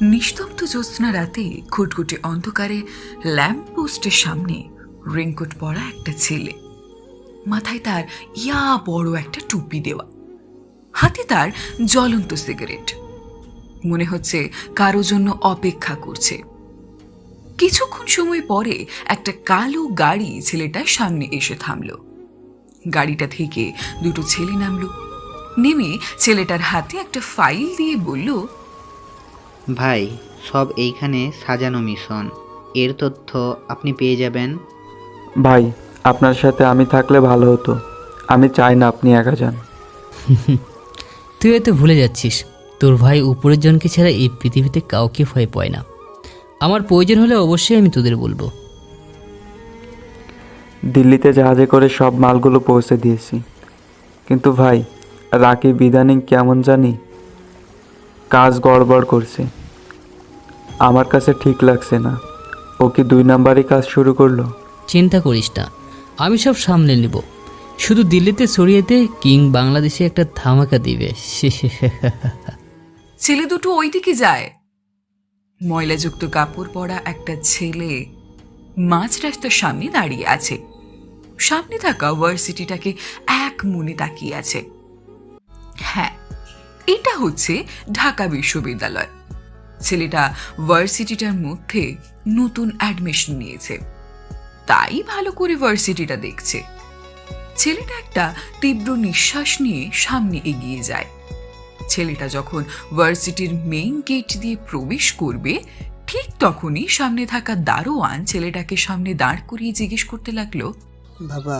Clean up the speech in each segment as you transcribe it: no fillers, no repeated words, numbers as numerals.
নিস্তব্ধ জ্যোৎস্না রাতে খুটখুটে অন্ধকারে ল্যাম্প পোস্টের সামনে রেইনকোট পরা একটা ছেলে, মাথায় তার ইয়া বড় একটা টুপি দেওয়া, হাতে তার জ্বলন্ত সিগারেট। মনে হচ্ছে কারো জন্য অপেক্ষা করছে। কিছুক্ষণ সময় পরে একটা কালো গাড়ি ছেলেটার সামনে এসে থামল। গাড়িটা থেকে দুটো ছেলে নামলো। নেমে ছেলেটার হাতে একটা ফাইল দিয়ে বলল, ভাই, সব এইখানে সাজানো মিশন, এর তথ্য আপনি পেয়ে যাবেন। ভাই, আপনার সাথে আমি থাকলে ভালো হতো। আমি চাই না আপনি একা যান। তুই হয়তো ভুলে যাচ্ছিস, তোর ভাই উপরের জনকে ছাড়া এই পৃথিবীতে কাউকে ভয় পায় না। আমার প্রয়োজন হলে অবশ্যই আমি তোদের বলবো। দিল্লিতে জাহাজে করে সব মালগুলো পৌঁছে দিয়েছি, কিন্তু ভাই, রাকিব ইদানিং কেমন জানি কাজ গড়বড় করছে। আমার কাছে ঠিক লাগছে না। ও কি 2 নাম্বারই কাজ শুরু করলো? চিন্তা করিস না, আমি সব সামলে নেব। শুধু দিল্লিতে ছড়িয়ে দে, কিং বাংলাদেশে একটা ধামাকা দিবে। ছেলে দুটো ওইদিকে যায়। ময়লাযুক্ত কাপড় পরা একটা ছেলে মাঝ রাস্তার সামনে দাঁড়িয়ে আছে। সামনে থাকা ভার্সিটিটাকে এক মনে তাকিয়ে আছে। হ্যাঁ, এটা হচ্ছে ঢাকা বিশ্ববিদ্যালয়। ছেলেটা ভার্সিটিটার মধ্যে নতুন অ্যাডমিশন নিয়েছে, তাই ভালো করে ভার্সিটিটা দেখছে। ছেলেটা একটা তীব্র নিঃশ্বাস নিয়ে সামনে এগিয়ে যায়। ছেলেটা যখন ভার্সিটির মেইন গেট দিয়ে প্রবেশ করবে, ঠিক তখনই সামনে থাকা দারোয়ান ছেলেটাকে সামনে দাঁড় করিয়ে জিজ্ঞেস করতে লাগলো, বাবা,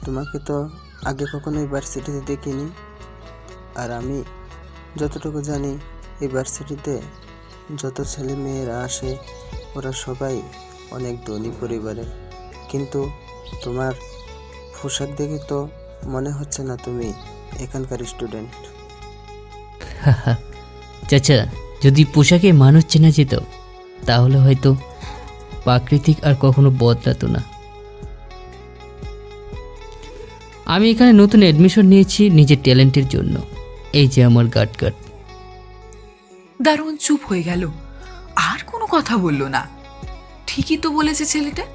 তোমাকে তো আগে কখনো ইউনিভার্সিটিতে দেখিনি। আর আমি যতটুকু জানি, ইউনিভার্সিটিতে যত ছেলে মেয়েরা আসে ওরা সবাই অনেক ধনী পরিবারের, কিন্তু তোমার পোশাক দেখে তো মনে হচ্ছে না তুমি এখানকার স্টুডেন্ট। চাচা, যদি পোশাকে মানুষ চেনা যেত তাহলে হয়তো প্রাকৃতিক আর কখনো বদলাতো না। আমি এখানে নতুন অ্যাডমিশন নিয়েছি নিজের ট্যালেন্টের জন্য। এই যে আমার গার্ড। দারোয়ান চুপ হয়ে গেল, আর কোনো কথা বলল না। ঠিকই তো বলেছে ছেলেটা,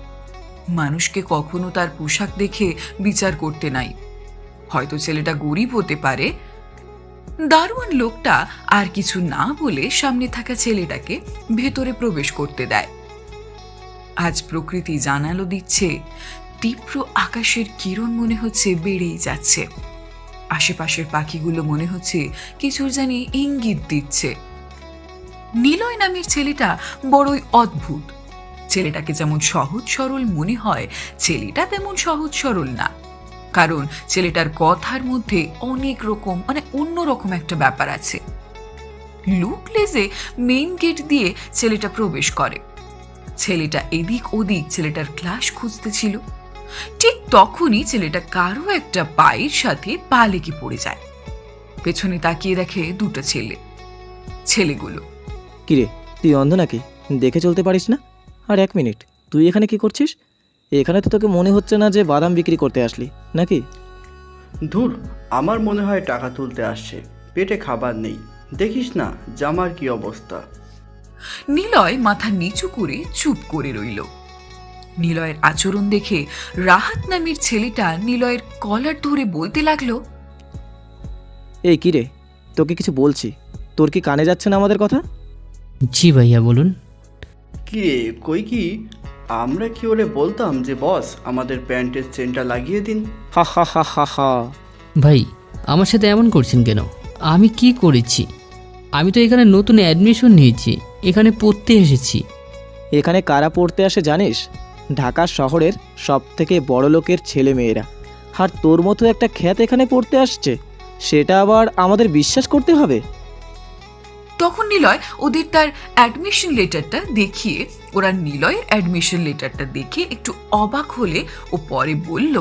মানুষকে কখনো তার পোশাক দেখে বিচার করতে নাই। হয়তো ছেলেটা গরিব হতে পারে। দারোয়ান লোকটা আর কিছু না বলে সামনে থাকা ছেলেটাকে ভেতরে প্রবেশ করতে দেয়। আজ প্রকৃতি জানালো দিচ্ছে, তীব্র আকাশের কিরণ মনে হচ্ছে বেড়েই যাচ্ছে। আশেপাশের পাখিগুলো মনে হচ্ছে কিছুর জানি ইঙ্গিত দিচ্ছে। নিলয় নামের ছেলেটা বড়ই অদ্ভুত। ছেলেটাকে যেমন সহজ সরল মনে হয়, ছেলেটা তেমন সহজ সরল না। কারণ ছেলেটার কথার মধ্যে অনেক রকম অন্যরকম একটা ব্যাপার আছে। লুক লেজে মেইন গেট দিয়ে ছেলেটা প্রবেশ করে। ছেলেটা এদিক ওদিক ছেলেটার ক্লাস খুঁজতেছিল। ঠিক তখনই ছেলেটা কারো একটা পায়ের সাথে পা লেগে পড়ে যায়। পেছনে তাকিয়ে দেখে দুটো ছেলেগুলো। কিরে, তুই অন্ধ নাকি? দেখে চলতে পারিস না? আর 1 মিনিট, তুই এখানে কি করছিস? এখানে তো তোকে মনে হচ্ছে না যে বাদাম বিক্রি করতে আসলি নাকি? ধুর, আমার মনে হয় টাকা তুলতে আসছে, পেটে খাবার নেই। দেখিস না জামার কি অবস্থা। নিলয় মাথা নিচু করে চুপ করে রইল। নিলয়ের আচরণ দেখে রাহাত নামের ছেলেটা নিলয়ের কলার ধরে বলতে লাগলো, এই কিরে, তোকে কিছু বলছি, তোর কি কানে যাচ্ছে না আমাদের কথা? জি ভাইয়া, বলুন। কি রে, কই কি? আমরা কি ওরে বলতাম যে বস আমাদের প্যান্টের চেনটা লাগিয়ে দিন? হা হা হা হা হা। ভাই, আমার সাথে এমন করছেন কেন? আমি কি করেছি? আমি তো এখানে নতুন অ্যাডমিশন নিয়েছি, এখানে পড়তে এসেছি। এখানে কারা পড়তে আসে জানিস? ঢাকা শহরের সব থেকে বড় লোকের ছেলে মেয়েরা। আর তোর মতো একটা খ্যাত এখানে পড়তে আসছে, সেটা আবার আমাদের বিশ্বাস করতে হবে? তখন নিলয় ওদের তার অ্যাডমিশন লেটারটা দেখিয়ে, ওরা নিলয়ের অ্যাডমিশন লেটারটা দেখে একটু অবাক হলে ও পরে বলল,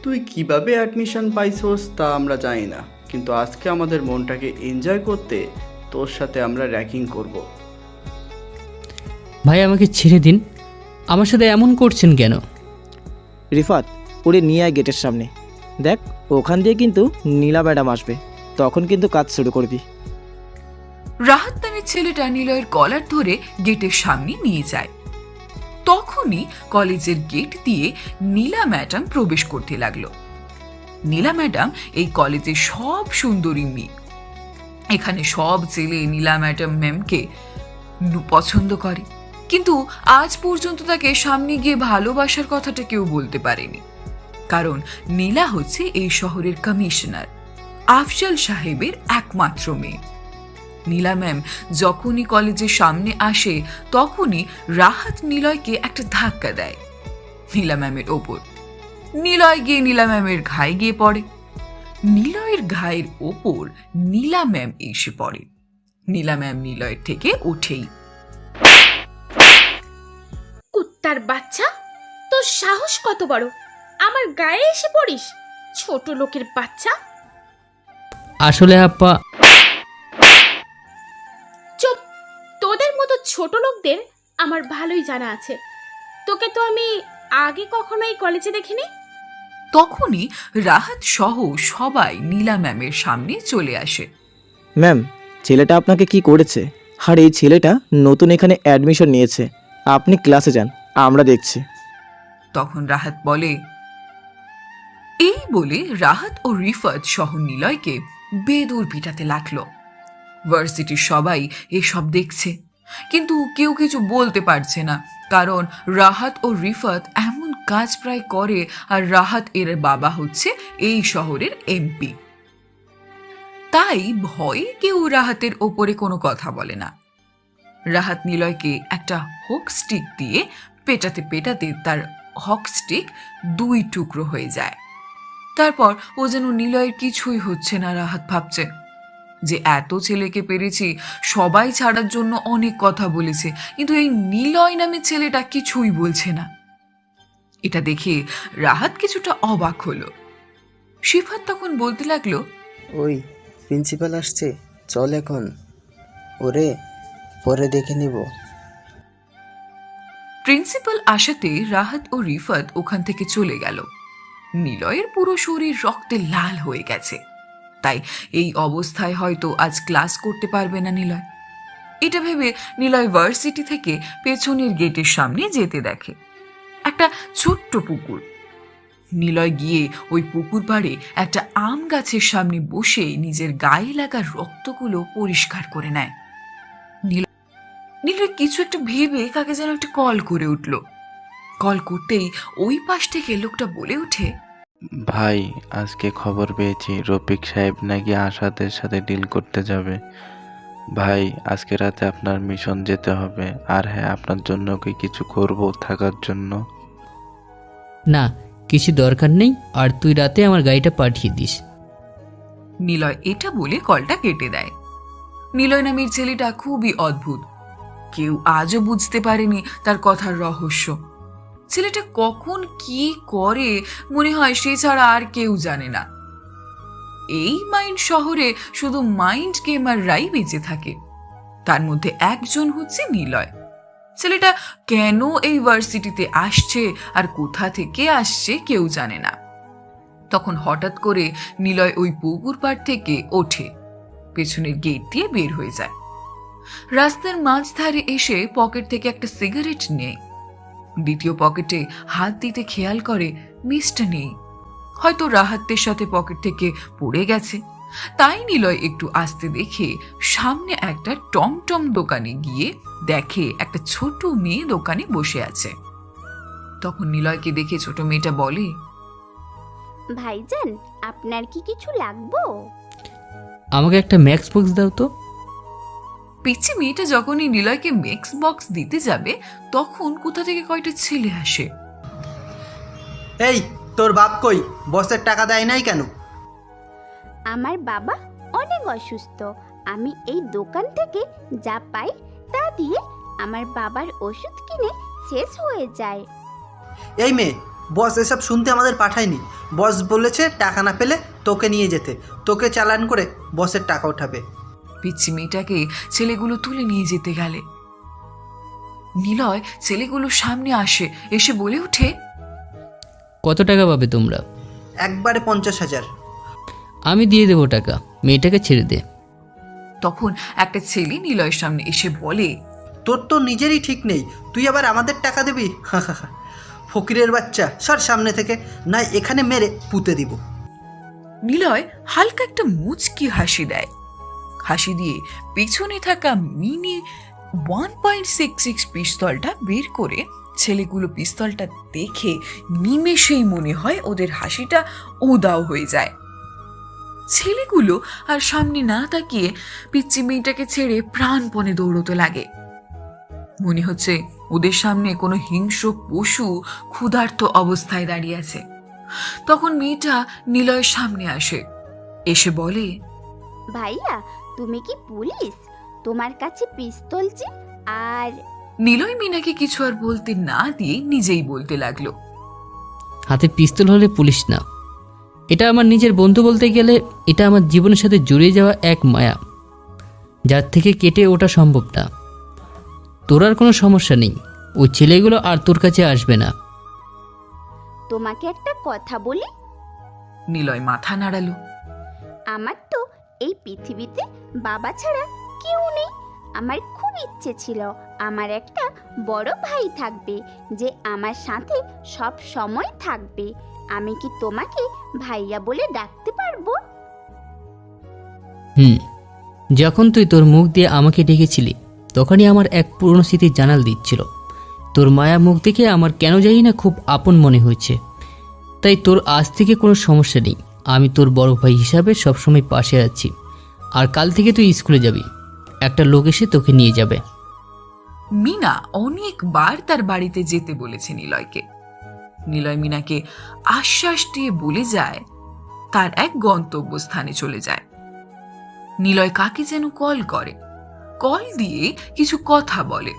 তুই কিভাবে অ্যাডমিশন পাইছোস তা আমরা জানি না, কিন্তু আজকে আমাদের মনটাকে এনজয় করতে তোর সাথে আমরা র্যাকিং করব। ভাই, আমাকে ছেড়ে দিন, আমার সাথে এমন করছেন কেন? রিফাত, ওরে নিয়ে আয় গেটের সামনে। দেখ, ওখান দিয়ে কিন্তু নীলা ম্যাডাম আসবে, তখন কিন্তু কাজ শুরু করবি। রাহাত নামের ছেলেটা নিলয়ের কলার ধরে গেটের সামনে নিয়ে যায়। তখনই কলেজের গেট দিয়ে নীলা ম্যাডাম প্রবেশ করতে লাগলো। নীলা ম্যাডাম এই কলেজের সব সুন্দরী মেয়ে। এখানে সব ছেলে নীলা ম্যামকে পছন্দ করে, কিন্তু আজ পর্যন্ত তাকে সামনে গিয়ে ভালোবাসার কথাটা কেউ বলতে পারেনি। কারণ নীলা হচ্ছে এই শহরের কমিশনার আফজল সাহেবের একমাত্র মেয়ে। নীলা ম্যাম যখনই কলেজের সামনে আসে তখনই রাহাত নিলয়কে একটা ধাক্কা দেয় নীলা ম্যামের ওপর। নিলয় গিয়ে নীলা ম্যামের ঘায়ে গিয়ে পড়ে। নিলয়ের ঘায়ের ওপর নীলা ম্যাম এসে পড়ে। নীলা ম্যাম নিলয়ের থেকে উঠেই, কুত্তার বাচ্চা, তোর সাহস কত বড়, আমার গায়ে এসে পড়িস, ছোট লোকের বাচ্চা। আসলে আপা, চুপ, তোদের মতো ছোট লোকদের আমার ভালোই জানা আছে। তোকে তো আমি আগে কখনো এই কলেজে দেখিনি। তখনই রাহাত সহ সবাই নীলা ম্যামের সামনে চলে আসে। ম্যাম, ছেলেটা আপনাকে কি করেছে? আর এই ছেলেটা নতুন এখানে অ্যাডমিশন নিয়েছে। আপনি ক্লাসে যান, আমরা দেখছি। তখন রাহাত বলে, এই বলে রাহাত ও রিফাত সহ নিলয়কে বেদুর পিটাতে লাগলো। ভার্সিটির সবাই এসব দেখছে, কিন্তু কেউ কিছু বলতে পারছে না, কারণ রাহাত ও রিফাত এমন কাজ প্রায় করে, আর রাহাত এর বাবা হচ্ছে এই শহরের এমপি। তাই ভয়ে কেউ রাহাতের ওপরে কোনো কথা বলে না। রাহাত নিলয়কে একটা হক স্টিক দিয়ে পেটাতে পেটাতে তার হক স্টিক 2 টুকরো হয়ে যায়। তারপর ও যেন নিলয়ের কিছুই হচ্ছে না। রাহাত ভাবছে যে এত ছেলেকে পেরেছি, সবাই ছাড়ার জন্য অনেক কথা বলেছে, কিন্তু এই নিলয় নামে ছেলেটা কিছুই বলছে না। এটা দেখে রাহাত কিছুটা অবাক হলো। শিফাত তখন বলতে লাগলো, ওই প্রিন্সিপাল আসছে, চল এখন, ওরে পরে দেখে নিব। প্রিন্সিপাল আসাতে রাহাত ও রিফাত ওখান থেকে চলে গেল। নিলয়ের পুরো শরীর রক্তে লাল হয়ে গেছে, তাই এই অবস্থায় হয়তো আজ ক্লাস করতে পারবে না নিলয়। এটা ভেবে নিলয় ভার্সিটি থেকে পেছনের গেটের সামনে যেতে দেখে একটা ছোট্ট পুকুর। নিলয় গিয়ে ওই পুকুর পাড়ে একটা আম গাছের সামনে বসে নিজের গায়ে লাগা রক্তগুলো পরিষ্কার করে নেয়। নিলয় কিছু একটা ভেবে কাকে যেন একটা কল করে উঠল। কল করতেই ওই পাশ থেকে লোকটা বলে ওঠে, ভাই, আজকে খবর পেয়েছি রফিক সাহেব নাকি আসাদের সাথে ডিল করতে যাবে। ভাই, আজকে রাতে আপনার মিশন যেতে হবে। আর হ্যাঁ, আপনার জন্য কি কিছু করব থাকার জন্য? না, কিছু দরকার নেই, আর তুই রাতে আমার গাড়িটা পাঠিয়ে দিস। নিলয় এটা বলে কলটা কেটে দেয়। নিলয় নামের ছেলেটা খুবই অদ্ভুত, কেউ আজও বুঝতে পারেনি তার কথার রহস্য। ছেলেটা কখন কি করে মনে হয় সে ছাড়া আর কেউ জানে না। এই মাইন্ড শহরে শুধু মাইন্ড গেমাররাই বেঁচে থাকে, তার মধ্যে একজন হচ্ছে নিলয়। ছেলেটা কেন এই ভার্সিটিতে আসছে আর কোথা থেকে আসছে কেউ জানে না। তখন হঠাৎ করে নিলয় ওই পুকুর পাড় থেকে ওঠে, পেছনের গেট দিয়ে বের হয়ে যায়। রাস্তার মাঝধারে এসে পকেট থেকে একটা সিগারেট নেয়। দ্বিতীয় পকেটে হাত দিতে খেয়াল করে মিসটা নেই, হয়তো রাহাতের সাথে পকেট থেকে পড়ে গেছে। তাই নিলয় একটু আসতে দেখে সামনে একটা টমটম দোকানে গিয়ে দেখে একটা ছোট মেয়ে দোকানে বসে আছে। তখন নিলয়কে দেখে ছোট মেয়েটা বলে, ভাইজান, আপনার কি কিছু লাগবো? আমাকে একটা ম্যাক্স বক্স দাও তো। পিচ্ছি মেয়েটা যখনই নিলয়কে মিক্স বক্স দিতে যাবে তখন কোথা থেকে কয়টা ছেলে আসে। এই, তোর বাপ কই? বসের টাকা দেয় নাই কেন? আমার বাবা অনেক অসুস্থ, আমি এই দোকান থেকে যা পাই তা দিয়ে আমার বাবার ওষুধ কিনে শেষ হয়ে যায়। এই মেয়ে, বস এসব শুনতে আমাদের পাঠায়নি। বস বলেছে টাকা না পেলে তোকে নিয়ে যেতে, তোকে চালান করে বসের টাকা উঠাবে। পিচ্ছি মেয়েটাকে ছেলেগুলো তুলে নিয়ে যেতে গেলে নিলয় ছেলেগুলো সামনে আসে, এসে বলে ওঠে, কত টাকা পাবে তোমরা? একবারে 50,000। আমি দিয়ে দেবো টাকা, মেয়েটাকে ছেড়ে দে। তখন একটা ছেলে নিলয়ের সামনে এসে বলে, তোর তো নিজেরই ঠিক নেই, তুই আবার আমাদের টাকা দিবি? ফকিরের বাচ্চা, সর সামনে থেকে, না এখানে মেরে পুঁতে দিব। নিলয় হালকা একটা মুচকি হাসি দেয়। হাসি দিয়ে পিছনে থাকা মিনি 1.66 পিস্তলটা বের করে ছেলেগুলো পিস্তলটা দেখে নিমেষেই মনে হয় ওদের হাসিটা উদাও হয়ে যায়। ছেলেগুলো আর সামনে না তাকিয়ে পিচ্চি মেয়েটাকে ছেড়ে প্রাণপণে দৌড়তে লাগে। মনে হচ্ছে ওদের সামনে কোনো হিংস্র পশু ক্ষুধার্ত অবস্থায় দাঁড়িয়ে আছে। তখন মেয়েটা নিলয়ের সামনে আসে, এসে বলে, ভাইয়া তুমি কি পুলিশ? তোমার কাছে পিস্তল যে। আর নিলয় মিনাকে কিছু আর বলতে না দিয়ে নিজেই বলতে লাগলো, হাতে পিস্তল হলে পুলিশ না, এটা আমার নিজের বন্ধু। বলতে গেলে এটা আমার জীবনের সাথে জড়িয়ে যাওয়া এক মায়া, যার থেকে কেটে ওঠা সম্ভব না। তোর আর কোনো সমস্যা নেই, ওই ছেলেগুলো আর তোর কাছে আসবে না। তোমাকে একটা কথা বলি। নিলয় মাথা নাড়ালো। আমার তো এই পৃথিবীতে বাবা ছাড়া কেউ নেই। আমার খুব ইচ্ছে ছিল আমার একটা বড় ভাই থাকবে, যে আমার সাথে সব সময় থাকবে। আমি কি তোমাকে ভাইয়া বলে ডাকতে পারবো? যখন তুই তোর মুখ দিয়ে আমাকে ডেকেছিলি, তখনই আমার এক পুরনো স্মৃতি জানাল দিচ্ছিল। তোর মায়া মুখ দেখে আমার কেন জানি না খুব আপন মনে হয়েছে। তাই তোর আজ থেকে কোনো সমস্যা নেই, আমি তোর বড় ভাই হিসাবে সবসময় পাশে আছি। আর কাল থেকে তুই স্কুলে যাবি, একটা লোক এসে তোকে নিয়ে যাবে। মিনা অনেকবার তার বাড়িতে যেতে বলেছে নিলয়কে। নিলয় মিনাকে আশ্বাস দিয়ে বলে যায় তার এক গন্তব্যস্থানে চলে যায়। নিলয় কাকে যেন কল করে, কল দিয়ে কিছু কথা বলে,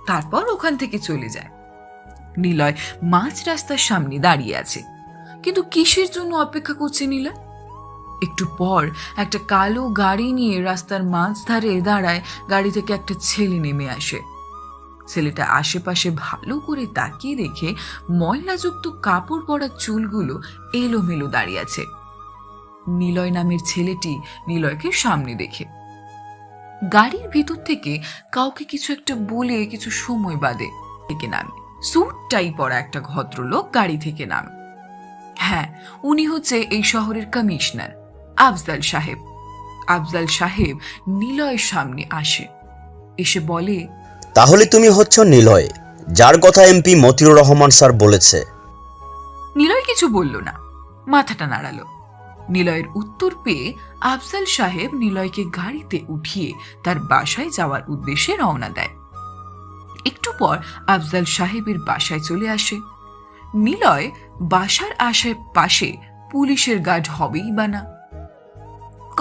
তারপর ওখান থেকে চলে যায়। নিলয় মাঝ রাস্তার সামনে দাঁড়িয়ে আছে, কিন্তু কিসের জন্য অপেক্ষা করছে নিলয়? একটু পর একটা কালো গাড়ি নিয়ে রাস্তার মাঝ ধারে দাঁড়ায়। গাড়ি থেকে একটা ছেলে নেমে আসে। ছেলেটা আশেপাশে ভালো করে তাকিয়ে দেখে ময়লাযুক্ত কাপড় পরা চুলগুলো এলোমেলো দাঁড়িয়ে আছে। নিলয় নামের ছেলেটি নিলয়কে সামনে দেখে গাড়ির ভিতর থেকে কাউকে কিছু একটা বলে কিছু সময় বাদে থেকে নামে। স্যুট টাই পরা একটা ভদ্রলোক গাড়ি থেকে নামে। হ্যাঁ, উনি হচ্ছে এই শহরের কমিশনার আফজাল সাহেব। আফজাল সাহেব নিলয়ের সামনে আসে, এসে বলে, তাহলে তুমি হচ্ছ নিলয়, যার কথা এমপি মতিউর রহমান স্যার বলেছে। নিলয় কিছু বলল না, মাথাটা নাড়ালো। নিলয়ের উত্তর পেয়ে আফজাল সাহেব নিলয়কে গাড়িতে উঠিয়ে তার বাসায় যাওয়ার উদ্দেশ্যে রওনা দেয়। একটু পর আফজাল সাহেবের বাসায় চলে আসে। নিলয় বাসার আশেপাশে পুলিশের গার্ড হবেই বা না?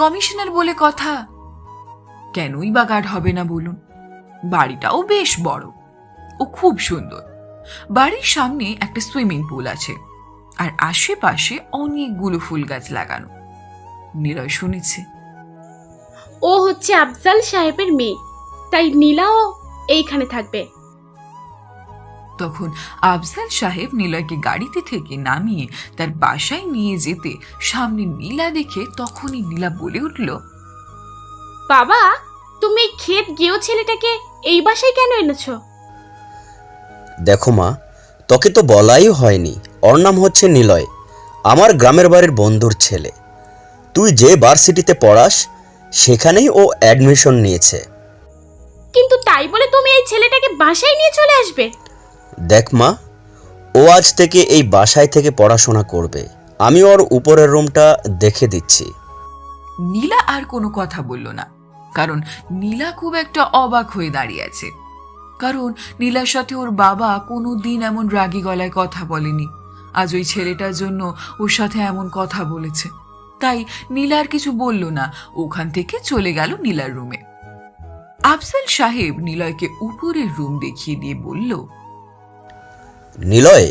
কমিশনার বলে কথা, কেনই বা গার্ড হবে না বলুন? বাড়িটাও বেশ বড় ও খুব সুন্দর। বাড়ির সামনে একটা সুইমিং পুল আছে, আর আশেপাশে অনেকগুলো ফুল গাছ লাগানো। নিলয় শুনেছে ও হচ্ছে আফজাল সাহেবের মেয়ে, তাই নীলাও এইখানে থাকবে। তখন আফজাল সাহেব নিলয়কে গাড়িতে থেকে নামিয়ে তার বাসায় নিয়ে যেতে সামনে নীলা দেখে তখনই নীলা বলে উঠল, বাবা, তুমি ক্ষেত গিয়েও ছেলেটাকে এই বাসায় কেন এনেছো? দেখো মা, তোকে তো বলাই হয়নি, ওর নাম হচ্ছে নিলয়, আমার গ্রামের বাড়ির বন্ধুর ছেলে। তুই যে ভার্সিটিতে পড়াস সেখানেই ও অ্যাডমিশন নিয়েছে। কিন্তু তাই বলে তুমি এই ছেলেটাকে বাসায় নিয়ে চলে আসবে? দেখ মা, ও আজ থেকে এই বাসায় থেকে পড়াশোনা করবে। আমি ওর উপরের রুমটা দেখে দিচ্ছি। নীলা আর কোনো কথা বলল না, কারণ নীলা খুব একটা অবাক হয়ে দাঁড়িয়ে আছে। কারণ নীলার সাথে ওর বাবা কোনো দিন এমন রাগী গলায় কথা বলেনি। আজ ওই ছেলেটার জন্য ওর সাথে এমন কথা বলেছে। তাই নীলা আর কিছু বলল না, ওখান থেকে চলে গেল নীলার রুমে। আফজাল সাহেব নিলয়কে উপরের রুম দেখিয়ে দিয়ে বলল, নিলয়,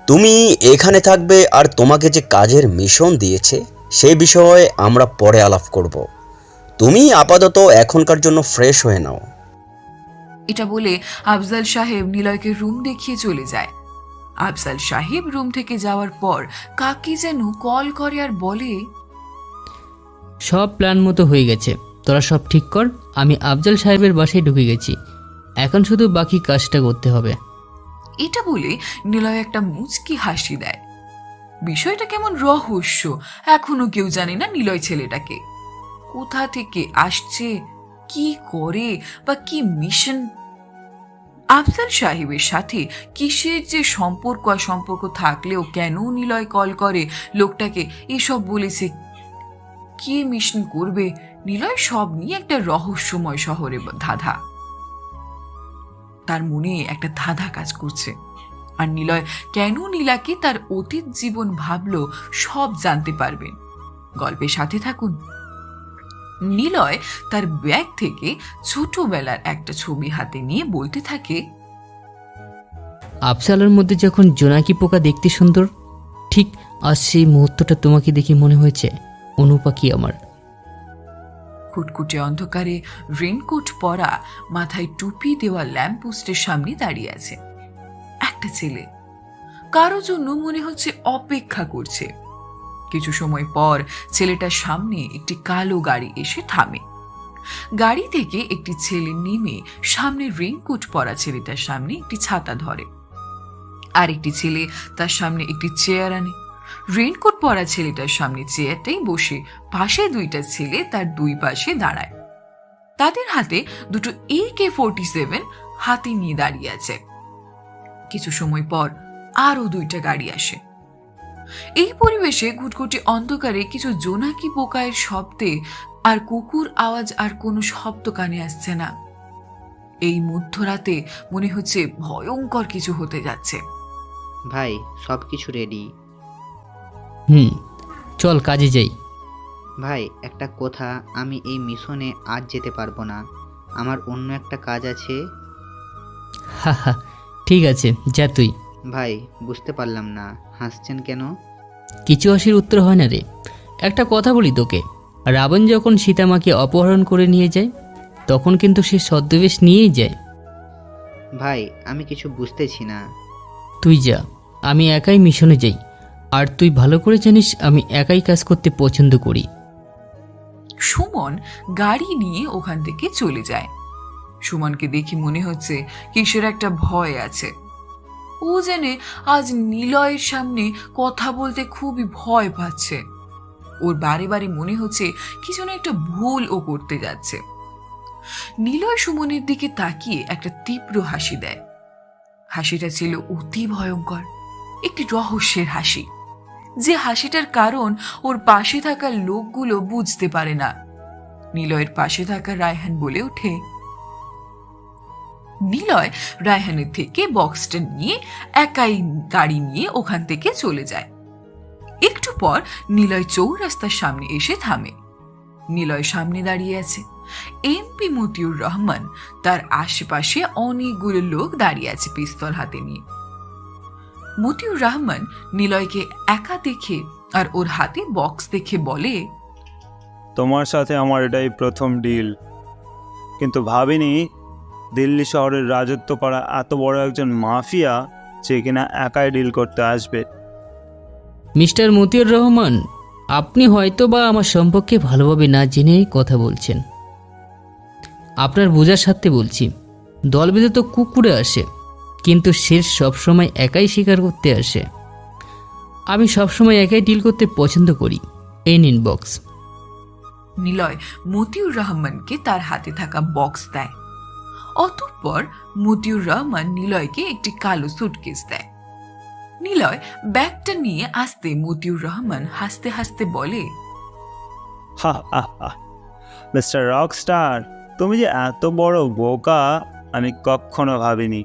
তুমি এখানে থাকবে, আর তোমাকে যে কাজের মিশন দিয়েছে সেই বিষয়ে আমরা পরে আলাপ করব। তুমি আপাতত এখনকার জন্য ফ্রেশ হয়ে নাও। এটা বলে আফজাল সাহেব নিলয়কে রুম দেখিয়ে চলে যায়। আফজাল সাহেব রুম থেকে যাওয়ার পর কাকে যেন কল করে আর বলে, সব প্ল্যান মতো হয়ে গেছে, তোরা সব ঠিক কর। আমি আফজাল সাহেবের বাসায় ঢুকে গেছি, এখন শুধু বাকি কাজটা করতে হবে। এটা বলে নিলয় একটা মুচকি হাসি দেয়। বিষয়টা কেমন রহস্য, এখনো কেউ জানে না নিলয় ছেলেটাকে, কোথা থেকে আসছে, কি করে বা কি মিশন। আফজাল সাহেবের সাথে কিসের যে সম্পর্ক থাকলেও কেন নিলয় কল করে লোকটাকে, এসব বলেছে, কি মিশন করবে নিলয়, সব নিয়ে একটা রহস্যময় শহরে ধাঁধা। তার মনে একটা ধাঁধা কাজ করছে। আর নিলয় কেন নীলাকে তার অতীত জীবন ভাবলো, সব জানতে পারবেন। গল্পের সাথে থাকুন। নিলয় তার ব্যাগ থেকে ছোটবেলার একটা ছবি হাতে নিয়ে বলতে থাকে, আফজালের মধ্যে যখন জোনাকি পোকা দেখতে সুন্দর, ঠিক আজ সেই মুহূর্তটা তোমাকে দেখে মনে হয়েছে অনুপাখি আমার। খুটকুটে অন্ধকারে রেনকোট পরা, মাথায় টুপি দেওয়া ল্যাম্পপোস্টের সামনে দাঁড়িয়ে আছে একটা ছেলে। কারো জন্য মনে হচ্ছে অপেক্ষা করছে। কিছু সময় পর ছেলেটার সামনে একটি কালো গাড়ি এসে থামে। গাড়ি থেকে একটি ছেলে নেমে সামনে রেনকোট পরা ছেলেটার সামনে একটি ছাতা ধরে। আর একটি ছেলে তার সামনে একটি চেয়ার আনে। রেনকোট পরা ছেলেটার সামনে চেয়ারটাই বসে পাশে দুইটা ছেলে তার দুই পাশে দাঁড়ায়। তাদের হাতে দুটো AK-47 হাতে নিয়ে দাঁড়িয়ে আছে। কিছু সময় পর আরো দুইটা গাড়ি আসে। এই পরিবেশে ঘুটঘুটে অন্ধকারে কিছু জোনাকি পোকায়ের শব্দে আর কুকুর আওয়াজ, আর কোনো শব্দ কানে আসছে না। এই মধ্যরাতে মনে হচ্ছে ভয়ঙ্কর কিছু হতে যাচ্ছে। ভাই সব কিছু রেডি। চল কাজে যাই। ভাই একটা কথা, আমি এই মিশনে আজ যেতে পারবো না, আমার অন্য একটা কাজ আছে। হা হা, ঠিক আছে যা তুই। ভাই বুঝতে পারলাম না, হাসছেন কেন? কিছু হাসির উত্তর হয় না রে। একটা কথা বলি তোকে, রাবণ যখন সীতামাকে অপহরণ করে নিয়ে যায়, তখন কিন্তু সে ছদ্মবেশ নিয়েই যায়। ভাই আমি কিছু বুঝতেছি না। তুই যা, আমি একাই মিশনে যাই। আর তুই ভালো করে জানিস আমি একাই কাজ করতে পছন্দ করি। সুমন গাড়ি নিয়ে ওখান থেকে চলে যায়। সুমনকে দেখে মনে হচ্ছে কিসের একটা ভয় আছে। ও জেনে আজ নিলয়ের সামনে কথা বলতে খুবই ভয় পাচ্ছে। ওর বারে বারে মনে হচ্ছে কিছু না একটা ভুল ও করতে যাচ্ছে। নিলয় সুমনের দিকে তাকিয়ে একটা তীব্র হাসি দেয়। হাসিটা ছিল অতি ভয়ঙ্কর, একটি রহস্যের হাসি, যে হাসিটার কারণ ওর পাশে থাকা লোকগুলো বুঝতে পারে না। নিলয়ের পাশে থাকা রায়হান বলে ওঠে। নিলয় রায়হানের থেকে বক্সটা নিয়ে একাই গাড়ি নিয়ে ওখান থেকে চলে যায়। একটু পর নিলয় চৌরাস্তার সামনে এসে থামে। নিলয় সামনে দাঁড়িয়ে আছে MP মতিউর রহমান। তার আশেপাশে অনেকগুলো লোক দাঁড়িয়ে আছে পিস্তল হাতে নিয়ে। মতিউর রহমান নিলয়কে একা দেখে আর ওর হাতে বক্স দেখে বলে, তোমার সাথে আমার এটাই প্রথম ডিল, কিন্তু ভাবিনি দিল্লি শহরের রাজত্ব করা এত বড় একজন মাফিয়া যে কিনা একাই ডিল করতে আসবে। মিস্টার মতিউর রহমান, আপনি হয়তো বা আমার সম্পর্কে ভালোভাবে না জেনে কথা বলছেন। আপনার বোঝার সাথে বলছি, দল বেঁধে তো কুকুরে আসে, কিন্তু সে সবসময় একাই শিকার করতে আসে। আমি সবসময় একাই ডিল করতে পছন্দ করি। এই নিন বক্স। নিলয় মতিউর রহমানকে তার হাতে থাকা বক্স দেয়। অতঃপর মতিউর রহমান নিলয়কে একটি কালো সুটকেস দেয়। নিলয় ব্যাগটা নিয়ে আসতে মতিউর রহমান হাসতে হাসতে বলে, হা হা হা, মিস্টার রকস্টার, তুমি যে এত বড় বোকা আমি কখনো ভাবিনি।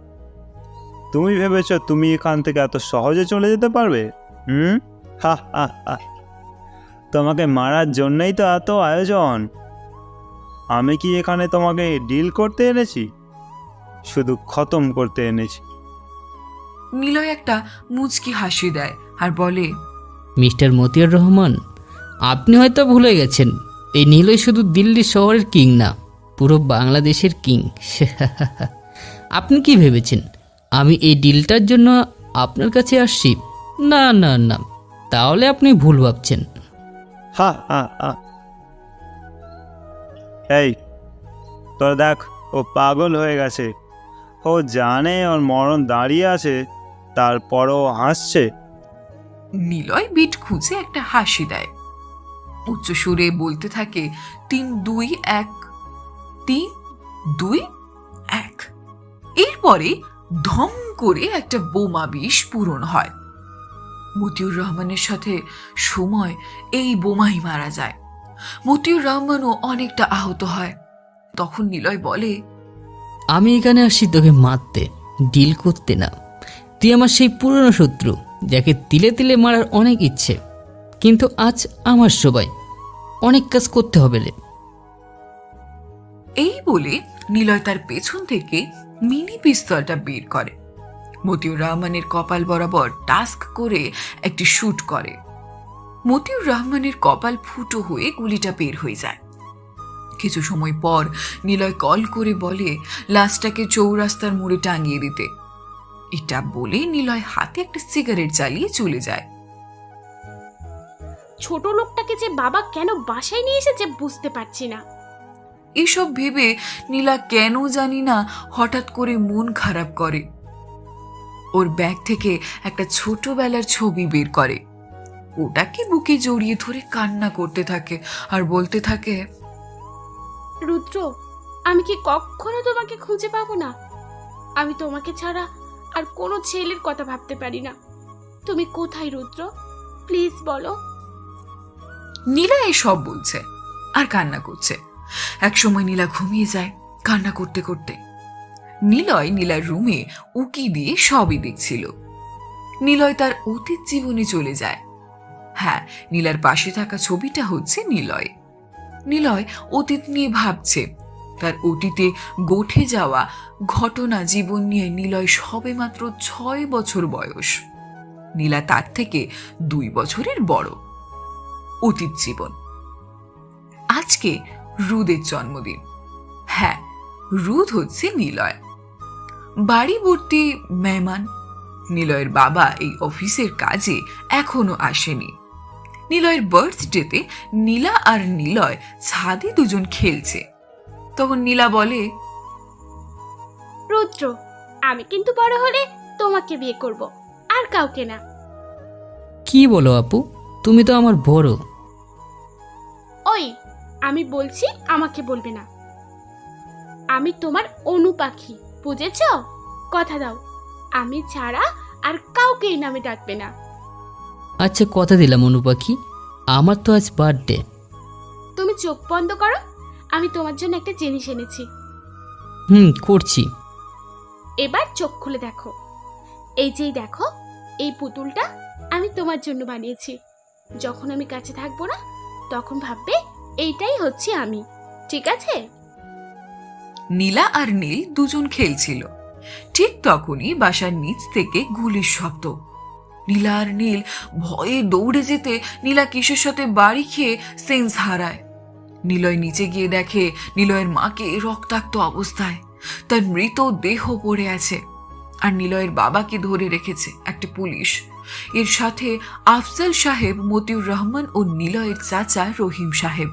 তুমি ভেবেছো তুমি এখান থেকে এত সহজে চলে যেতে পারবে? হা হা হা, তোমাকে মারার জন্যই তো এত আয়োজন। আমি কি এখানে তোমাকে ডিল করতে এনেছি? শুধু খতম করতে এনেছি। নিলয় একটা মুচকি হাসি দেয় আর বলে, মিস্টার মতিউর রহমান, আপনি হয়তো ভুলে গেছেন, এই নিলয় শুধু দিল্লি শহরের কিং না, পুরো বাংলাদেশের কিং। আপনি কি ভেবেছেন আমি এই ডিলটার জন্য আপনার কাছে আসছি? না না না, তাহলে আপনি ভুল ভাবছেন। হা হা হা, এই তোর দেখ, ও পাগল হয়ে গেছে। ও জানে ওর মরণ দাঁড়িয়ে আছে, তারপরও হাসছে। নিলয় বিট খুঁজে একটা হাসি দেয়, উচ্চ সুরে বলতে থাকে 3, 2, 1, 3, 2, 1। এরপরে ধম করে একটা বোমা বিস্ফোরণ হয়। মতিউর রহমানের সাথে সময় এই বোমাই মারা যায়। মতিউর রহমানও অনেকটা আহত হয়। তখন নিলয় বলে, আমি এখানে আসছি তোকে মারতে, ডিল করতে না। তুই আমার সেই পুরনো শত্রু, যাকে তিলে তিলে মারার অনেক ইচ্ছে, কিন্তু আজ আমার সবাই অনেক কাজ করতে হবে রে। এই বলে নিলয় তার পেছন থেকে মিনি পিস্তলটা বের করে। মতিউর রহমানের কপাল বরাবর টাস্ক করে একটি শুট করে। মতিউর রহমানের কপাল ফুটো হয়ে গুলিটা বের হয়ে যায়। কিছু সময় পর নিলয় কল করে বলে লাশটাকে চৌরাস্তার মোড়ে টাঙিয়ে দিতে। এটা বলে নিলয় হাতে একটা সিগারেট জ্বালিয়ে চলে যায়। ছোট লোকটাকে যে বাবা কেন বাসায় নিয়ে এসেছে বুঝতে পারছি না। এসব ভেবে নীলা কেন জানি না হঠাৎ করে মন খারাপ করে। ওর ব্যাগ থেকে একটা ছোটবেলার ছবি বের করে, ওটাকে বুকে জড়িয়ে ধরে কান্না করতে থাকে আর বলতে থাকে, রুদ্র, আমি কি কখনো তোমাকে খুঁজে পাবো না? আমি তোমাকে ছাড়া আর কোনো ছেলের কথা ভাবতে পারি না। তুমি কোথায় রুদ্র? প্লিজ বলো। নীলা এসব বলছে আর কান্না করছে। একসময় নীলা ঘুমিয়ে যায় কান্না করতে করতে। নিলয় নীলার রুমে উকি দিয়ে সবই দেখছিল। নিলয় তার অতীত জীবনে চলে যায়। হ্যাঁ, নীলার পাশে থাকা ছবিটা হচ্ছে নিলয়। নিলয় অতীত নিয়ে ভাবছে। তার অতীতে ঘটে যাওয়া ঘটনা জীবন নিয়ে নিলয় সবে মাত্র 6 বছর বয়স। নীলা তার থেকে 2 বছরের বড়। অতীত জীবন। আজকে রুদের জন্মদিন। হ্যাঁ, রুদ হচ্ছে নিলয়। বাড়ি ভর্তি মেহমান। নিলয়ের বাবা এই অফিসের কাজে এখনো আসেনি। নিলয়ের বার্থডেতে নীলা আর নিলয় ছাদে দুজন খেলছে। তখন নীলা বলে, রুদ্র, আমি কিন্তু বড় হলে তোমাকে বিয়ে করব, আর কাউকে না। কি বলো আপু, তুমি তো আমার বড়। ওই, আমি বলছি আমাকে বলবে না। আমি তোমার অনু পাখি, বুঝেছ? কথা দাও, আমি ছাড়া আর কাউকে এই নামে ডাকবে না। আচ্ছা, কথা দিলাম অনু পাখি, আমার তো আজ বার্থডে। তুমি চোখ বন্ধ করো, আমি তোমার জন্য একটা জিনিস এনেছি। করছি। এবার চোখ খুলে দেখো। এই যেই দেখো, এই পুতুলটা আমি তোমার জন্য বানিয়েছি। যখন আমি কাছে থাকবো না, তখন ভাববে এইটাই হচ্ছে আমি, ঠিক আছে? নীলা আর নীল দুজন খেলছিল। ঠিক তখনই বাসার নিচ থেকে গুলির শব্দ। নীলা আর নীল ভয়ে দৌড়ে যেতে নীলা কিসের সাথে বাড়ি খেয়ে সেন্স হারায়। নিলয় নিচে গিয়ে দেখে নিলয়ের মাকে রক্তাক্ত অবস্থায়, তার মৃত দেহ পড়ে আছে। আর নিলয়ের বাবাকে ধরে রেখেছে একটা পুলিশ। এর সাথে আফজাল সাহেব, মতিউর রহমান ও নিলয়ের চাচা রহিম সাহেব।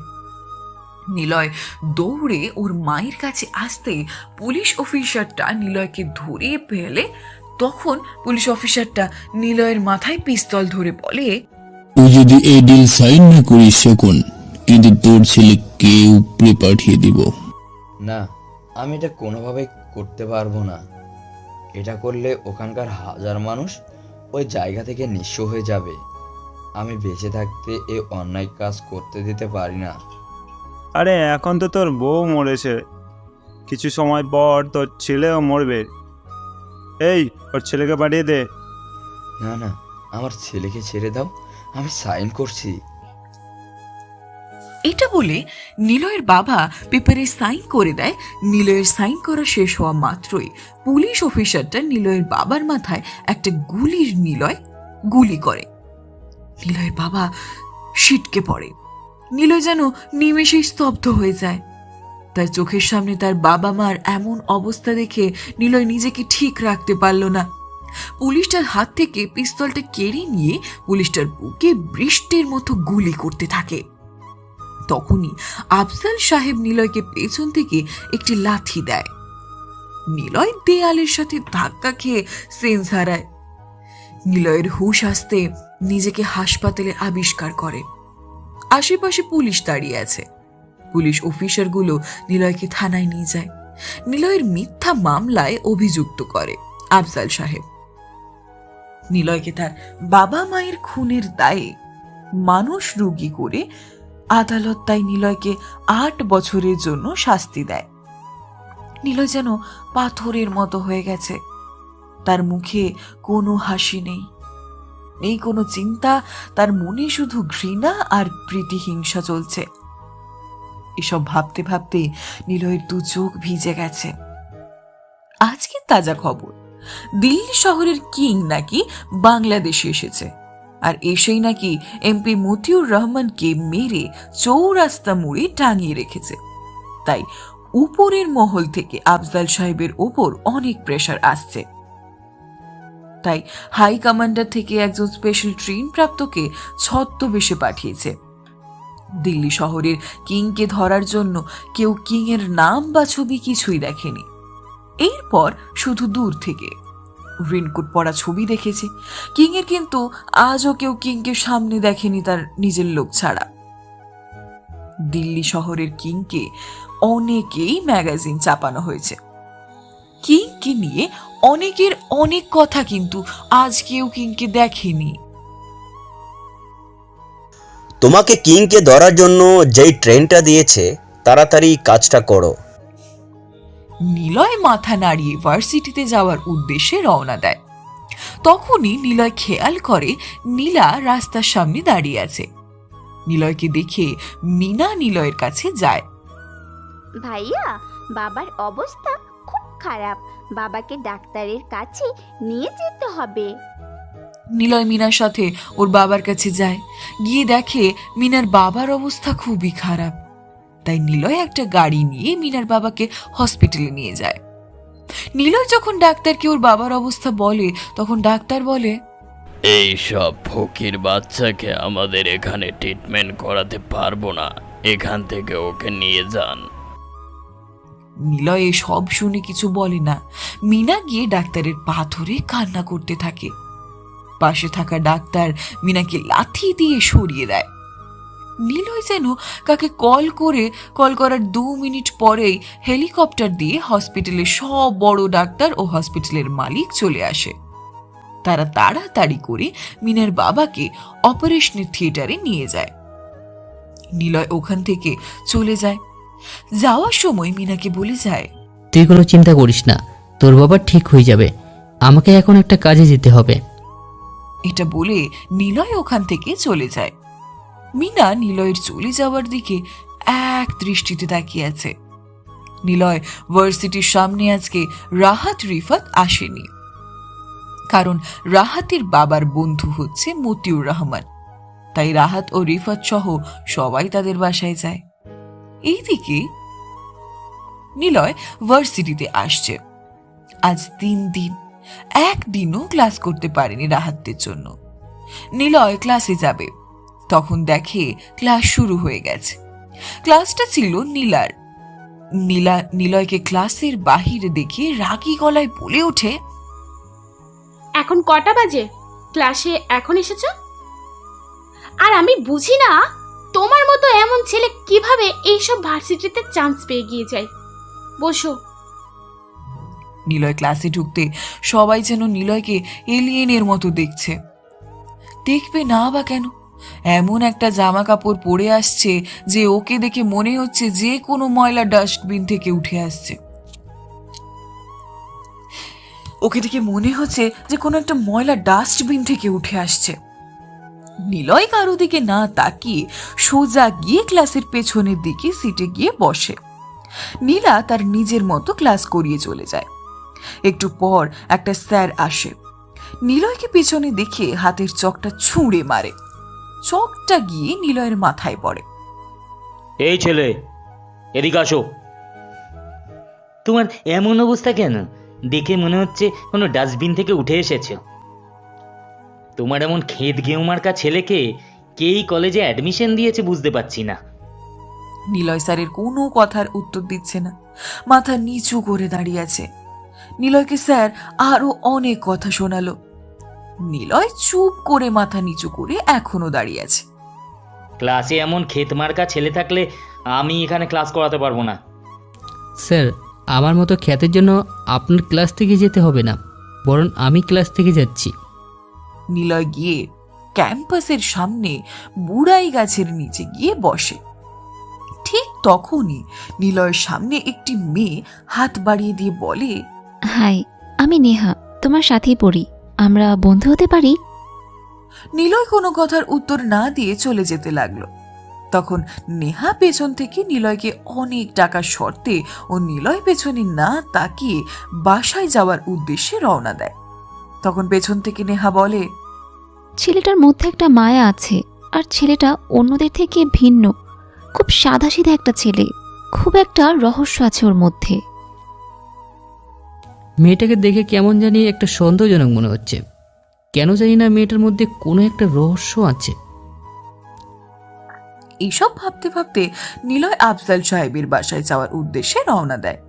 নিলয় দৌড়ে ওর মায়ের কাছে আসতেই পুলিশ অফিসারটা নিলয়কে ধরিয়ে ফেলে। তখন পুলিশ অফিসারটা নিলয়ের মাথায় পিস্তল ধরে বলে, তুই যদি এই ডিল সাইন না করিস শকুন, কিন্তু তোর ছেলেকে উপরে পাঠিয়ে দিব। না, আমি এটা কোনোভাবে করতে পারবো না। এটা করলে ওখানকার হাজার মানুষ ওই জায়গা থেকে নিঃস্ব হয়ে যাবে। আমি বেঁচে থাকতে এই অন্যায় কাজ করতে দিতে পারি না। আরে এখন তো তোর বউ মরেছে, কিছু সময় পর তোর ছেলেও মরবে। এই, ওর ছেলেকে পাঠিয়ে দে। না না, আমার ছেলেকে ছেড়ে দাও, আমি সাইন করছি। এটা বলে নিলয়ের বাবা পেপারে সাইন করে দেয়। নিলয়ের সাইন করা শেষ হওয়া মাত্রই পুলিশ অফিসারটা নিলয়ের বাবার মাথায় একটা নিলয় গুলি করে। নিলয়ের বাবা ছিটকে পড়ে। নিলয় যেন নিমেষেই স্তব্ধ হয়ে যায়। তার চোখের সামনে তার বাবা মার এমন অবস্থা দেখে নিলয় নিজেকে ঠিক রাখতে পারল না। পুলিশটার হাত থেকে পিস্তলটা কেড়ে নিয়ে পুলিশটার বুকে বৃষ্টির মতো গুলি করতে থাকে। তখনই আফজাল সাহেব নিলয়কে পেছন থেকে একটি লাথি দেয়। নিলয় দেয়ালের সাথে ধাক্কা খেয়ে সেন্স হারায়। নিলয়ের হুঁশ আসতে নিজেকে হাসপাতালে আবিষ্কার করে। আশেপাশে পুলিশ দাঁড়িয়ে আছে। পুলিশ অফিসারগুলো নিলয়কে থানায় নিয়ে যায়। নিলয়ের মিথ্যা মামলায় অভিযুক্ত করে আফজাল সাহেব। নিলয়কে তার বাবা মায়ের খুনের দায়ে মানুষ রোগী করে আদালত তাই নিলয়কে 8 বছরের জন্য শাস্তি দেয়। নিলয় যেন পাথরের মতো হয়ে গেছে। তার মুখে কোনো হাসি নেই, নেই কোনো চিন্তা। তার মনে শুধু ঘৃণা আর প্রীতিহিংসা চলছে। এসব ভাবতে ভাবতে নিলয়ের 2 চোখ ভিজে গেছে। আজকে তাজা খবর, দিল্লি শহরের কিং নাকি বাংলাদেশে এসেছে, আর এসেই নাকি এমপি মতিউর রহমানকে মেরে চৌরাস্তা মোড়ে টাঙিয়ে রেখেছে। তাই উপরের মহল থেকে আফজাল সাহেবের ওপর অনেক প্রেশার আসছে। তাই হাই কমান্ডার থেকে একজন স্পেশাল ট্রেন প্রাপ্তকে ছদ্মবেশে পাঠিয়েছে। দিল্লি শহরের কিংকে ধরার জন্য কেউ কিং এর নাম বা ছবি কিছুই দেখেনি। এরপর শুধু দূর থেকে রেনকোট পরা ছবি দেখেছে কিং এর, কিন্তু আজও কেউ কিংকে সামনে দেখেনি তার নিজের লোক ছাড়া। দিল্লি শহরের কিংকে অনেকেই ম্যাগাজিন চাপানো হয়েছে। কিংকে নিয়ে অনেকের অনেক কথা, কিন্তু আজ কেউ কিংকে দেখেনি। তোমাকে কিংকে ধরার জন্য যেই ট্রেনটা দিয়েছে তাড়াতাড়ি কাজটা করো। নিলয় মাথা নাড়িয়ে ভার্সিটিতে যাওয়ার উদ্দেশ্যে রওনা দেয়। তখনই নিলয় খেয়াল করে নীলা রাস্তার সামনে দাঁড়িয়ে আছে। নিলয়কে দেখে মিনা নিলয়ের কাছে যায়। ভাইয়া, বাবার অবস্থা খুব খারাপ, বাবাকে ডাক্তারের কাছে নিয়ে যেতে হবে। নিলয় মিনার সাথে ওর বাবার কাছে যায়। গিয়ে দেখে মিনার বাবার অবস্থা খুবই খারাপ। তাই নিলয় একটা গাড়ি নিয়ে মিনার বাবাকে হসপিটালে নিয়ে যায়। নিলয় যখন ডাক্তারকে ওর বাবার অবস্থা বলে, তখন ডাক্তার বলে, এই সব ফকির বাচ্চাকে আমাদের এখানে ট্রিটমেন্ট করাতে পারবো না, এখান থেকে ওকে নিয়ে যান। নিলয় সব শুনে কিছু বলে না। মিনা গিয়ে ডাক্তারের পা ধরে কান্না করতে থাকে। পাশে থাকা ডাক্তার মিনাকে লাথি দিয়ে সরিয়ে দেয়। নিলয় যেন কাকে কল করার 2 মিনিট পরেই হেলিকপ্টার দিয়ে হসপিটালের সব বড় ডাক্তার ও হসপিটালের মালিক চলে আসে। তারা তাড়াতাড়ি করে মিনার বাবাকে অপারেশনের থিয়েটারে নিয়ে যায়। নিলয় ওখান থেকে চলে যায়। যাওয়ার সময় মিনাকে বলে যায়, তুই কোনো চিন্তা করিস না, তোর বাবা ঠিক হয়ে যাবে, আমাকে এখন একটা কাজে যেতে হবে। এটা বলে নিলয় ওখান থেকে চলে যায়। মিনা নিলয়ের চলে যাওয়ার দিকে এক দৃষ্টিতে তাকিয়ে আছে। নিলয় ভার্সিটির সামনে আজকে রাহাত রিফাত আসেনি, কারণ রাহাতের বাবার বন্ধু হচ্ছে মতিউর রহমান। তাই রাহাত ও রিফাত সহ সবাই তাদের বাসায় যায়। এইদিকে নিলয় ভার্সিটিতে আসছে। আজ 3 দিন, একদিনও ক্লাস করতে পারেনি রাহাতের জন্য। নিলয় ক্লাসে যাবে, তখন দেখে ক্লাস শুরু হয়ে গেছে। ক্লাসটা ছিল নীলার। নীলা নিলয়কে ক্লাসের বাহিরে দেখে রাগী গলায় বলে ওঠে, এখন কটা বাজে? ক্লাসে এখন এসেছো? আর আমি বুঝি না তোমার মতো এমন ছেলে কিভাবে এইসব ভার্সিটিতে চান্স পেয়ে গিয়ে যায়। বসো। নিলয় ক্লাসে ঢুকতে সবাই যেন নিলয়কে এলিয়েনের মতো দেখছে। দেখবে না বা কেন, এমন একটা জামা কাপড় পরে আসছে যে ওকে দেখে মনে হচ্ছে যে কোনো ময়লা ডাস্টবিন থেকে উঠে আসছে। ওকে দেখে মনে হচ্ছে যে কোনো একটা ময়লা ডাস্টবিন থেকে উঠে আসছে। নিলয় কারো দিকে না তাকিয়ে সোজা গিয়ে ক্লাসের পেছনের দিকে সিটে গিয়ে বসে। নীলা তার নিজের মতো ক্লাস করিয়ে চলে যায়। একটু পর একটা স্যার আসে। নিলয়কে পেছনে দেখে হাতের চকটা ছুঁড়ে মারে। চকটা গিয়ে নিলয়ের মাথায় পড়ে। এই ছেলে, এদিকে আসো। তোমার এমন অবস্থা কেন? দেখে মনে হচ্ছে কোনো ডাস্টবিন থেকে উঠে এসেছে। তোমার এমন খেত ঘেউ মার্কা ছেলেকে কেই কলেজে অ্যাডমিশন দিয়েছে বুঝতে পারছি না। নিলয় স্যারের কোনো কথার উত্তর দিচ্ছে না, মাথা নিচু করে দাঁড়িয়ে আছে। নিলয়কে স্যার আরো অনেক কথা শোনালো। নিলয় চুপ করে মাথা নিচু করে এখনো দাঁড়িয়ে আছে। ক্লাসে এমন ক্ষেতমার্কা ছেলে থাকলে আমি এখানে ক্লাস করাতে পারবো না। স্যার, আমার মতো খ্যাতের জন্য আপনার ক্লাস থেকে যেতে হবে না, বরং আমি ক্লাস থেকে যাচ্ছি। নিলয় গিয়ে ক্যাম্পাসের সামনে বুড়াই গাছের নিচে গিয়ে বসে। ঠিক তখনই নিলয়ের সামনে একটি মেয়ে হাত বাড়িয়ে দিয়ে বলে, হাই, আমি নেহা, তোমার সাথেই পড়ি, আমরা বন্ধু হতে পারি? নিলয় কোনো কথার উত্তর না দিয়ে চলে যেতে লাগলো। তখন নেহা পেছন থেকে নিলয়কে অনেক টাকা শর্তে ও নিলয় পেছনে না তাকিয়ে বাসায় যাওয়ার উদ্দেশ্যে রওনা দেয়। তখন পেছন থেকে নেহা বলে, ছেলেটার মধ্যে একটা মায়া আছে, আর ছেলেটা অন্যদের থেকে ভিন্ন, খুব সাদাসিধা একটা ছেলে, খুব একটা রহস্য আছে ওর মধ্যে। মেয়েটাকে দেখে কেমন জানি একটা সন্দেহজনক মনে হচ্ছে, কেন জানি না মেয়েটার মধ্যে কোনো একটা রহস্য আছে। এইসব ভাবতে ভাবতে নিলয় আফজাল সাহেবের বাসায় যাওয়ার উদ্দেশ্যে রওনা দেয়।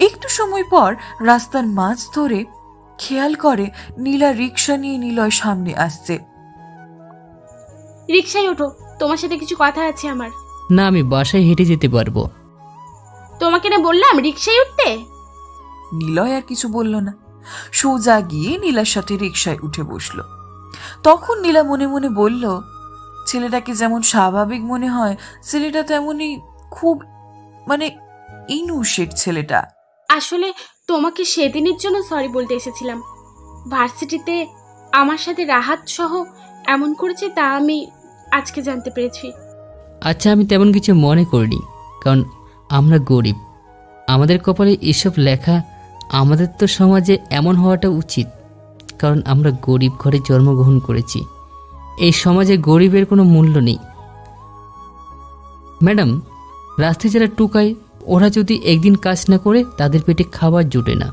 একটু সময় পর রাস্তার মাঝ ধরে খেয়াল করে নীলা রিক্সা নিয়ে নিলয় সামনে আসছে। রিক্সায় ওঠো, তোমার সাথে কিছু কথা আছে আমার। না, আমি বাসায় হেঁটে যেতে পারবো। তোমাকে না বললাম রিক্সায় উঠতে? নিলয় আর কিছু বলল না, সোজা গিয়ে নীলার সাথে রিক্সায় উঠে বসলো। তখন নীলা মনে মনে বলল, ছেলেটাকে যেমন স্বাভাবিক মনে হয়, ছেলেটা তেমনই খুব ইনোসেন্ট ছেলেটা। আসলে তোমাকে সেদিনের জন্য সরি বলতে এসেছিলাম। ভার্সিটিতে আমার সাথে রাহাত সহ এমন করেছে তা আমি আজকে জানতে পেরেছি। আচ্ছা, আমি তেমন কিছু মনে করিনি, কারণ আমরা গরিব, আমাদের কপালে এসব লেখা। আমাদের তো সমাজে এমন হওয়াটা উচিত, কারণ আমরা গরিব ঘরে জন্মগ্রহণ করেছি। এই সমাজে গরিবের কোনো মূল্য নেই। ম্যাডাম, রাস্তায় যারা টুকায়, ওরা যদি একদিন কাজ না করে তাদের পেটে খাবার জোটে না,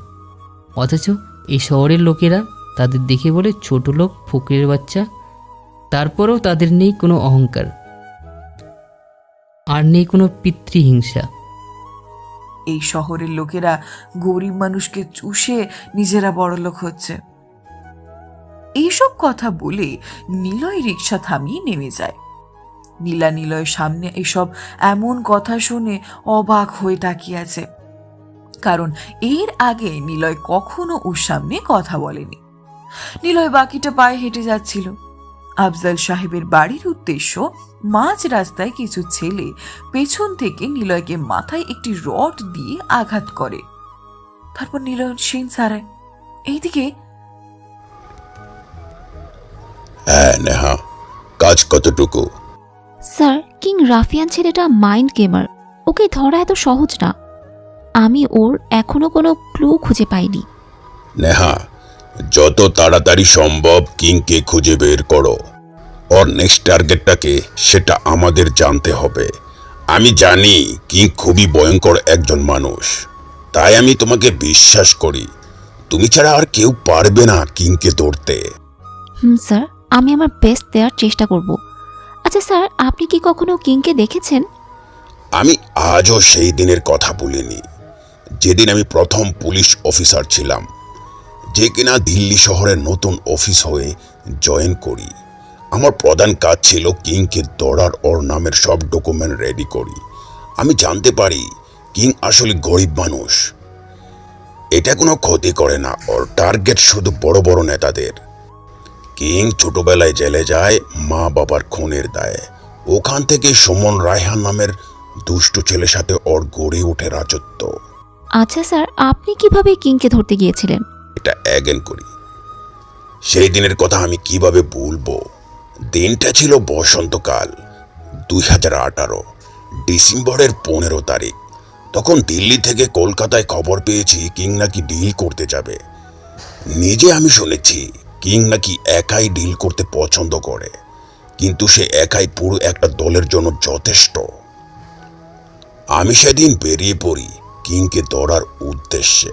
অথচ এই শহরের লোকেরা তাদের দেখে বলে ছোট লোক, ফকিরের বাচ্চা। তারপরেও তাদের নেই কোনো অহংকার, আর নেই কোনো পিতৃহিংসা। এই শহরের লোকেরা গরিব মানুষকে চুষে নিজেরা বড়লোক হচ্ছে। এইসব কথা বলে নিলয় রিক্সা থামিয়ে নেমে যায়। নীলা নিলয়ের সামনে এসব এমন কথা শুনে অবাক হয়ে তাকিয়ে আছে, কারণ এর আগে নিলয় কখনো ওর সামনে কথা বলেনি। নিলয় বাকিটা পায়ে হেঁটে যাচ্ছিল। আফজাল সাহেবের বাড়ির উদ্দেশ্য মাঝ রাস্তায় কিছু ছেলে পেছন থেকে নিলয়কে মাথায় একটি রড দিয়ে আঘাত করে। তারপর নিলয় সিন ছাড়ায়। এইদিকে, হ্যাঁ নেহা, কাজ কতটুকু? স্যার, কিং রাফিয়ান ছেলেটা মাইন্ড গেমার, ওকে ধরা এত সহজ না। আমি ওর এখনো কোনো ক্লু খুঁজে পাইনি। নেহা, যত তাড়াতাড়ি সম্ভব কিংকে খুঁজে বের করো। ওর নেক্সট টার্গেটটাকে সেটা আমাদের জানতে হবে। আমি জানি কিং খুবই ভয়ঙ্কর একজন মানুষ, তাই আমি তোমাকে বিশ্বাস করি। তুমি ছাড়া আর কেউ পারবে না কিংকে ধরতে। স্যার, আমি আমার বেস্ট দেওয়ার চেষ্টা করব। আচ্ছা স্যার, আপনি কি কখনো কিংকে দেখেছেন? আমি আজও সেই দিনের কথা ভুলিনি, যেদিন আমি প্রথম পুলিশ অফিসার ছিলাম, যে কিনা দিল্লি শহরের নতুন অফিস হয়ে জয়েন করি। আমার প্রধান কাজ ছিল কিংকে ধরার, ওর নামের সব ডকুমেন্ট রেডি করি। আমি জানতে পারি কিং আসলে গরিব মানুষ, এটা কোনো ক্ষতি করে না। ওর টার্গেট শুধু বড় বড় নেতাদের। কিং ছোটবেলায় জেলে যায় মা বাবার খুনের দায়ে। ওখান থেকে সুমন রায়হান নামের দুষ্ট ছেলের সাথে ওর গড়ে ওঠে রাজত্ব। আচ্ছা স্যার, আপনি কিভাবে কিংকে ধরতে গিয়েছিলেন? এটা অ্যাগেন করি, সেই দিনের কথা আমি কিভাবে ভুলবো। দিনটা ছিল বসন্তকাল, 2018 ডিসেম্বরের 15 তারিখ। তখন দিল্লি থেকে কলকাতায় খবর পেয়েছি কিং নাকি ডিল করতে যাবে। নিজে আমি শুনেছি কিং নাকি একাই ডিল করতে পছন্দ করে, কিন্তু সে একাই পুরো একটা দলের জন্য যথেষ্ট। আমি সেদিন বেরিয়ে পড়ি কিংকে ধরার উদ্দেশ্যে।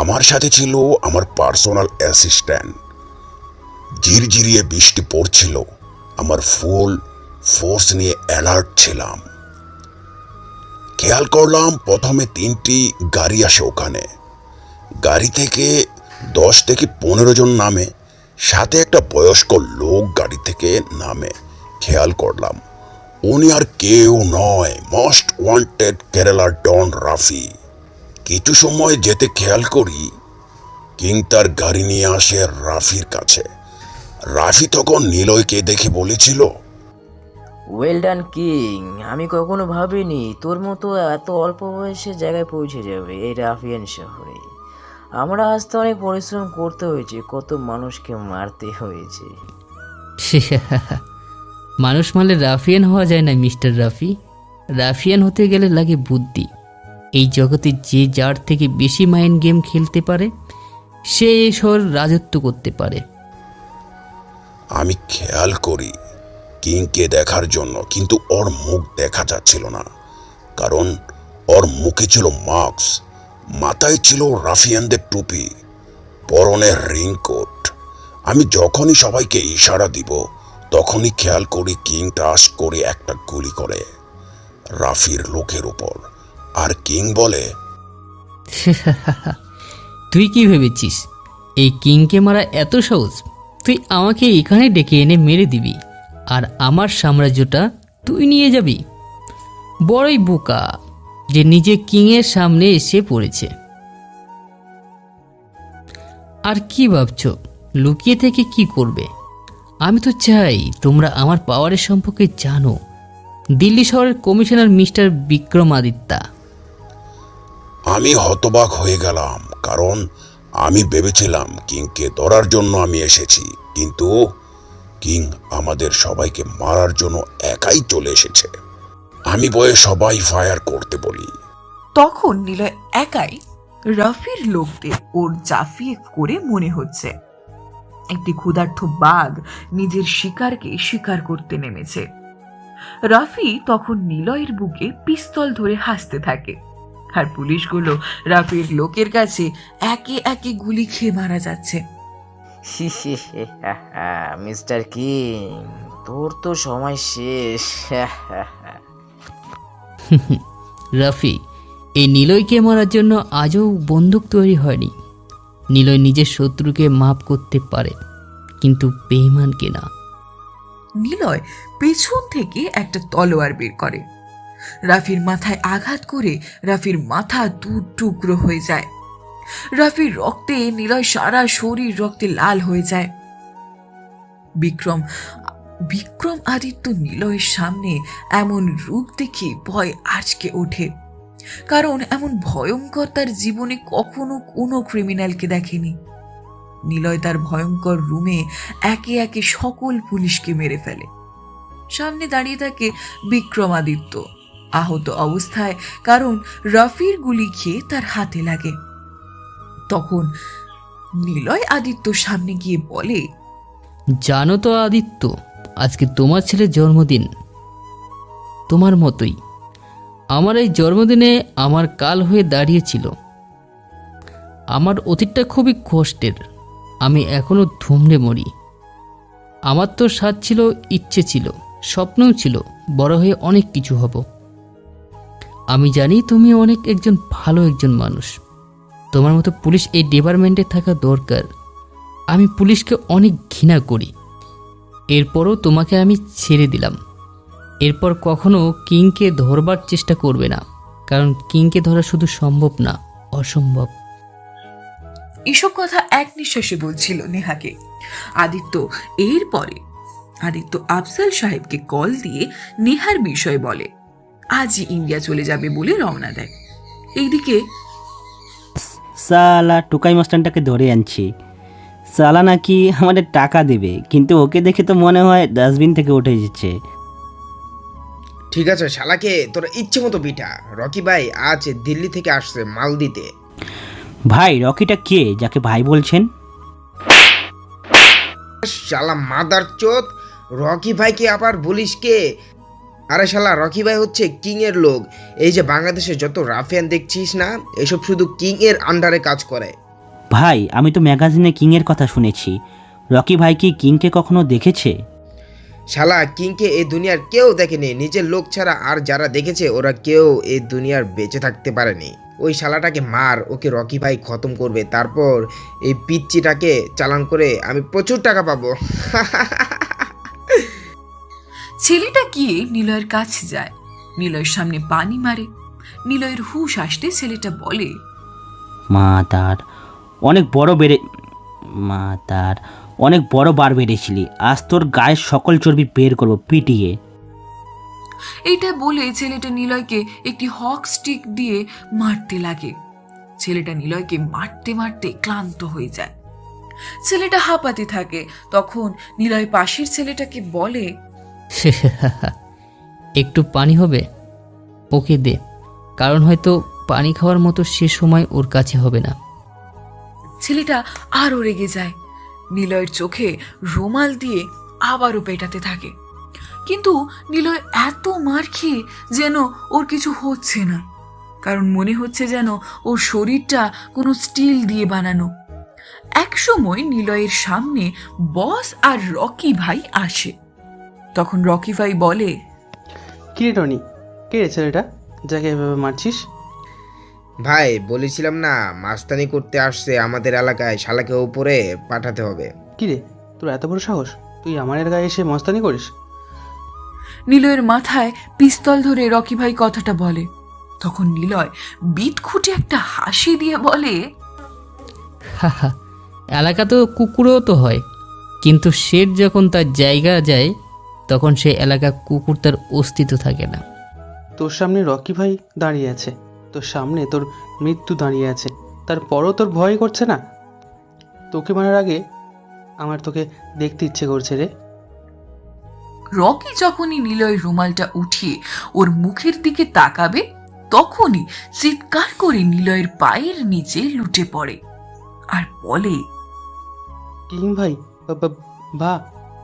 আমার সাথে ছিল আমার পার্সোনাল অ্যাসিস্ট্যান্ট। ঝিরঝিরিয়ে বৃষ্টি পড়ছিল, আমার ফুল ফোর্স নিয়ে অ্যালার্ট ছিলাম। খেয়াল করলাম প্রথমে 3টি গাড়ি আসে ওখানে। গাড়ি থেকে 10 থেকে 15 জন নামে, সাথে একটা বয়স্ক লোক গাড়ি থেকে নামে। খেয়াল করলাম উনি আর কেউ নয়, মোস্ট ওয়ান্টেড কেরালার ডন রাফি। কিছু সময় যেতে খেয়াল করি কিং তার গাড়ি নিয়ে আসে রাফির কাছে। রাফি তখন নিলয়কে দেখে বলেছিল, ওয়েল ডান কিং, আমি কখনো ভাবিনি তোর মতো এত অল্প বয়সে জায়গায় পৌঁছে যাবে এই রাফিয়ান শহরে। আমরা আসতে অনেক পরিশ্রম করতে হয়েছে, কত মানুষকে মারতে হয়েছে। মানুষ মারলে রাফিয়ান হওয়া যায় না মিস্টার রাফি। রাফিয়ান হতে গেলে লাগে বুদ্ধি। এই জগতে যে যার থেকে বেশি মাইন্ড গেম খেলতে পারে সে এই শহর রাজত্ব করতে পারে। আমি খেয়াল করি কিংকে দেখার জন্য, কিন্তু ওর মুখ দেখা যাচ্ছিল না, কারণ ওর মুখে ছিল মাস্ক, মাথায় ছিল রাফিয়ানদের টুপি, পরনে রিংকোট। আমি যখনই সবাইকে ইশারা দিব তখনই খেয়াল করি কিং টাস করে একটা গুলি করে রাফির লোকের উপর, আর কিং বলে, তুই কি ভেবেছিস এই কিংকে মারা এত সহজ? তুই আমাকে এখানে ডেকে এনে মেরে দিবি আর আমার সাম্রাজ্যটা তুই নিয়ে যাবি? বড়ই বোকা যে নিজে কিংয়ের সামনে এসে পড়েছে। আর কি ভাবছো লুকিয়ে থেকে কি করবে? আমি তো চাই তোমরা আমার পাওয়ারের সম্পর্কে জানো। দিল্লি শহরের কমিশনার মিস্টার বিক্রমাদিত্যা। আমি হতবাক হয়ে গেলাম, কারণ আমি ভেবেছিলাম কিংকে ধরার জন্য আমি এসেছি, কিন্তু কিং আমাদের সবাইকে মারার জন্য একাই চলে এসেছে। আমি ভয়ে সবাই ফায়ার করতে বলি। তখন নিলয় একাই রাফির লোকদের ওর জাফিয়ে করে মনে হচ্ছে একটি ক্ষুধার্ত বাঘ নিজের শিকারকে শিকার করতে নেমেছে। রাফি তখন নিলয়ের বুকে পিস্তল ধরে হাসতে থাকে, আর পুলিশগুলো রাফির লোকের কাছে একে একে গুলি খেয়ে মারা যাচ্ছে। মিস্টার কিং, তোর তো সময় শেষ। রাফি, এই নিলয়কে মারার জন্য আজও বন্দুক তৈরি হয়নি। নিলয় নিজের শত্রুকে মাপ করতে পারে, কিন্তু বেঈমানকে না। নিলয় পেছন থেকে একটা তলোয়ার বের করে, রাফির মাথায় আঘাত করে রাফির মাথা 2 টুকরো হয়ে যায়। রাফির রক্তে নিলয় সারা শরীর রক্তে লাল হয়ে যায়। বিক্রম আদিত্য নিলয়ের সামনে এমন রূপ দেখে ভয় আঁচকে ওঠে, কারণ এমন ভয়ঙ্কর তার জীবনে কখনো কোনো ক্রিমিনালকে দেখেনি। নিলয় তার ভয়ঙ্কর রুমে একে একে সকল পুলিশকে মেরে ফেলে। সামনে দাঁড়িয়ে থাকে বিক্রমাদিত্য আহত অবস্থায়, কারণ রাফির গুলি খেয়ে তার হাতে লাগে। তখন নিলয় আদিত্যর সামনে গিয়ে বলে, জানো তো আদিত্য, আজকে তোমার ছেলের জন্মদিন। তোমার মতোই আমার এই জন্মদিনে আমার কাল হয়ে দাঁড়িয়েছিল। আমার অতীতটা খুবই কষ্টের, আমি এখনো ধুমড়ে মরি। আমার তো স্বাদ ছিল, ইচ্ছে ছিল, স্বপ্নও ছিল বড় হয়ে অনেক কিছু হব। আমি জানি তুমি অনেক ভালো একজন মানুষ, তোমার মতো পুলিশ এই ডিপার্টমেন্টে থাকা দরকার। আমি পুলিশকে অনেক ঘৃণা করি, এরপরও তোমাকে আমি ছেড়ে দিলাম। এরপর কখনো কিংকে ধরবার চেষ্টা করবে না, কারণ কিংকে ধরা শুধু সম্ভব না, অসম্ভব। এসব কথা এক নিঃশ্বাসে বলছিল নেহাকে। আদিত্য আফজাল সাহেবকে কল দিয়ে নেহার বিষয় বলে, আজই ইন্ডিয়া চলে যাবে বলে রওনা দেয়। এইদিকে সালা টুকাই মাস্টারটাকে ধরে আনছি। সালা নাকি আমাদের টাকা দেবে, কিন্তু ওকে দেখে তো মনে হয় ডাস্টবিন থেকে উঠে যাচ্ছে। ঠিক আছে শালাকে তোর ইচ্ছে মতো পিঠা। রকি ভাই আজ দিল্লি থেকে আসছে মাল দিতে। ভাই রকিটা কে যাকে ভাই বলছেন? শালা মাদার চোদ, রকি ভাইকে আবার বলিস কে? আরে শালা রকি ভাই হচ্ছে কিং এর লোক। এই যে বাংলাদেশে যত রাফিয়ান দেখছিস না, এসব শুধু কিং এর আন্ডারে কাজ করে। ভাই আমি তো ম্যাগাজিনে কিংয়ের কথা শুনেছি। রকি ভাই কি কিংকে কখনো দেখেছে? শালা কিংকে এই দুনিয়ার কেউ দেখেনি, নিজের লোক ছাড়া আর যারা দেখেছে ওরা কেউ এই দুনিয়ার বেঁচে থাকতে পারেনি। ওই শালাটাকে মার, ওকে রকি ভাই খতম করবে, তারপর এই পিচ্চিটাকে চালান করে আমি প্রচুর টাকা পাবো। ছেলেটা গিয়ে নিলয়ের কাছে যায়, নিলয়ের সামনে পানি মারে। নিলয়ের হুঁশ আসতে ছেলেটা বলে, মা তার অনেক বড় বার বেড়েছিলি, আজ তোর গায়ের সকল চর্বি বের করবো পিটিয়ে। এইটা বলে ছেলেটা নিলয়কে একটি হক স্টিক দিয়ে মারতে লাগে। ছেলেটা নিলয়কে মারতে মারতে ক্লান্ত হয়ে যায়। ছেলেটা হাঁপাতে থাকে। তখন নিলয় পাশের ছেলেটাকে বলে, একটু পানি হবে? ওকে দে, কারণ হয়তো পানি খাওয়ার মতো সে সময় ওর কাছে হবে না। ছেলেটা আরও রেগে যায়। নিলয়ের চোখে রুমাল দিয়ে আবারও পেটাতে থাকে, কিন্তু নিলয় এত মার খেয়ে যেন ওর কিছু হচ্ছে না, কারণ মনে হচ্ছে যেন ওর শরীরটা কোনো স্টিল দিয়ে বানানো। একসময় নিলয়ের সামনে বস আর রকি ভাই আসে। তখন রকি ভাই বলে, কি রে টনি, কে রে ছেলেটা যাকে এভাবে মারছিস? ভাই বলেছিলাম না, মাস্তানি করতে আসছে আমাদের এলাকায়, শালাকে উপরে পাঠাতে হবে। কি রে, তোর এত বড় সাহস, তুই আমার গায়ে এসে মস্তানি করিস? নিলয়ের মাথায় পিস্তল ধরে রকি ভাই কথাটা বলে। তখন নিলয় বিট খুঁটে একটা হাসি দিয়ে বলে, হাহা, এলাকা তো কুকুরও তো হয়, কিন্তু শের যখন তার জায়গা যায় তখন সে এলাকা কুকুর তার অস্তিত্ব থাকে না। তোর সামনে রকি ভাই দাঁড়িয়ে আছে, তোর সামনে তোর মৃত্যু দাঁড়িয়ে আছে, তারপরও তোর ভয় করছে না? তোকে মারার আগে আমার তোকে দেখতে ইচ্ছে করছে রে। রকি যখনই নিলয়ের রুমালটা উঠিয়ে ওর মুখের দিকে তাকাবে, তখনই চিৎকার করে নিলয়ের পায়ের নিচে লুটে পড়ে আর বলে, কিং ভাই,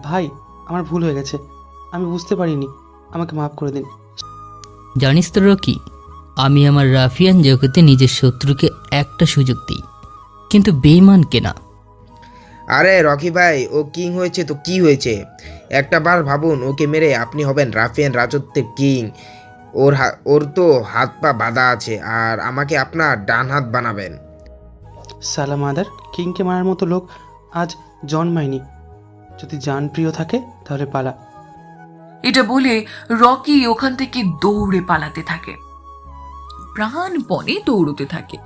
ভাই আমার ভুল হয়ে গেছে, আমি বুঝতে পারিনি, আমাকে মাফ করে দিন। জানিস তো রকি, আমি আমার রাফিয়ান জগতে নিজের শত্রুকে একটা সুযোগ দিই, কিন্তু বেঈমানকে না। আরে রকি ভাই, ও কিং হয়েছে তো কি হয়েছে, একটা বার ভাবুন, ওকে মেরে আপনি হবেন রাফিয়ান রাজত্বের কিং। ওর তো হাত পা বাঁধা আছে, আর আমাকে আপনার ডান হাত বানাবেন। সালাম আদার, কিংকে মারার মতো লোক আজ জন্মায়নি, যদি জান প্রিয় থাকে তাহলে পালা। এটা বলে রকি ওখান থেকে দৌড়ে পালাতে থাকে, প্রাণপণে দৌড়তে থাকে।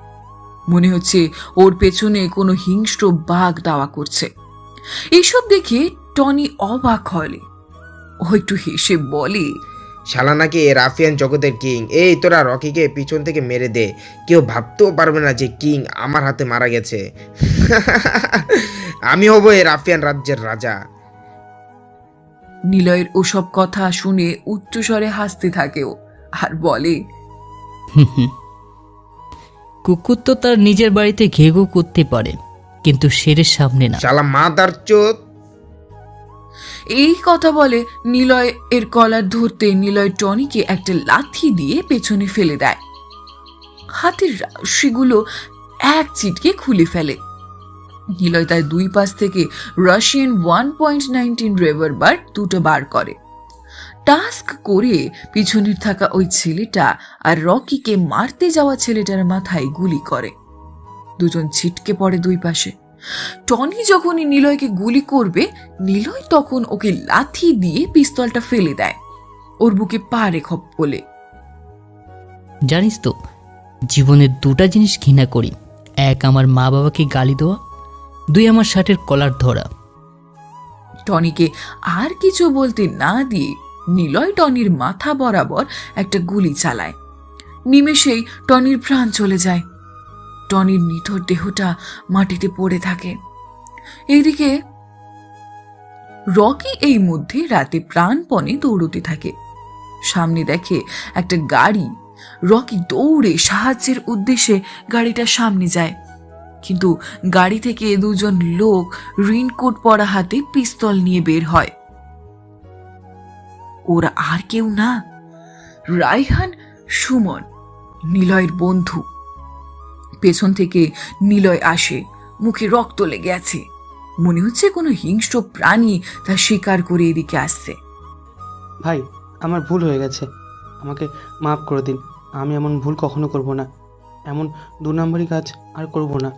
মনে হচ্ছে ওর পেছনে কোনো হিংস্র বাঘ দাওয়া করছে। এইসব দেখে টনি অবাক হলে। ও একটু হেসে বলে, শালা নাকি রাফিয়ান জগতের কিং, এই তোরা রকিকে পিছন থেকে মেরে দে, কেউ ভাবতেও পারবে না যে কিং আমার হাতে মারা গেছে। আমি হব এই রাফিয়ান রাজ্যের রাজা। নিলয়ের ওসব কথা শুনে উচ্চস্বরে হাসতে থাকে ও, আর বলে, কুকুর তো তার নিজের বাড়িতে ঘেঘু করতে পারে, কিন্তু শেরের সামনে না। শালা মাদার চোদ। এই কথা বলে নিলয় এর কলার ধরতে নিলয় টনিকে একটা লাথি দিয়ে পেছনে ফেলে দেয়। হাতের রশিগুলো এক চিটকে খুলে ফেলে। নিলয় তার দুই পাশ থেকে রাশিয়ান 1.19 রেভলভার দুটো বার করে। টাস্ক করে পিছনের থাকা ওই ছেলেটা আর রকিকে মারতে যাওয়া ছেলেটার মাথায় গুলি করে। দুজন ছিটকে পড়ে দুই পাশে। টনি যখনই নিলয়কে গুলি করবে, নিলয় তখন ওকে লাথি দিয়ে পিস্তলটা ফেলে দেয় ওর বুকে পা রেখব বলে। জানিস তো, জীবনের দুটা জিনিস ঘৃণা করি, এক আমার মা বাবাকে গালি দেওয়া, দুই আমার শার্টের কলার ধরা। টনিকে আর কিছু বলতে না দিয়ে নিলয় টনির মাথা বরাবর একটা গুলি চালায়। নিমেষেই টনির প্রাণ চলে যায়। টনির নিথর দেহটা মাটিতে পড়ে থাকে। এইদিকে রকি এই মধ্যে রাতে প্রাণপণে দৌড়তে থাকে। সামনে দেখে একটা গাড়ি। রকি দৌড়ে সাহায্যের উদ্দেশ্যে গাড়িটার সামনে যায়, কিন্তু গাড়ি থেকে দুজন লোক রেইনকোট পরা হাতে পিস্তল নিয়ে বের হয়। ওরা আর কেউ না, রায়হান সুমন, নিলয়ের বন্ধু। পেছন থেকে নিলয় আসে, মুখে রক্ত লেগে আছে। মনে হচ্ছে কোনো হিংস্র প্রাণী তা শিকার করে এদিকে আসছে। ভাই আমার ভুল হয়ে গেছে, আমাকে মাফ করে দিন। আমি এমন ভুল কখনো করব না, এমন 2 নম্বরই কাজ আর করব না।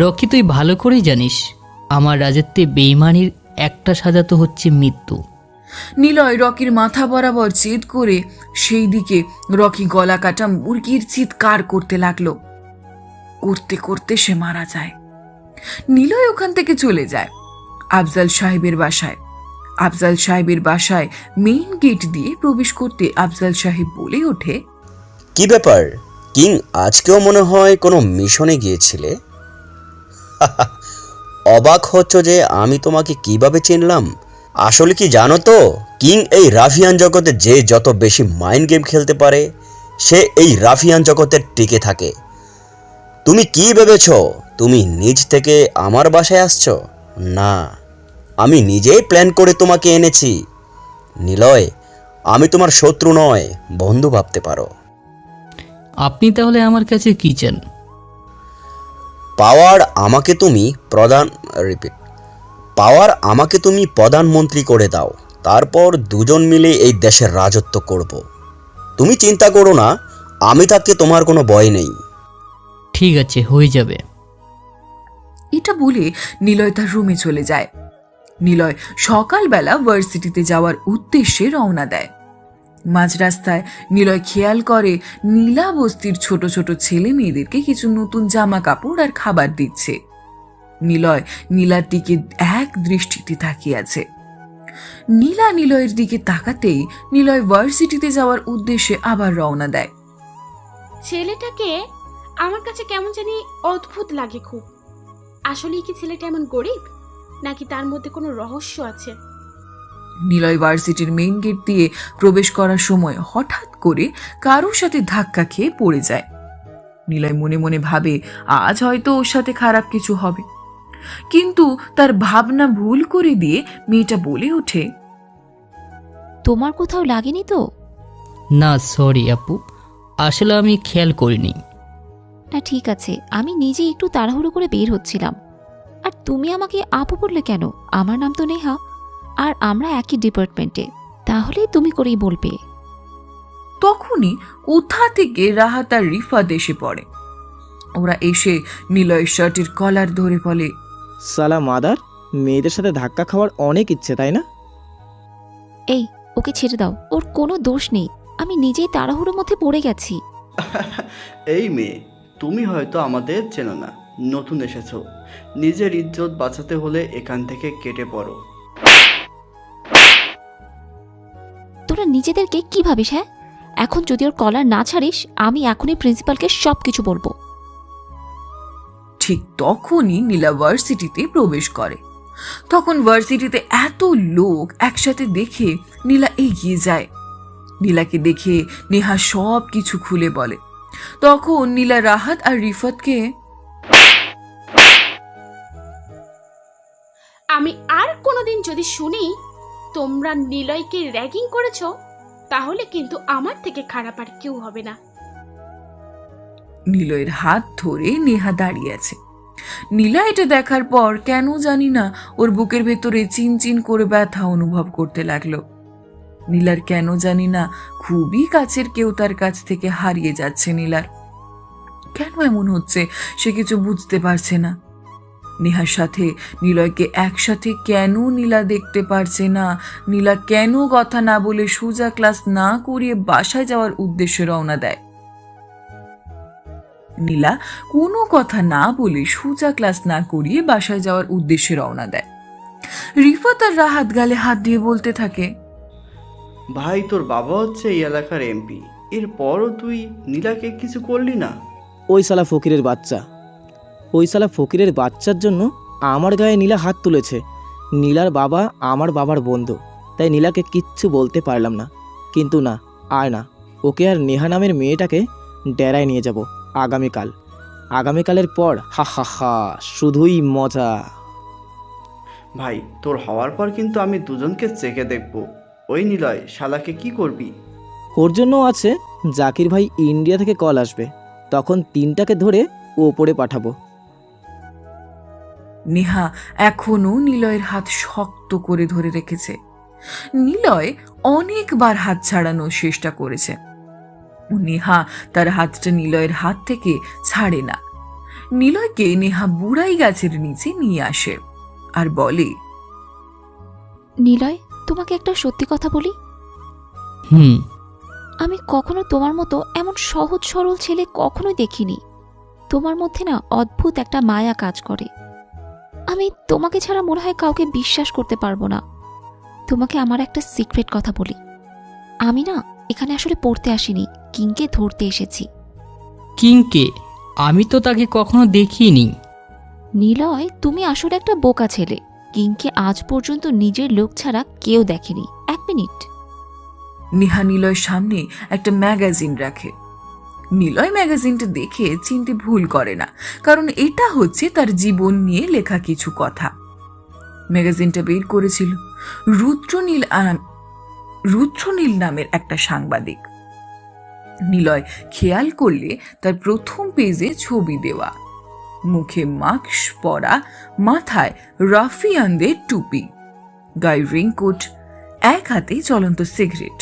রকি, তুই ভালো করেই জানিস আমার রাজত্বে বেইমানির একটা সাজা তো হচ্ছে মৃত্যু। নিলয় রকির মাথা বরাবর জেদ করে সেই দিকে রকি গলা কাটা মুরগির চিৎকার করতে লাগলো। করতে করতে সে মারা যায়। নিলয় ওখান থেকে চলে যায় আফজাল সাহেবের বাসায়। আফজাল সাহেবের বাসায় মেইন গেট দিয়ে প্রবেশ করতে আফজাল সাহেব বলে ওঠে, কি ব্যাপার কিং, আজকেও মনে হয় কোনো মিশনে গিয়েছিলে? অবাক হচ্ছ যে আমি তোমাকে কিভাবে চিনলাম? আসলে কি জানো তো, কিং এই রাফিয়ান জগতে যে যত বেশি মাইন্ড গেম খেলতে পারে সে এই রাফিয়ান জগতে টিকে থাকে। তুমি কি ভেবেছ তুমি নিজ থেকে আমার বাসায় আসছো? না, আমি নিজেই প্ল্যান করে তোমাকে এনেছি। নিলয়, আমি তোমার শত্রু নয়, বন্ধু ভাবতে পারো। আপনি তাহলে আমার কাছে কি চান? পাওয়ার আমাকে তুমি প্রধানমন্ত্রী করে দাও, তারপর দুজন মিলে এই দেশের রাজত্ব করব। তুমি চিন্তা করো না, আমি থাকতে তোমার কোনো ভয় নেই। ঠিক আছে, হয়ে যাবে। এটা বলে নিলয় তার রুমে চলে যায়। নিলয় সকালবেলা ভার্সিটিতে যাওয়ার উদ্দেশ্যে রওনা দেয়। মাঝ রাস্তায় নিলয় খেয়াল করে নীলা বস্তির ছোট ছোট ছেলে মেয়েদেরকে কিছু নতুন জামা কাপড় আর খাবার দিচ্ছে। নিলয় নীলার দিকে এক দৃষ্টিতে তাকিয়ে আছে। নীলা নিলয়ের দিকে তাকাতেই নিলয় ভার্সিটিতে যাওয়ার উদ্দেশ্যে আবার রওনা দেয়। ছেলেটাকে আমার কাছে কেমন জানি অদ্ভুত লাগে খুব। আসলেই কি ছেলেটা এমন গরিব, নাকি তার মধ্যে কোনো রহস্য আছে? নিলয় ভার্সিটির মেইন গেট দিয়ে প্রবেশ করার সময় হঠাৎ করে কারোর সাথে ধাক্কা খেয়ে পড়ে যায়। নিলয় মনে মনে ভাবে আজ হয়তো ওর সাথে খারাপ কিছু হবে, কিন্তু তার ভাবনা ভুল করে দিয়ে মেয়েটা বলে ওঠে, তোমার কোথাও লাগেনি তো? না সরি আপু, আসলে আমি খেয়াল করিনি। না ঠিক আছে, আমি নিজে একটু তাড়াহুড়ো করে বের হচ্ছিলাম। আর তুমি আমাকে আপু বললে কেন? আমার নাম তো নেহা, আর আমরা একই ডিপার্টমেন্টে, তাহলে তুমি করেই বলবে। তখনই কোথা থেকে রাহাত আর রিফাত এসে পড়ে। ওরা এসে নিলয়ের শার্টের কলার ধরে বলে, সালা মাদার, মেয়েদের সাথে ধাক্কা খাওয়ার অনেক ইচ্ছে তাই না? এই ওকে ছেড়ে দাও, ওর কোনো দোষ নেই, আমি নিজেই তাড়াহুড়োর মধ্যে পড়ে গেছি। এই মেয়ে, তুমি হয়তো আমাদের চেনো না, নতুন এসেছো। নিজের ইজ্জত বাঁচাতে হলে এখান থেকে কেটে পড়ো। তোরা নিজেদেরকে কি ভাবিস? হ্যাঁ, এখন যদি ওর কলার না ছাড়িস আমি এখনই প্রিন্সিপালকে সব কিছু বলবো। ঠিক তখনই নীলা ভার্সিটিতে প্রবেশ করে। তখন ভার্সিটিতে এত লোক একসাথে দেখে নীলা এগিয়ে যায়। নীলাকে দেখে নেহা সব কিছু খুলে বলে। তখন নীলা রাহাত আর রিফাতকে, আমি আর কোনোদিন যদি শুনি তোমরা নিলয়কে র্যাগিং করেছো, তাহলে কিন্তু আমার থেকে খারাপ আর কেউ হবে না। নিলয়ের হাত ধরে নেহা দাঁড়িয়ে আছে। নীলা এটা দেখার পর কেন জানি না ওর বুকের ভেতরে চিনচিন করে ব্যথা অনুভব করতে লাগলো। নীলার কেন জানি না খুবই কাছের কেউ তার কাছ থেকে হারিয়ে যাচ্ছে। নীলার কেন এমন হচ্ছে সে কিছু বুঝতে পারছে না। নেহার সাথে নিলয়কে একসাথে কেন নীলা দেখতে পারছে না? নীলা কেন কথা না বলে সোজা ক্লাস না করিয়ে বাসায় যাওয়ার উদ্দেশ্যে রওনা দেয়? নীলা কোনো কথা না বলে সোজা ক্লাস না করিয়ে বাসায় যাওয়ার উদ্দেশ্যে রওনা দেয়। রিফাত আর রাহাত গালে হাত দিয়ে বলতে থাকে, ভাই, তোর বাবা হচ্ছে এই এলাকার এমপি, এরপরও তুই নীলাকে কিছু করলি না? ওই শালা ফকিরের বাচ্চার জন্য আমার গায়ে নীলা হাত তুলেছে। নীলার বাবা আমার বাবার বন্ধু, তাই নীলাকে কিচ্ছু বলতে পারলাম না। কিন্তু না, আর না, ওকে আর নেহা নামের মেয়েটাকে ডেরায় নিয়ে যাব আগামীকালের পর। হা হা হা, শুধুই মজা। ভাই, তোর হওয়ার পর কিন্তু আমি দুজনকে চেকে দেখব। ওই নিলয় শালাকে কি করবি? ওর জন্য আছে, জাকির ভাই ইন্ডিয়া থেকে কল আসবে, তখন 3টাকে ধরে ওপরে পাঠাবো। নেহা এখনো নিলয়ের হাত শক্ত করে ধরে রেখেছে। নিলয় অনেকবার হাত ছাড়ানোর চেষ্টা করেছে। নেহা তার হাতটা নিলয়ের হাত থেকে ছাড়ে না। নিলয়কে নেহা বুড়াই গাছের নিচে নিয়ে আসে আর বলে, নিলয়, তোমাকে একটা সত্যি কথা বলি। আমি কখনো তোমার মতো এমন সহজ সরল ছেলে কখনোই দেখিনি। তোমার মধ্যে না অদ্ভুত একটা মায়া কাজ করে। আমি তোমাকে ছাড়া মনে হয় কাউকে বিশ্বাস করতে পারবো না। তোমাকে আমার একটা সিক্রেট কথা বলি। আমি না এখানে আসলে পড়তে আসিনি, কিংকে ধরতে এসেছি। কিংকে? আমি তো তাকে কখনো দেখিনি। নিলয়, তুমি আসলে একটা বোকা ছেলে। কিংকে আজ পর্যন্ত নিজের লোক ছাড়া কেউ দেখেনি। 1 মিনিট। নেহা নিলয়ের সামনে একটা ম্যাগাজিন রাখে। নিলয় ম্যাগাজিনটা দেখে চিনতে ভুল করে না, কারণ এটা হচ্ছে তার জীবন নিয়ে লেখা কিছু কথা। ম্যাগাজিনটা বের করেছিল রুদ্রনীল নামের একটা সাংবাদিক। নিলয় খেয়াল করলে তার প্রথম পেজে ছবি দেওয়া, মুখে মাস্ক পরা, মাথায় রাফিয়ানদের টুপি, গায়ে রেইনকোট, এক হাতে জ্বলন্ত সিগারেট,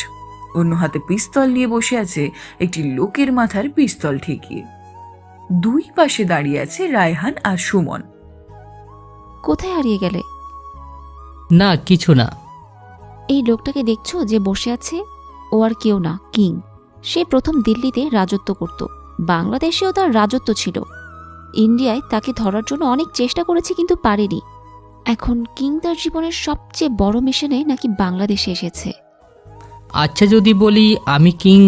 অন্য হাতে পিস্তল নিয়ে বসে আছে একটি লোকের মাথার পিস্তল ঠেকিয়ে। দুই পাশে দাঁড়িয়ে আছে রায়হান আর সুমন। কোথায় হারিয়ে গেলে? না, কিছু না। এই লোকটাকে দেখছো যে বসে আছে? ও আর কেউ না, কিং। সে প্রথম দিল্লিতে রাজত্ব করত। বাংলাদেশেও তার রাজত্ব ছিল। ইন্ডিয়ায় তাকে ধরার জন্য অনেক চেষ্টা করেছে, কিন্তু পারেনি। এখন কিং তার জীবনের সবচেয়ে বড় মিশনে নাকি বাংলাদেশে এসেছে। আচ্ছা, যদি বলি আমি কিং,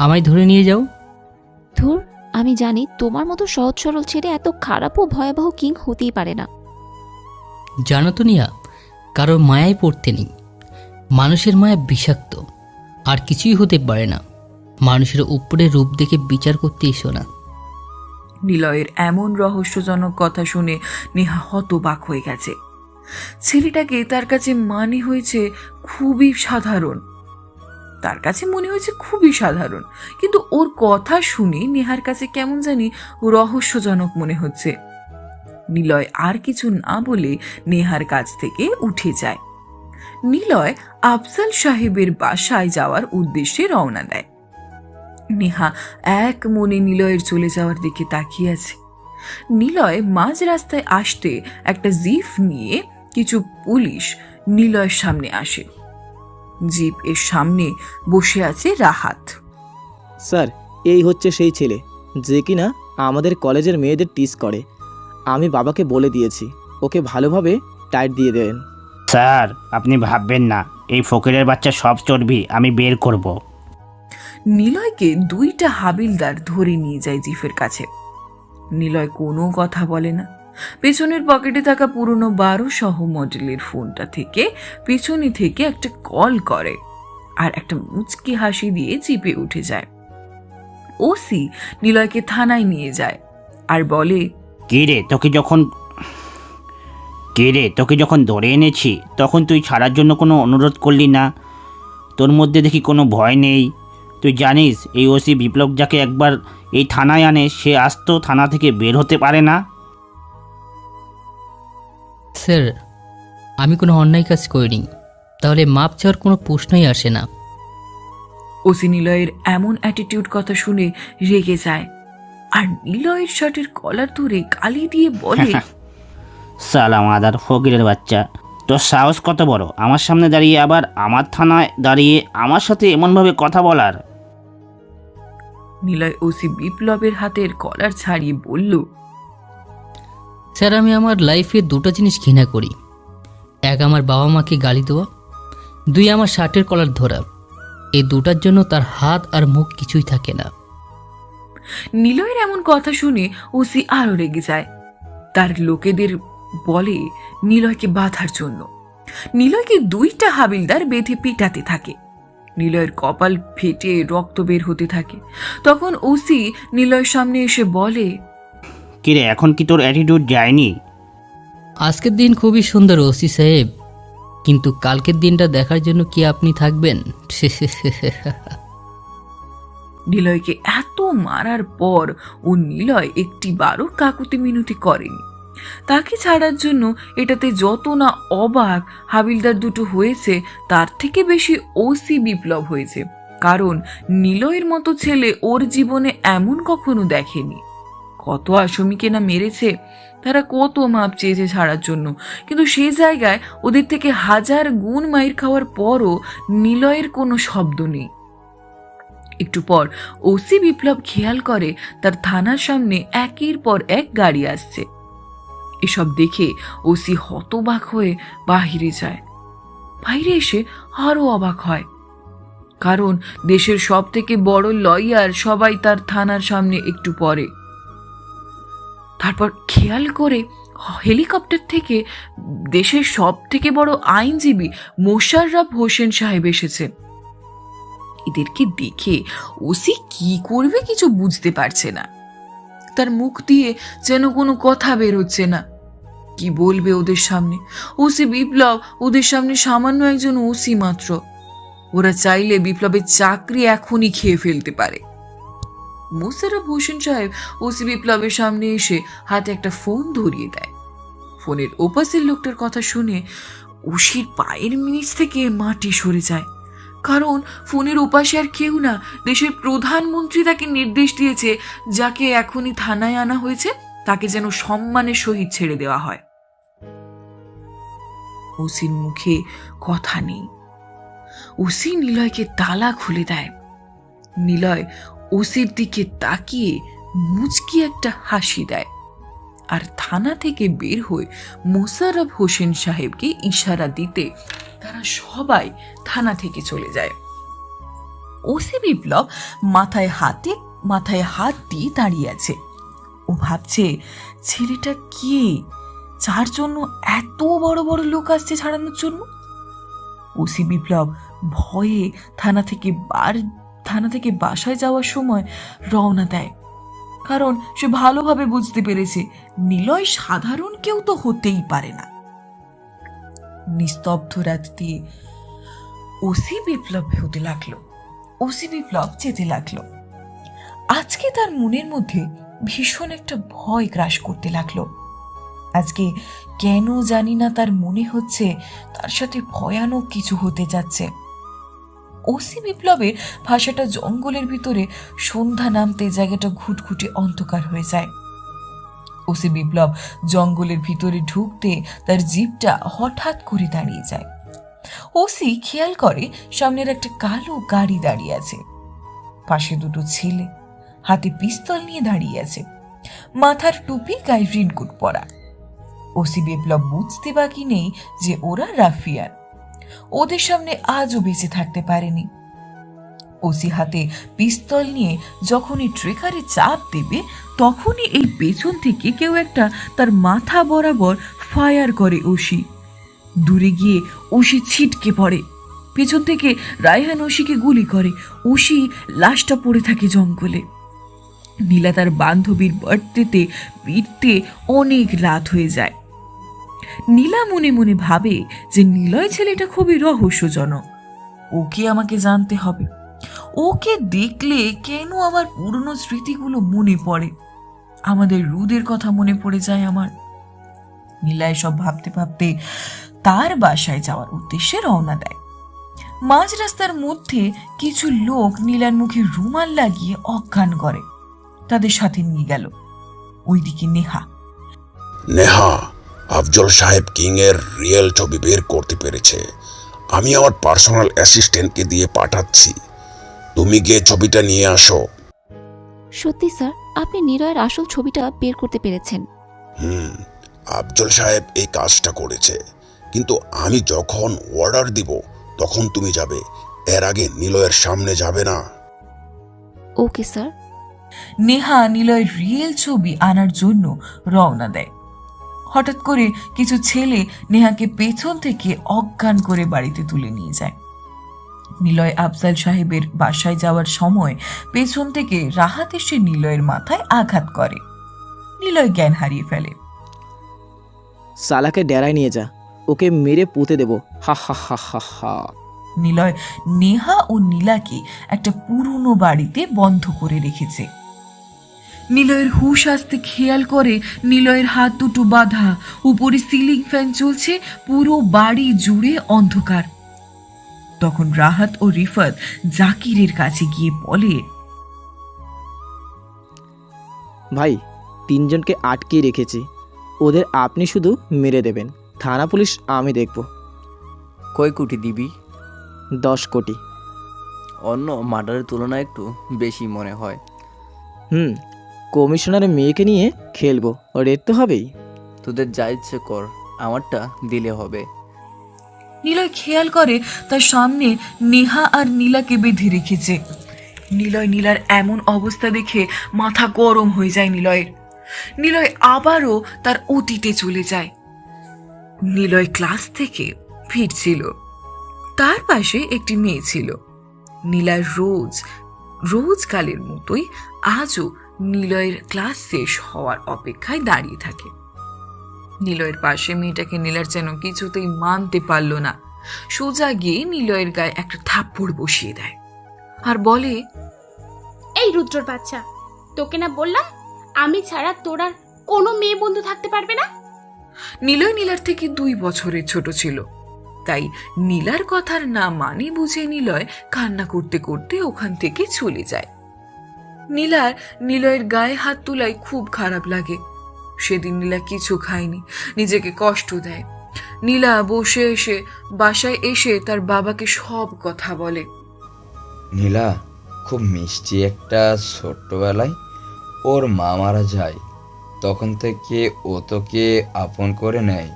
আমায় ধরে নিয়ে যাও? ধুর, আমি জানি তোমার মতো সহজ সরল ছেলে এত খারাপ ও ভয়াবহ কিং হতেই পারে না। জানো তো নিয়া, কারোর মায়ায় পড়তে নেই। মানুষের মায়া বিষাক্ত, আর কিছুই হতে পারে না। মানুষের উপরে রূপ দেখে বিচার করতে এসো না। নিলয়ের এমন রহস্যজনক কথা শুনে নেহা হতবাক হয়ে গেছে। ছেলেটাকে তার কাছে মনে হয়েছে খুবই সাধারণ। কিন্তু ওর কথা শুনে নেহার কাছে কেমন জানি রহস্যজনক মনে হচ্ছে। নিলয় আর কিছু না বলে নেহার কাছ থেকে উঠে যায়। নিলয় আফজাল সাহেবের বাসায় যাওয়ার উদ্দেশ্যে রওনা দেয়। নেহা এক মনে নিলয়ের চলে যাওয়ার দিকে তাকিয়ে আছে। নিলয় মাঝ রাস্তায় আসতে একটা জিপ নিয়ে কিছু পুলিশ নিলয়ের সামনে আসে। জিপ এর সামনে বসে আছে রাহাত। স্যার, এই হচ্ছে সেই ছেলে যে কিনা আমাদের কলেজের মেয়েদের টিস করে। আমি বাবাকে বলে দিয়েছি, ওকে ভালোভাবে টাইট দিয়ে দেন। স্যার, আপনি ভাববেন না, এই ফকিরের বাচ্চা সব চর্বি আমি বের করব। নিলয়কে 2টা হাবিলদার ধরে নিয়ে যায় জিফের কাছে। নিলয় কোনো কথা বলে না। পেছনের পকেটে থাকা পুরনো 1200 মডেলের ফোনটা থেকে পেছনে থেকে একটা কল করে আর একটা মুচকি হাসি দিয়ে জিপে উঠে যায়। ওসি নিলয়কে থানায় নিয়ে যায় আর বলে, তোকে যখন ধরে এনেছি তখন তুই ছাড়ার জন্য কোনো অনুরোধ করলি না। তোর মধ্যে দেখি কোনো ভয় নেই। তুই জানিস এই ওসি বিপ্লব যাকে একবার এই থানায় আনে সে আস্ত থানা থেকে বের হতে পারে না। স্যার, আমি কোনো অন্যায় কাজ করিনি, তাহলে মাপ চাওয়ার কোনো প্রশ্নই আসে না। ওসি নিলয়ের এমন অ্যাটিটিউড কথা শুনে রেগে যায় আর নিলয়ের শার্টের কলার ধরে গালি দিয়ে বলে, সালাম আদার ফকিরের বাচ্চা, তোর সাহস কত বড় আমার সামনে দাঁড়িয়ে আবার আমার থানায় দাঁড়িয়ে আমার সাথে এমনভাবে কথা বলার। নিলয় ওসি বিপ্লবের হাতের কলার ছাড়িয়ে বলল, স্যার, আমি আমার লাইফে 2টা জিনিস ঘৃণা করি। 1, আমার বাবা মাকে গালি দেওয়া, 2, আমার শার্টের কলার ধরা। এই 2টার জন্য তার হাত আর মুখ কিছুই থাকে না। নিলয়ের এমন কথা শুনে ওসি আরো রেগে যায়। তার লোকেদের বলে নিলয়কে বাঁধার জন্য। নিলয়কে 2টা হাবিলদার বেঁধে পিটাতে থাকে। নিলয়ের কপাল ফেটে রক্ত বের হতে থাকে। তখন ওসি নিলয়ের সামনে এসে বলে, কিরে, এখন কি তোর অ্যাটিটিউড যায়নি? আজকের দিন খুবই সুন্দর ওসি সাহেব, কিন্তু কালকের দিনটা দেখার জন্য কি আপনি থাকবেন? নিলয়কে এত মারার পর ও নিলয় একটিবারও কাকুতি মিনতি করেনি। তাকে ছাড়ার জন্য এটাতে যত না অবাক হাবিলদার দুটো হয়েছে, তার থেকে বেশি ওসি বিপ্লব হয়েছে। কারণ নিলয়ের মতো ছেলে ওর জীবনে এমন কখনো দেখেনি। কত আসামিকে না মেরেছে, তারা কত মাপ চেয়েছে ছাড়ার জন্য, কিন্তু সে জায়গায় ওদের থেকে 1000 গুণ মাইর খাওয়ার পরও নিলয়ের কোনো শব্দ নেই। একটু পর ওসি বিপ্লব খেয়াল করে তার থানার সামনে একের পর এক গাড়ি আসছে। এসব দেখে ওসি হতবাক হয়ে বাহিরে যায়। বাইরে এসে আরো অবাক হয়, কারণ দেশের সব থেকে বড় লয়ার সবাই তার থানার সামনে একটু পরে। তারপর খেয়াল করে হেলিকপ্টার থেকে দেশের সব থেকে বড় আইনজীবী মোশাররফ হোসেন সাহেব এসেছে। এদেরকে দেখে ওসি কি করবে কিছু বুঝতে পারছে না। তার মুখ দিয়ে যেন কোনো কথা বের হচ্ছে না। কি বলবে ওদের সামনে? ওসি বিপ্লব ওদের সামনে সামান্য একজন ওসি মাত্র। ওরা চাইলে বিপ্লবের চাকরি এখনই খেয়ে ফেলতে পারে। মোশাররফ হোসেন সাহেব ওসি বিপ্লবের সামনে এসে হাতে একটা ফোন ধরিয়ে দেয়। ফোনের ওপাশের লোকটার কথা শুনে ওসির পায়ের নিচ থেকে মাটি সরে যায়, কারণ ফোনের ওপাশে আর কেউ না, দেশের প্রধানমন্ত্রী তাকে নির্দেশ দিয়েছে যাকে এখনই থানায় আনা হয়েছে তাকে যেন সম্মানের সহিত ছেড়ে দেওয়া হয়। ওসির মুখে কথা নেই। ওসি নিলয়কে তালা খুলে দেয়। নিলয় ওসির দিকে তাকিয়ে মুচকি একটা হাসি দেয় আর থানা থেকে বের হয়ে মোশাররফ হোসেন সাহেবকে ইশারা দিতে তারা সবাই থানা থেকে চলে যায়। ওসি বিপ্লব মাথায় হাত দিয়ে দাঁড়িয়ে আছে। ও ভাবছে, ছেলেটা কে যার জন্য এত বড় বড় লোক আসছে ছাড়ানোর জন্য? ওসি বিপ্লব ভয়ে থানা থেকে বাসায় যাওয়ার সময় রওনা দেয়, কারণ সে ভালোভাবে বুঝতে পেরেছে নিলয় সাধারণ কেউ তো হতেই পারে না। নিস্তব্ধ রাত দিয়ে ওসি বিপ্লব যেতে লাগলো। আজকে তার মনের মধ্যে ভীষণ একটা ভয় গ্রাস করতে লাগলো। আজকে কেন জানি না তার মনে হচ্ছে তার সাথে ভয়ানক কিছু হতে যাচ্ছে। ওসি বিপ্লবের ভাষাটা জঙ্গলের ভিতরে সন্ধ্যা নামতে জায়গাটা ঘুটঘুটে অন্ধকার হয়ে যায়। ওসি বিপ্লব জঙ্গলের ভিতরে ঢুকতে তার জিপটা হঠাৎ করে দাঁড়িয়ে যায়। ওসি খেয়াল করে সামনের একটা কালো গাড়ি দাঁড়িয়ে আছে। পাশে দুটো ছেলে হাতে পিস্তল নিয়ে দাঁড়িয়ে আছে, মাথার টুপি, গায়ে রেইনকোট পরা। ওসি বিপ্লব বুঝতে বাকি নেই যে ওরা রাফিয়ান। ওদের সামনে আজও বেঁচে থাকতে পারেনি। ওসি হাতে পিস্তল নিয়ে যখনই ট্রিগারে চাপ দেবে, তখনই এই পেছন থেকে কেউ একটা তার মাথা বরাবর ফায়ার করে। ওসি দূরে গিয়ে ওসি ছিটকে পড়ে। পেছন থেকে রায়হান ওসিকে গুলি করে। ওসি লাশটা পড়ে থাকে জঙ্গলে। নীলা তার বান্ধবীর বার্থডেতে ফিরতে অনেক রাত হয়ে যায়। নীলা মনে মনে ভাবে যে নিলয় ছেলেটা খুবই রহস্যজনক, ওকে আমাকে জানতে হবে। ওকে দেখলে কেন আমার পুরনো স্মৃতিগুলো মনে পড়ে, আমাদের রুদের কথা মনে পড়ে যায় আমার। নীলা এসব ভাবতে ভাবতে তার বাসায় যাওয়ার উদ্দেশ্যে রওনা দেয়। মাঝ রাস্তার মধ্যে কিছু লোক নীলার মুখে রুমাল লাগিয়ে অজ্ঞান করে। তাদের সাথে নিয়ে গেল। ওইদিকে নেহা আফজল সাহেব কিং এর রিয়েল ছবি বের করতে পেরেছে। আমি আমার পার্সোনাল অ্যাসিস্ট্যান্টকে দিয়ে পাঠাচ্ছি, তুমি গিয়ে ছবিটা নিয়ে আসো। সত্যি স্যার, আপনি নিলয়ের আসল ছবিটা বের করতে পেরেছেন? আফজল সাহেব এই কাজটা করেছে, কিন্তু আমি যখন অর্ডার দিব তখন তুমি যাবে, এর আগে নিলয়ের সামনে যাবে না। Okay sir. নেহা নিলয়ের রিয়েল ছবি আনার জন্য রওনা দেয়। হঠাৎ করে কিছু ছেলে নেহাকে পেছন থেকে অজ্ঞান করে বাড়িতে তুলে নিয়ে যায়। নিলয় আফজাল সাহেবের বাসায় যাওয়ার সময় পেছন থেকে রাহাত এসে নিলয়ের মাথায় আঘাত করে। নিলয় জ্ঞান হারিয়ে ফেলে। সালাকে ডেরায় নিয়ে যা, ওকে মেরে পুঁতে দেব। হা হা হা হা হা। নিলয় নেহা ও নীলাকে একটা পুরনো বাড়িতে বন্ধ করে রেখেছে। নিলয়ের হুঁশ আসতে খেয়াল করে নিলয়ের হাত দুটো বাঁধা, উপরে সিলিং ফ্যান চলছে, পুরো বাড়ি জুড়ে অন্ধকার। তখন রাহাত ও রিফাত জাকিরের কাছে গিয়ে বলে, ভাই, তিনজনকে আটকে রেখেছি, ওদের আপনি শুধু মেরে দেবেন। থানা পুলিশ আমি দেখব। কয় কোটি দিবি? 10 কোটি। অন্য মার্ডারের তুলনায় একটু বেশি মনে হয়। কমিশনারের মেয়েকে নিয়ে খেলবো, রেট তো হবেই। তোদের যা ইচ্ছে কর, আমারটা দিলে হবে। নিলয় খেয়াল করে তার সামনে নেহা আর নীলাকে বেঁধে রেখেছে। নীলার এমন অবস্থা দেখে মাথা গরম হয়ে যায় নিলয় আবারও তার অতীতে চলে যায়। নিলয় ক্লাস থেকে ফিরছিল, তার পাশে একটি মেয়ে ছিল। নীলা রোজ কালের মতোই আজও নিলয়ের ক্লাস শেষ হওয়ার অপেক্ষায় দাঁড়িয়ে থাকে। নিলয়ের পাশে মেয়েটাকে নীলার যেন কিছুতেই মানতে পারল না। সোজা গিয়ে নিলয়ের গায়ে একটা থাপ্পড় বসিয়ে দেয় আর বলে, এই রুদ্রর বাচ্চা, তোকে না বললাম আমি ছাড়া তোর আর কোনো মেয়ে বন্ধু থাকতে পারবে না? নিলয় নীলার থেকে 2 বছরের ছোট ছিল, তাই নীলার কথার না মানে বুঝে নিলয় কান্না করতে করতে ওখান থেকে চলে যায়। নিলয়ের গায়ে হাত তোলায় খুব খারাপ লাগে। সেদিন নীলা কিছু খায়নি, নিজেকে কষ্ট দেয়। নীলা বাসায় এসে তার বাবাকে সব কথা বলে। নীলা খুব মিষ্টি একটা, ছোট্টবেলায় ওর মা মারা যায়, তখন থেকে ও তোকে আপন করে নেয়।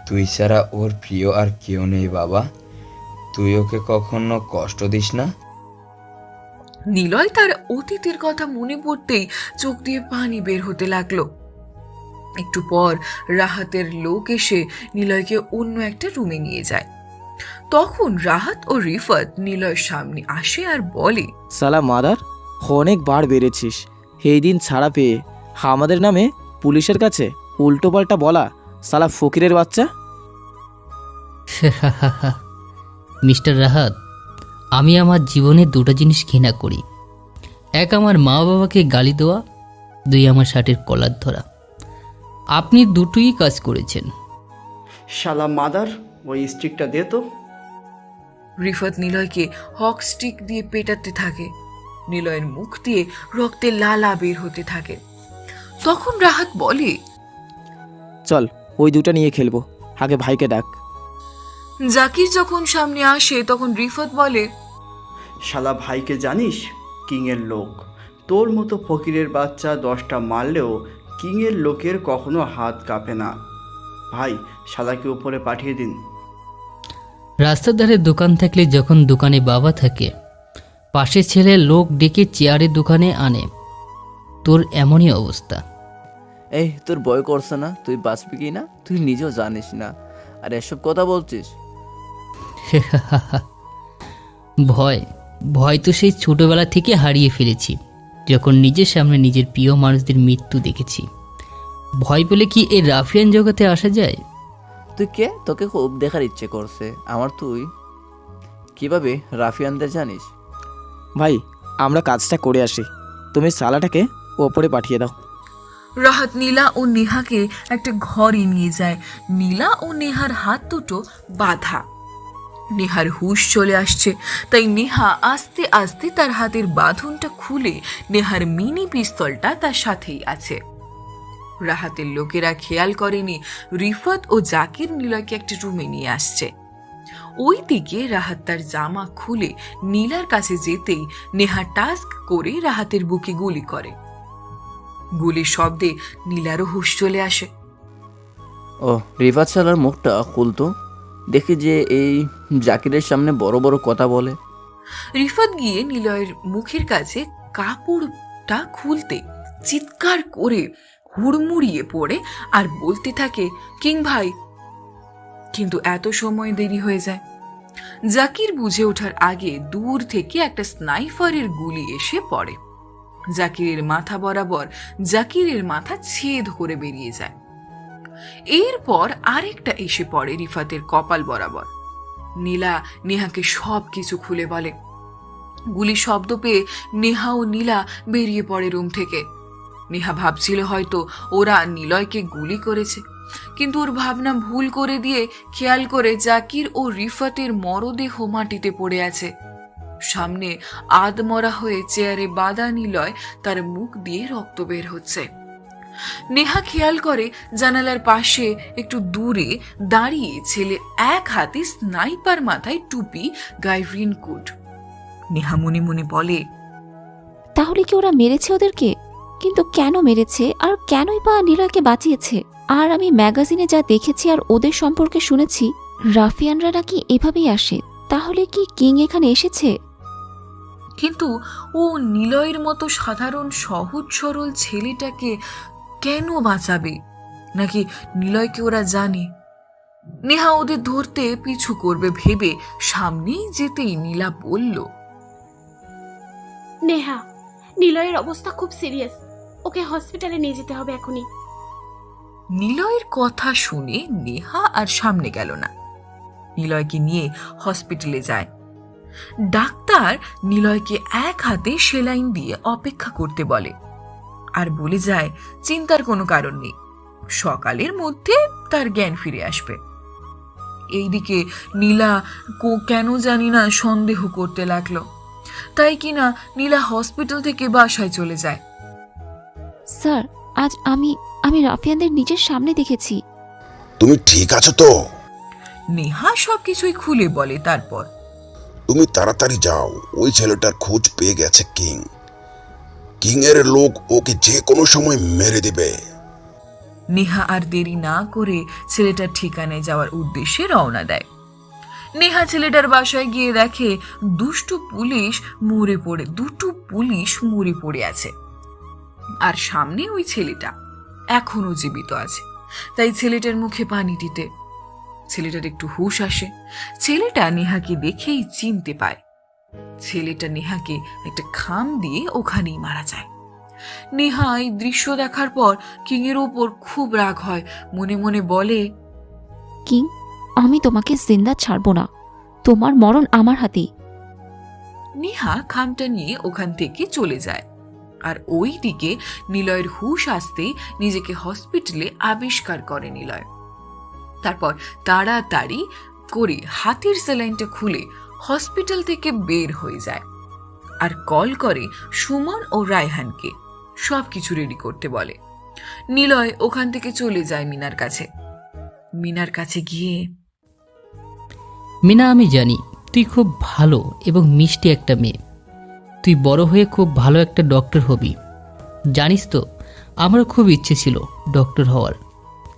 তুই ছাড়া ওর প্রিয় আর কেউ নেই বাবা, তুই ওকে কখনো কষ্ট দিস না। নিলয় তার অতীতের কথা মনে পড়তেই চোখ দিয়ে পানি বের হতে লাগলো। একটু পর রাহাতের লোক এসে নিলয়কে অন্য একটা রুমে নিয়ে যায়। তখন রাহাত ও রিফাত নিলয়ের সামনে আসে আর বলে, সালা মাদার, অনেকবার বেড়েছিস। এই দিন ছাড়া পেয়ে আমাদের নামে পুলিশের কাছে উল্টোপাল্টা বলা, সালা ফকিরের বাচ্চা। মিস্টার রাহাত, আমি আমার জীবনে 2টা জিনিস ঘৃণা করি। 1, আমার মা বাবাকে গালি দেওয়া, 2, আমার শার্টের কলার ধরা। আপনি দুটোই কাজ করেছেন। শালা মাদার, ওই স্টিকটা দে তো। রিফাত নিলয়কে হক স্টিক দিয়ে পেটাতে থাকে। নিলয়ের মুখ দিয়ে রক্তে লালা বের হতে থাকে। তখন রাহাত বলে, চল ওই 2টা নিয়ে খেলবো, আগে ভাইকে ডাক। জাকির যখন সামনে আসে তখন রিফাত বলে, শালা ভাইকে জানিস? কিংয়ের লোক। তোর মতো ফকিরের বাচ্চা 10টা মারলেও কিংয়ের লোকের কখনো হাত কাঁপে না। ভাই, শালাকে উপরে পাঠিয়ে দিন। রাস্তার ধারে দোকান থাকলে যখন দোকানে বাবা থাকে, পাশে ছেলে লোক ডেকে চেয়ারে দোকানে আনে, তোর এমনই অবস্থা। এই, তোর ভয় করছে না? তুই বাঁচবি কি না তুই নিজেও জানিস না, আর এসব কথা বলছিস? ভয় তো সেই ছোটবেলা থেকে হারিয়ে ফেলেছি, যখন নিজের সামনে নিজের প্রিয় মানুষদের মৃত্যু দেখেছি। ভয় পেলে কি এই রাফিয়ান জগতে আসা যায়? তুই কে? তোকে খুব দেখার ইচ্ছে করছে আমার। তুই কিভাবে রাফিয়ানদের জানিস? ভাই, আমরা কাজটা করে আসি, তুমি সালাটাকে ওপরে পাঠিয়ে দাও। রাহাত নীলা ও নেহাকে একটা ঘরে নিয়ে যায়। নীলা ও নেহার হাত দুটো বাঁধা। নেহার হুঁশ চলে আসছে, তাই নেহা আস্তে আস্তে তার হাতের বাঁধনটা খুলে নেহার মিনি পিস্তলটা তার সাথেই আছে। রাহাতের লোকেরা খেয়াল করেনি রিফাত ও জাকির নীলাকে একটা রুমে নিয়ে আসছে। ওই দিকে রাহাত তার জামা খুলে নীলার কাছে যেতেই নেহা টাস্ক করে রাহাতের বুকে গুলি করে। গুলির শব্দে নীলারও হুঁশ চলে আসে। ও, রিফাত শালার মুখটা খুলতো, দেখি যে এই জাকিরের সামনে বড় বড় কথা বলে। রিফাত গিয়ে নিলয়ের মুখের কাছে কাপড়টা খুলতে চিৎকার করে হুড়মুড়িয়ে পড়ে আর বলতে থাকে, কিং ভাই। কিন্তু এত সময় দেরি হয়ে যায়। জাকির বুঝে ওঠার আগে দূর থেকে একটা স্নাইপারের গুলি এসে পড়ে। জাকিরের মাথা বরাবর জাকিরের মাথা ছেদ করে বেরিয়ে যায়। এরপর আরেকটা এসে পড়ে রিফাতের কপাল বরাবর। নীলা নেহাকে সব কিছু খুলে বলে। গুলি শব্দ পেয়ে নেহা ও নীলা বেরিয়ে পড়ে রুম থেকে। নেহা ভাবছিল হয়তো ওরা নিলয়কে গুলি করেছে, কিন্তু ওর ভাবনা ভুল করে দিয়ে খেয়াল করে জাকির ও রিফাতের মরদেহ মাটিতে পড়ে আছে। সামনে আধমরা হয়ে চেয়ারে বাঁধা নিলয়, তার মুখ দিয়ে রক্ত বের হচ্ছে। নেহা খেয়াল করে জানালার পাশে একটু দূরে দাঁড়িয়ে ছেলে, এক হাতে স্নাইপার, মাথায় টুপি, গায়ে রেইনকোট। নেহা মনে মনে বলে, তাহলে কি ওরা মেরেছে ওদেরকে? কিন্তু কেন মেরেছে, আর কেনই বা নিলয়কে বাঁচিয়েছে? আর আমি ম্যাগাজিনে যা দেখেছি আর ওদের সম্পর্কে শুনেছি, রাফিয়ানরা নাকি এভাবেই আসে। তাহলে কি কিং এখানে এসেছে? কিন্তু ও নিলয়ের মতো সাধারণ সহজ সরল ছেলেটাকে কেন বাঁচাবে? নাকি নিলয়কে ওরা জানে? নেহা ওদের ধরতে পিছু করবে ভেবে সামনেই যেতেই নীলা বলল, নেহা, নিলয়ের অবস্থা খুব সিরিয়াস, ওকে হসপিটালে নিয়ে যেতে হবে এখনই। নিলয়ের কথা শুনে নেহা আর সামনে গেল না। নিলয়কে নিয়ে হসপিটালে যায়। ডাক্তার নিলয়কে এক হাতে সেলাইন দিয়ে অপেক্ষা করতে বলে, আর বলে যায় চিন্তার কোনো কারণ নেই, সকালের মধ্যে তার জ্ঞান ফিরে আসবে। এইদিকে নীলা কেন জানি না সন্দেহ করতে লাগলো, তাই কিনা নীলা হসপিটাল থেকে বাসায় চলে যায়। স্যার, আজ আমি রাফিয়ানদের নিজের সামনে দেখেছি। তুমি ঠিক আছো তো? নেহা সবকিছুই খুলে বলে। তারপর, তুমি তাড়াতাড়ি যাও, ওই ছেলেটার খোঁজ পেয়ে গেছে কিং। কিং এর লোক ওকে যে কোনো সময় মেরে দিবে। নেহা আর দেরি না করে ছেলেটার ঠিকানায় যাওয়ার উদ্দেশ্যে রওনা দেয়। নেহা ছেলেটার বাসায় গিয়ে দেখে দুটো পুলিশ মরে পড়ে আছে, আর সামনে ওই ছেলেটা এখনো জীবিত আছে। তাই ছেলেটার মুখে পানি দিতে ছেলেটার একটু হুঁশ আসে। ছেলেটা নেহাকে দেখেই চিনতে পায়। ছেলেটা নেহাকে একটা খাম দিয়ে ওখানেই মারা যায়। নেহা এই দৃশ্য দেখার পর কিং এর ওপর খুব রাগ হয়। মনে মনে বলে, কিং, আমি তোমাকে জিন্দা ছাড়বো না, তোমার মরণ আমার হাতেই। নেহা খামটা নিয়ে ওখান থেকে চলে যায়। আর ওই দিকে নিলয়ের হুঁশ আসতেই নিজেকে হসপিটালে আবিষ্কার করে নিলয়। তারপর তাড়াতাড়ি করে হাতের স্যালাইনটা খুলে হসপিটাল থেকে বের হয়ে যায় আর কল করে সুমন ও রায়হানকে, সবকিছু রেডি করতে বলে। নিলয় ওখান থেকে চলে যায় মিনার কাছে। মিনার কাছে গিয়ে, মিনা, আমি জানি তুই খুব ভালো এবং মিষ্টি একটা মেয়ে। তুই বড় হয়ে খুব ভালো একটা ডক্টর হবি। জানিস তো, আমারও খুব ইচ্ছে ছিল ডক্টর হওয়ার,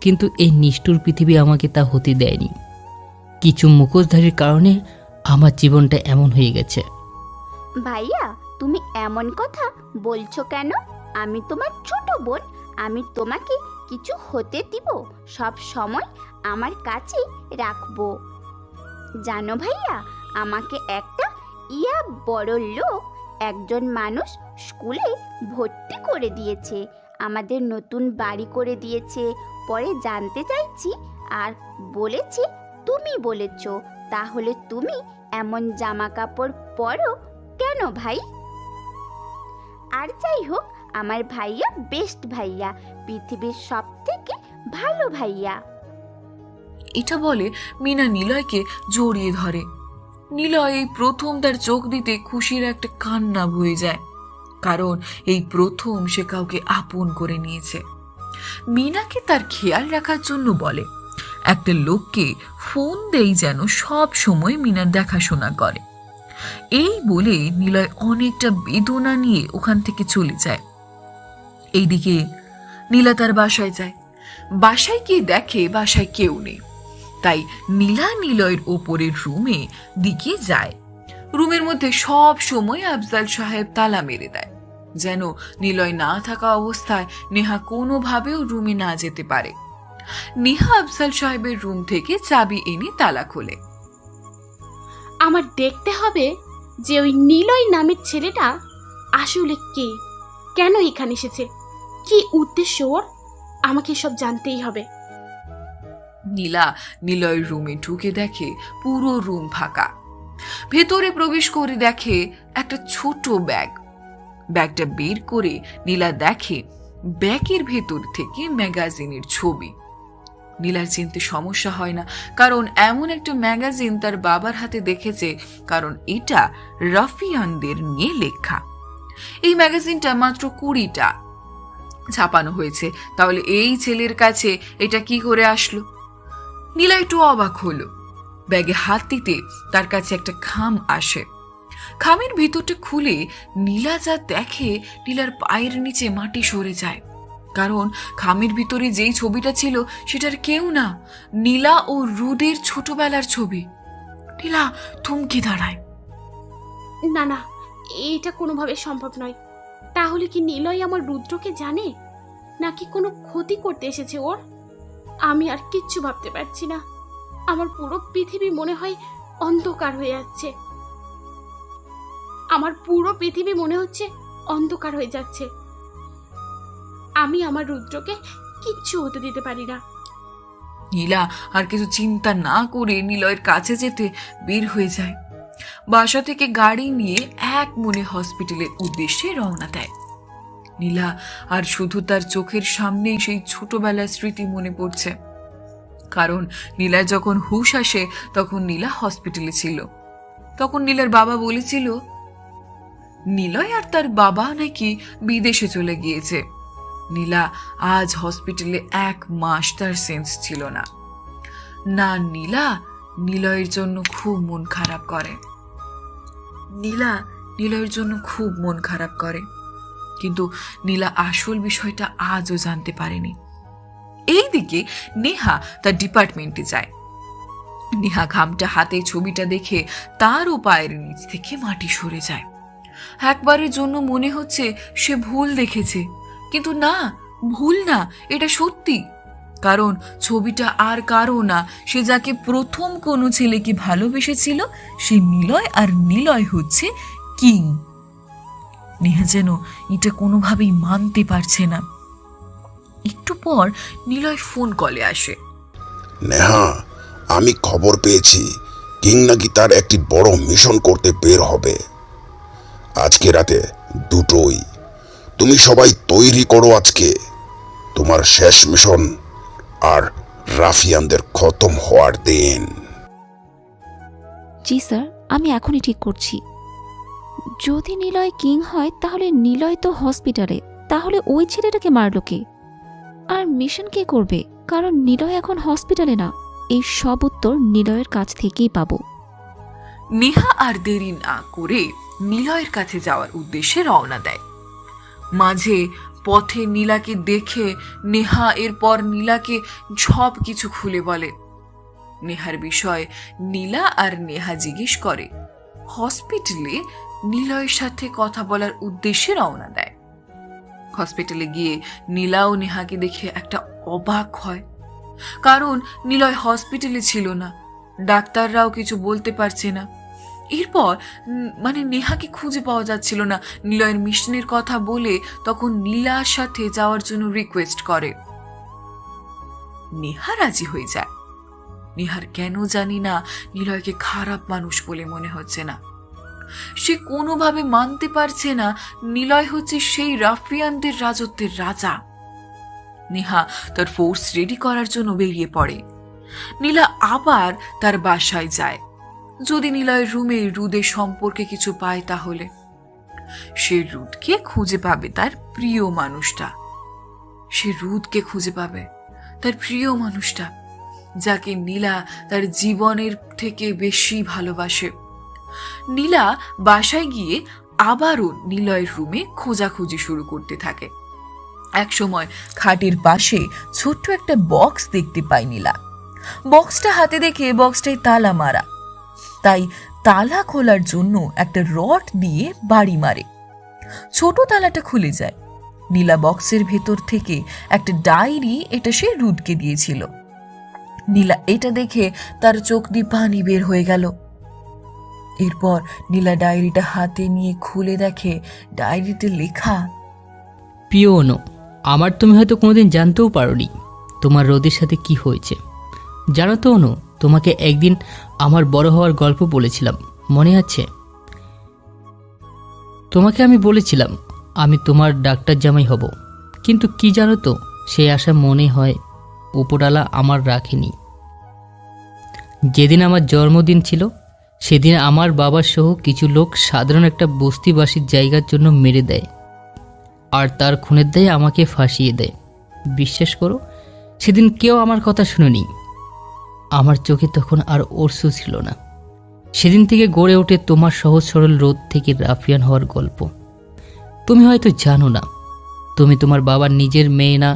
কিন্তু এই নিষ্ঠুর পৃথিবী আমাকে তা হতে দেয়নি। কিছু মুখোশধারীর কারণে আমার জীবনটা এমন হয়ে গেছে। ভাইয়া, তুমি এমন কথা বলছো কেন? আমি তোমার ছোট বোন, আমি তোমাকে কিছু হতে দিব সব সময় আমার কাছে রাখবো। জানো ভাইয়া, আমাকে একটা বড় লোক একজন মানুষ স্কুলে ভর্তি করে দিয়েছে, আমাদের নতুন বাড়ি করে দিয়েছে। পরে জানতে চাইছি আর বলেছে তুমি বলেছ, তাহলে তুমি এমন জামা কাপড় পরো কেন ভাই? আর যাই হোক, আমার ভাইয়া বেস্ট ভাইয়া, পৃথিবীর সব থেকে ভালো ভাইয়া। এটা বলে মিনা নিলয়কে জড়িয়ে ধরে। নিলয় এই প্রথম তার চোখ দিতে খুশির একটা কান্না বয়ে যায়, কারণ এই প্রথম সে কাউকে আপন করে নিয়েছে। মিনাকে তার খেয়াল রাখার জন্য বলে, একটা লোককে ফোন দেই যেন সব সময় মিনার দেখাশোনা করে। এই বলে নিলয় অনেকটা বেদনা নিয়ে ওখান থেকে চলে যায়। এইদিকে নীলা তার বাসায় যায়। বাসায় গিয়ে দেখে বাসায় কেউ নেই। তাই নীলা নিলয়ের ওপরের রুমে দিকে যায়। রুমের মধ্যে সব সময় আফজাল সাহেব তালা মেরে দেয়, যেন নিলয় না থাকা অবস্থায় নেহা কোনোভাবেও রুমে না যেতে পারে। নেহা আফজাল সাহেবের রুম থেকে চাবি এনে তালা খোলে। আমার দেখতে হবে যে ওই নিলয় নামের ছেলেটা আসলে কে, কেন এখানে এসেছে, কি উদ্দেশ্য ওর, আমাকে সব জানতেই হবে। নীলা নিলয়ের রুমে ঢুকে দেখে পুরো রুম ফাঁকা। ভেতরে প্রবেশ করে দেখে একটা ছোট ব্যাগটা বের করে নীলা দেখে ব্যাগের ভেতর থেকে ম্যাগাজিনের ছবি। নীলার চিনতে সমস্যা হয় না, কারণ এমন একটা ম্যাগাজিন তার বাবার হাতে দেখেছে, কারণ এটা রাফিয়ানদের নিয়ে লেখা। এই ম্যাগাজিনটা মাত্র 20টা ছাপানো হয়েছে, তাহলে এই ছেলের কাছে এটা কি করে আসলো? নীলা একটু অবাক হলো। ব্যাগে হাত দিতে তার কাছে একটা খাম আসে। খামের ভিতরটা খুলে নীলা যা দেখে, নীলার পায়ের নিচে মাটি সরে যায়, কারণ খামের ভিতরে যেই ছবিটা ছিল সেটার কেউ না, নীলা ও রুদের ছোটবেলার ছবি। নীলা থমকে দাঁড়ায়। না না, এটা কোনোভাবে সম্ভব নয়। তাহলে কি নিলয় আমার রুদ্রকে জানে, নাকি কোনো ক্ষতি করতে এসেছে ওর? আমি আর কিচ্ছু ভাবতে পারছি না। আমার পুরো পৃথিবী মনে হয় অন্ধকার হয়ে যাচ্ছে। আমার পুরো পৃথিবী মনে হচ্ছে অন্ধকার হয়ে যাচ্ছে। আমি আমার রুদ্রকে কিচ্ছু হতে দিতে পারি না। নীলা আর কিছু চিন্তা না করে নিলয়ের কাছে যেতে বের হয়ে যায়। বাসা থেকে গাড়ি নিয়ে এক মনে হসপিটালের উদ্দেশ্যে রওনা দেয়। নীলা আর শুধু তার চোখের সামনেই সেই ছোটবেলার স্মৃতি মনে পড়ছে, কারণ নীলার যখন হুঁশ আসে তখন নীলা হসপিটালে ছিল। তখন নীলার বাবা বলেছিল নিলয় আর তার বাবা নাকি বিদেশে চলে গিয়েছে। নীলা আজ হসপিটালে 1 মাস তার সেন্স ছিল না। নীলা নিলয়ের জন্য খুব মন খারাপ করে। নীলা নিলয়ের জন্য খুব মন খারাপ করে, কিন্তু নীলা আসল বিষয়টা আজও জানতে পারেনি। এইদিকে নেহা তার ডিপার্টমেন্টে যায়। নেহা খামটা হাতে ছবিটা দেখে তারও পায়ের নিচ থেকে মাটি সরে যায়। একবারের জন্য মনে হচ্ছে সে ভুল দেখেছে, কিন্তু না, ভুল না, এটা সত্যি। কারণ ছবিটা আর কারো না, সে যাকে প্রথম কোনো ছেলেকে ভালোবেসেছিল সে নিলয়, আর নিলয় হচ্ছে কিং। নেহা যেন এটা কোনোভাবেই মানতে পারছে না। একটু পর নিলয় ফোন কলে আসে। নেহা, আমি খবর পেয়েছি কিং নাকি তার একটি বড় মিশন করতে বের হবে আজকে রাতে 2টোই। তুমি সবাই তৈরি করো, আজকে তোমার শেষ মিশন আর রাফিয়ানদের খতম হওয়ার দিন। জি স্যার, আমি এখনই ঠিক করছি। যদি নিলয় কিং হয় তাহলে নিলয় তো হসপিটালে, তাহলে ওই ছেলেটাকে মারল কে? আর মিশন কে করবে? কারণ নিলয় এখন হসপিটালে না। এই সব উত্তর নিলয়ের কাছ থেকেই পাবো। নেহা আর দেরি না করে নিলয়ের কাছে যাওয়ার উদ্দেশ্যে রওনা দেয়। মাঝে পথে নীলাকে দেখে নেহা এরপর নীলাকে সব কিছু খুলে বলে। নেহার বিষয় নীলা আর নেহা জিজ্ঞেস করে। হসপিটালে নিলয়ের সাথে কথা বলার উদ্দেশ্যে রওনা দেয়। হসপিটালে গিয়ে নীলা ও নেহাকে দেখে একটা অবাক হয়, কারণ নিলয় হসপিটালে ছিল না, ডাক্তাররাও কিছু বলতে পারছে না। এরপর নেহাকে খুঁজে পাওয়া যাচ্ছিল না। নিলয়ের মিশনের কথা বলে তখন নীলার সাথে যাওয়ার জন্য রিকোয়েস্ট করে। নেহা রাজি হয়ে যায়। নেহার কেন জানি না নিলয়কে খারাপ মানুষ বলে মনে হচ্ছে না। সে কোনোভাবে মানতে পারছে না নিলয় হচ্ছে সেই রাফিয়ানদের রাজত্বের রাজা। নেহা তার ফোর্স রেডি করার জন্য বেরিয়ে পড়ে। নীলা আবার তার বাসায় যায়। যদি নিলয়ের রুমে রুদের সম্পর্কে কিছু পায় তাহলে সে রুদকে খুঁজে পাবে, তার প্রিয় মানুষটা। সে রুদকে খুঁজে পাবে, তার প্রিয় মানুষটা, যাকে নীলা তার জীবনের থেকে বেশি ভালোবাসে। নীলা বাসায় গিয়ে আবারও নিলয়ের রুমে খোঁজাখুঁজি শুরু করতে থাকে। একসময় খাটের পাশে ছোট্ট একটা বক্স দেখতে পায় নীলা। বক্সটা হাতে দেখে বক্সটায় তালা মারা, তাই তালা খোলার জন্য একটা রড দিয়ে বাড়ি মারে। ছোট তালাটা খুলে যায়। নীলা বক্সের ভেতর থেকে একটা ডায়েরি, এটা সে রুদকে দিয়েছিল। নীলা এটা দেখে তার চোখ দিয়ে পানি বের হয়ে গেল। এরপর নীলা ডায়েরিটা হাতে নিয়ে খুলে দেখে ডায়েরিতে লেখা, প্রিয় অনু, আমার তুমি হয়তো কোনোদিন জানতেও পারোনি তোমার রোদের সাথে কি হয়েছে। জানো তো অনু, তোমাকে একদিন আমার বড় হওয়ার গল্প বলেছিলাম, মনে আছে? তোমাকে আমি বলেছিলাম আমি তোমার ডাক্তার জামাই হব, কিন্তু কি জানো তো, সেই আশা মনে হয় উপরালা আমার রাখেনি। যেদিন আমার জন্মদিন ছিল সেদিন আমার বাবার সহ কিছু লোক সাধারণ একটা বস্তিবাসীর জায়গার জন্য মেরে দেয়, আর তার খুনের দায়ে আমাকে ফাঁসিয়ে দেয়। বিশ্বাস করো, সেদিন কেউ আমার কথা শুনেনি। আমার চোখে তখন আর অশ্রু ছিল না। সেদিন থেকে গড়ে ওঠে তোমার সহজ সরল রোদ থেকে রাফিয়ান হওয়ার গল্প। তুমি হয়তো জানো না তুমি তোমার বাবার নিজের মেয়ে না।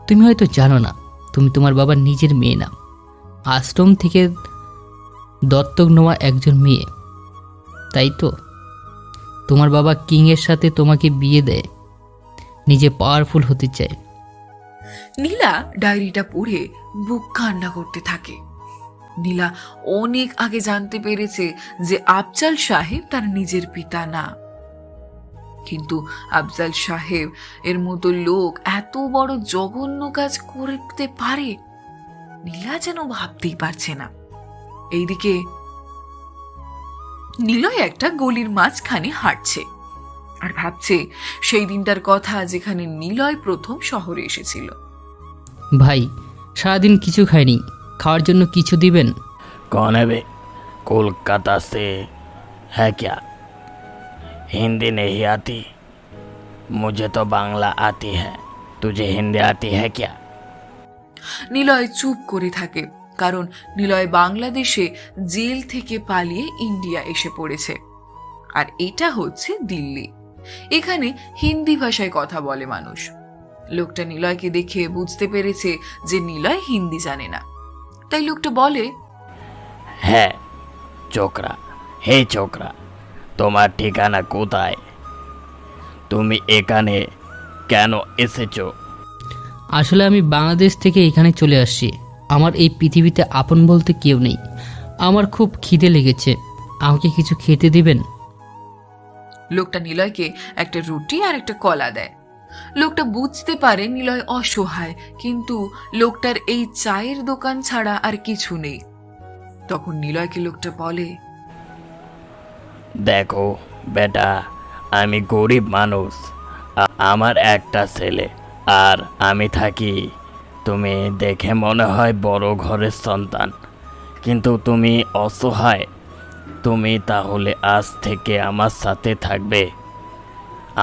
তুমি হয়তো জানো না তুমি তোমার বাবার নিজের মেয়ে না, আশ্রম থেকে দত্তক নেওয়া একজন মেয়ে। তাই তো তোমার বাবা কিংয়ের সাথে তোমাকে বিয়ে দেয়, নিজে পাওয়ারফুল হতে চায়। নীলা ডায়েরিটা পড়ে বুক কান্না করতে থাকে। নীলা অনেক আগে জানতে পেরেছে যে আফজাল সাহেব তার নিজের পিতা না, কিন্তু আফজাল সাহেব এর মতো লোক এত বড় জঘন্য কাজ করতে পারে নীলা যেন ভাবতেই পারছে না। এইদিকে নীলয় একটা গলির মাঝখানে হাঁটছে আর ভাবছে সেই দিনটার কথা যেখানে নীলয় প্রথম শহরে এসেছিল। ভাই, সারাদিন কিছু খাইনি, খাওয়ার জন্য কিছু দিবেন? कौन है बे? कोलकाता से है क्या? हिंदी नहीं आती? मुझे तो बांग्ला आती है, तुझे हिंदी आती है क्या? নীলয় চুপ করে থাকে, কারণ নীলয় বাংলাদেশে জেল থেকে পালিয়ে ইন্ডিয়া এসে পড়েছে, আর এটা হচ্ছে দিল্লি। এখানে হিন্দি ভাষায় কথা বলে মানুষ। লোকটা নীলয়কে দেখে বুঝতে পেরেছে যে নীলয় হিন্দি জানে না, তাই লোকটা বলে, হ্যাঁ চোকরা, হে চোকরা, তোমার ঠিকানা কোথায়? তুমি এখানে কেন এসেছো? আসলে আমি বাংলাদেশ থেকে এখানে চলে আসছি। আমার এই পৃথিবীতে আপন বলতে কেউ নেই। আমার খুব খিদে লেগেছে, আমাকে কিছু খেতে দিবেন? লোকটা নীলয়কে একটা রুটি আর একটা কলা দেয়। লোকটা বুঝতে পারে নীলয় অসহায়, কিন্তু লোকটার এই চায়ের দোকান ছাড়া আর কিছু নেই। তখন নীলয়কে লোকটা বলে, দেখো বেটা, আমি গরিব মানুষ, আমার একটা ছেলে আর আমি থাকি। তুমি দেখে মনে হয় বড় ঘরের সন্তান, কিন্তু তুমি অসহায়। তুমি তাহলে আজ থেকে আমার সাথে থাকবে,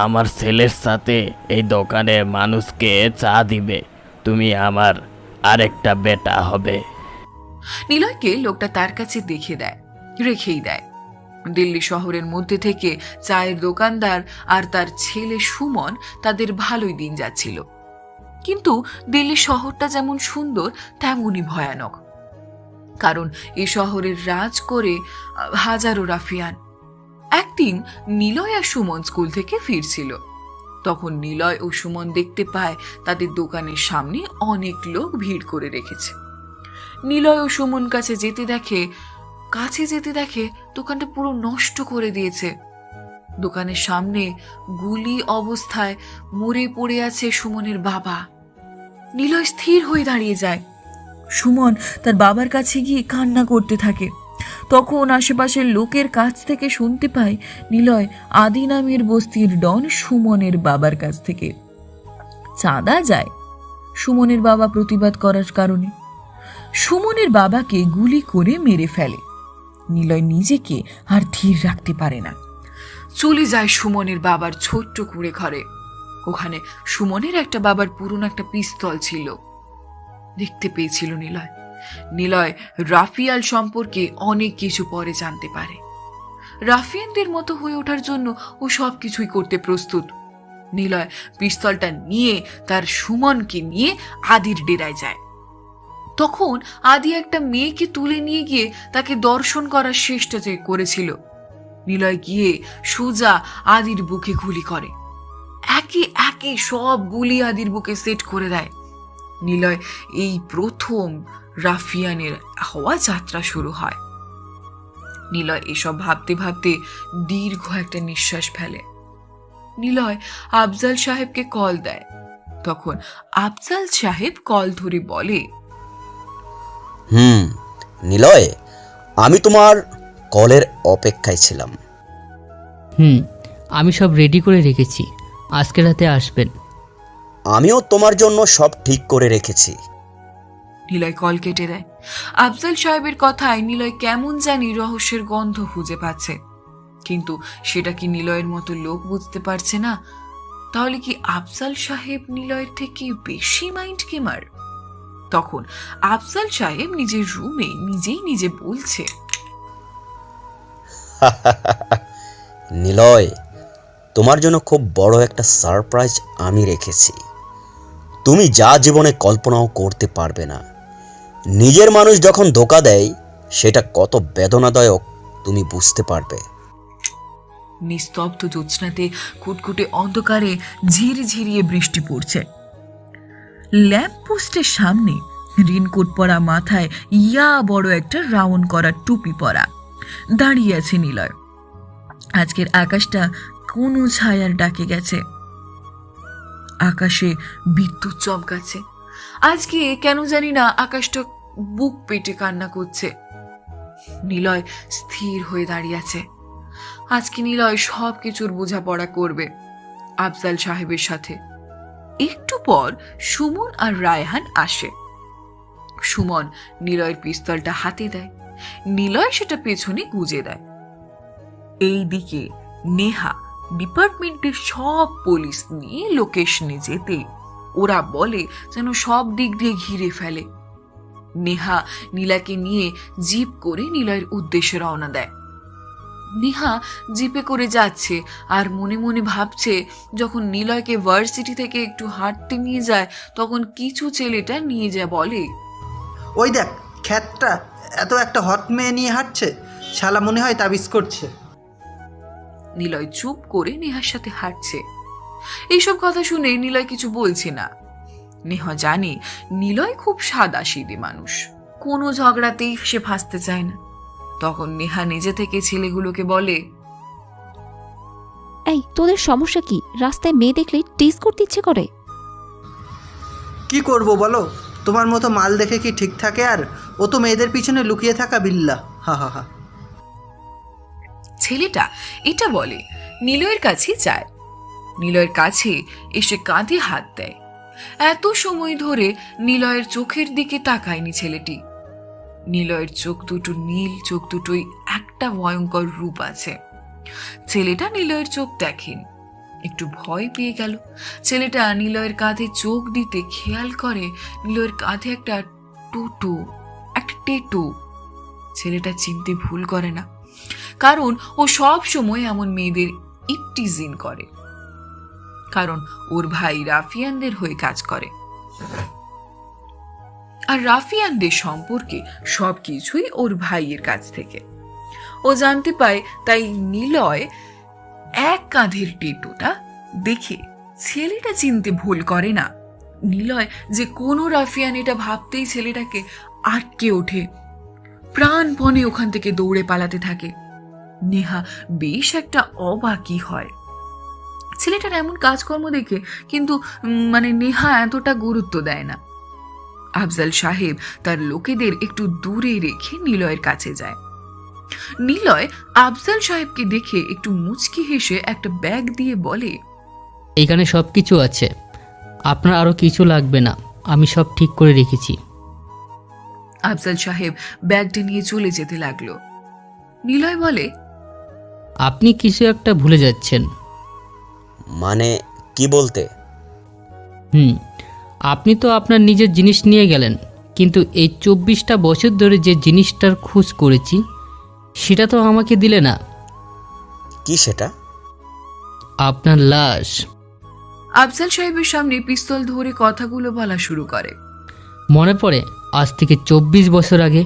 আমার ছেলের সাথে এই দোকানের মানুষকে চা দিবে। তুমি আমার আরেকটা বেটা হবে। নীলয়কে লোকটা তার কাছে রেখেই দেয়। দিল্লি শহরের মধ্যে থেকে চায়ের দোকানদার আর তার ছেলে সুমন তাদের ভালোই দিন যাচ্ছিল, কিন্তু দিল্লি শহরটা যেমন সুন্দর তেমনই ভয়ানক, কারণ এই শহরের রাজ করে হাজারো রাফিয়ান। একদিন নিলয় আর সুমন স্কুল থেকে ফিরছিল, তখন নিলয় ও সুমন দেখতে পায় তাদের দোকানের সামনে অনেক লোক ভিড় করে রেখেছে। নিলয় ও সুমন কাছে যেতে দেখে দোকানটা পুরো নষ্ট করে দিয়েছে। দোকানের সামনে গুলি অবস্থায় মরে পড়ে আছে সুমনের বাবা। নিলয় স্থির হয়ে দাঁড়িয়ে যায়। সুমন তার বাবার কাছে গিয়ে কান্না করতে থাকে। তখন আশেপাশের লোকের কাছ থেকে শুনতে পায় নিলয় আদি নামের বস্তির ডন সুমনের বাবার কাছ থেকে চাঁদা যায় সুমনের বাবা প্রতিবাদ করার কারণে। সুমনের বাবাকে গুলি করে মেরে ফেলে। নিলয় নিজেকে আর ধীর রাখতে পারে না, চলে যায় সুমনের বাবার ছোট্ট কুঁড়ে ঘরে। ওখানে সুমনের একটা বাবার পুরনো একটা পিস্তল ছিল, দেখতে পেয়েছিল নিলয়। নিলয় রাফিয়াল সম্পর্কে অনেক কিছু পরে জানতে পারে। রাফিয়ানদের মতো হয়ে ওঠার জন্য ও সবকিছুই করতে প্রস্তুত। নিলয় পিস্তলটা নিয়ে তার সুমনকে নিয়ে আদির ডেরায় যায়। তখন আদি একটা মেয়েকে তুলে নিয়ে গিয়ে তাকে দর্শন করার চেষ্টা করেছিল। নিলয় গিয়ে সোজা আদির বুকে গুলি করে। একে একে সব গুলি আদির বুকে সেট করে দেয়। নিলয় এই প্রথম রাফিয়ানের হওয়া যাত্রা শুরু হয়। নিলয় এসব ভাবতে ভাবতে দীর্ঘ একটা নিঃশ্বাস ফেলে। নিলয় আফজাল সাহেবকে কল দেয়। তখন আফজাল সাহেব কল ধরে বলে, নিলয়, আমি তোমার কলের অপেক্ষায় ছিলাম। আমি সব রেডি করে রেখেছি, আজকে রাতে আসবেন। আমিও তোমার জন্য সব ঠিক করে রেখেছি। নিলয় কল কেটে দেয়। আফজাল সাহেবের কথায় নিলয় কেমন জানি রহস্যের গন্ধ খুঁজে পাচ্ছে, কিন্তু সেটা কি নিলয়ের মতো লোক বুঝতে পারছে না? তাহলে কি আফজাল সাহেব নিলয়ের থেকে বেশি মাইন্ড গেমার? তখন আফজাল সাহেব নিজের রুমে নিজে বলছে, নিলয়, তোমার জন্য খুব বড় একটা সারপ্রাইজ আমি রেখেছি। তুমি যা জীবনে কল্পনাও করতে পারবে না। নিজের মানুষ যখন ধোঁকা দেয় সেটা কত বেদনাদায়ক তুমি বুঝতে পারবে। নিস্তব্ধ জ্যোৎস্নাতে কুটকুটে অন্ধকারে ঝিরিঝিরিয়ে বৃষ্টি পড়ছে। ল্যাম্প পোস্টের সামনে রেনকোট পরা, মাথায় ইয়া বড় একটা রাউন্ড করা টুপি পরা দাঁড়িয়ে আছে নিলয়। আজকের আকাশটা কোনো ছায়ার ডাকে গেছে। আকাশে বিদ্যুৎ চমকাচ্ছে। আজকে কেন জানি না আকাশটা বুক পেটে কান্না করছে। নিলয় স্থির হয়ে দাঁড়িয়ে আছে। আজকে নিলয় সব কিছুর বোঝাপড়া করবে আফজাল সাহেবের সাথে। একটু পর সুমন আর রায়হান আসে। সুমন নিলয়ের পিস্তলটা হাতে দেয়, নিলয় সেটা পেছনে গুজে দেয়। এই দিকে নেহা ডিপার্টমেন্টের সব পুলিশ নিয়ে লোকেশনে যেতে ওরা বলে যেন সব দিক দিয়ে ঘিরে ফেলে। নেহা নীলাকে নিয়ে জিপ করে নিলয়ের উদ্দেশ্যে রওনা দেয়। নেহা জিপে করে যাচ্ছে আর মনে মনে ভাবছে, যখন নিলয়কে ভার্সিটি থেকে একটু হাঁটতে নিয়ে যায় তখন কিছু ছেলেটা নিয়ে যায় বলে, ওই দেখ খ্যাতটা এত একটা হট মেয়ে নিয়ে হাঁটছে, শালা মনে হয় তাবিজ করছে। নিলয় চুপ করে নেহার সাথে হাঁটছে। এইসব কথা শুনে নিলয় কিছু বলছে না। নেহা জানে নিলয় খুব সাদাসিধে মানুষ, কোনো ঝগড়াতেই সে ফাঁসতে চায় না। তখন নেহা নিজে থেকে ছেলেগুলোকে বলে, এই তোদের সমস্যা কি? রাস্তায় মেয়ে দেখলেই টিজ করতে ইচ্ছে করে। কি করব বলো, তোমার মতো মাল দেখে কি ঠিক থাকে? আর ও তো মেয়েদের পিছনে লুকিয়ে থাকা বিল্লা, হা হা হা। ছেলেটা এটা বলে নিলয়ের কাছে যায়। নিলয়ের কাছে এসে কাঁধে হাত দেয়। এত সময় ধরে নিলয়ের চোখের দিকে তাকায়নি ছেলেটি। নিলয়ের চোখ দুটো নীল, চোখ দুটোই একটা ভয়ঙ্কর রূপ আছে। ছেলেটা নিলয়ের চোখ দেখেন, একটু ভয় পেয়ে গেল। ছেলেটা নিলয়ের কাঁধে চোখ দিতে খেয়াল করে নিলয়ের কাঁধে একটা টেটু। ছেলেটা চিনতে ভুল করে না, কারণ ও সব সময় এমন মেয়েদের ইপটিজিং করে, কারণ ওর ভাই রাফিয়ানদের হয়ে কাজ করে আর রাফিয়ানদের সম্পর্কে সবকিছুই ওর ভাইয়ের কাছ থেকে ও জানতে পায়। তাই নিলয় এক কাঁধের টেটুটা দেখে ছেলেটা চিনতে ভুল করে না। নিলয় যে কোনো রাফিয়ান এটা ভাবতেই ছেলেটাকে আটকে ওঠে, প্রাণপণে ওখান থেকে দৌড়ে পালাতে থাকে। নেহা বেশ একটা অবাকই হয় ছেলেটার এমন কাজকর্ম দেখে, কিন্তু নেহা এতটা গুরুত্ব দেয় না। আফজাল সাহেব তার লোকেদের একটু দূরে রেখে নিলয়ের কাছে যায়। নিলয় আফজাল সাহেবকে দেখে একটু মুচকি হেসে একটা ব্যাগ দিয়ে বলে, এখানে সব কিছু আছে, আপনার আরও কিছু লাগবে না, আমি সব ঠিক করে রেখেছি। আফজাল সাহেব ব্যাগটা নিয়ে চলে যেতে লাগলো। নিলয় বলে, আপনি কিছু একটা ভুলে যাচ্ছেন। মানে কি বলতে? আপনি তো আপনার নিজের জিনিস নিয়ে গেলেন, কিন্তু এই 24টা বছর ধরে যে জিনিসটার খোঁজ করেছি সেটা তো আমাকে দিলে না। কি সেটা? আপনার লাশ। আফজাল সাহেবের সামনে পিস্তল ধরে কথাগুলো বলা শুরু করে। মনে পড়ে আজ থেকে 24 বছর আগে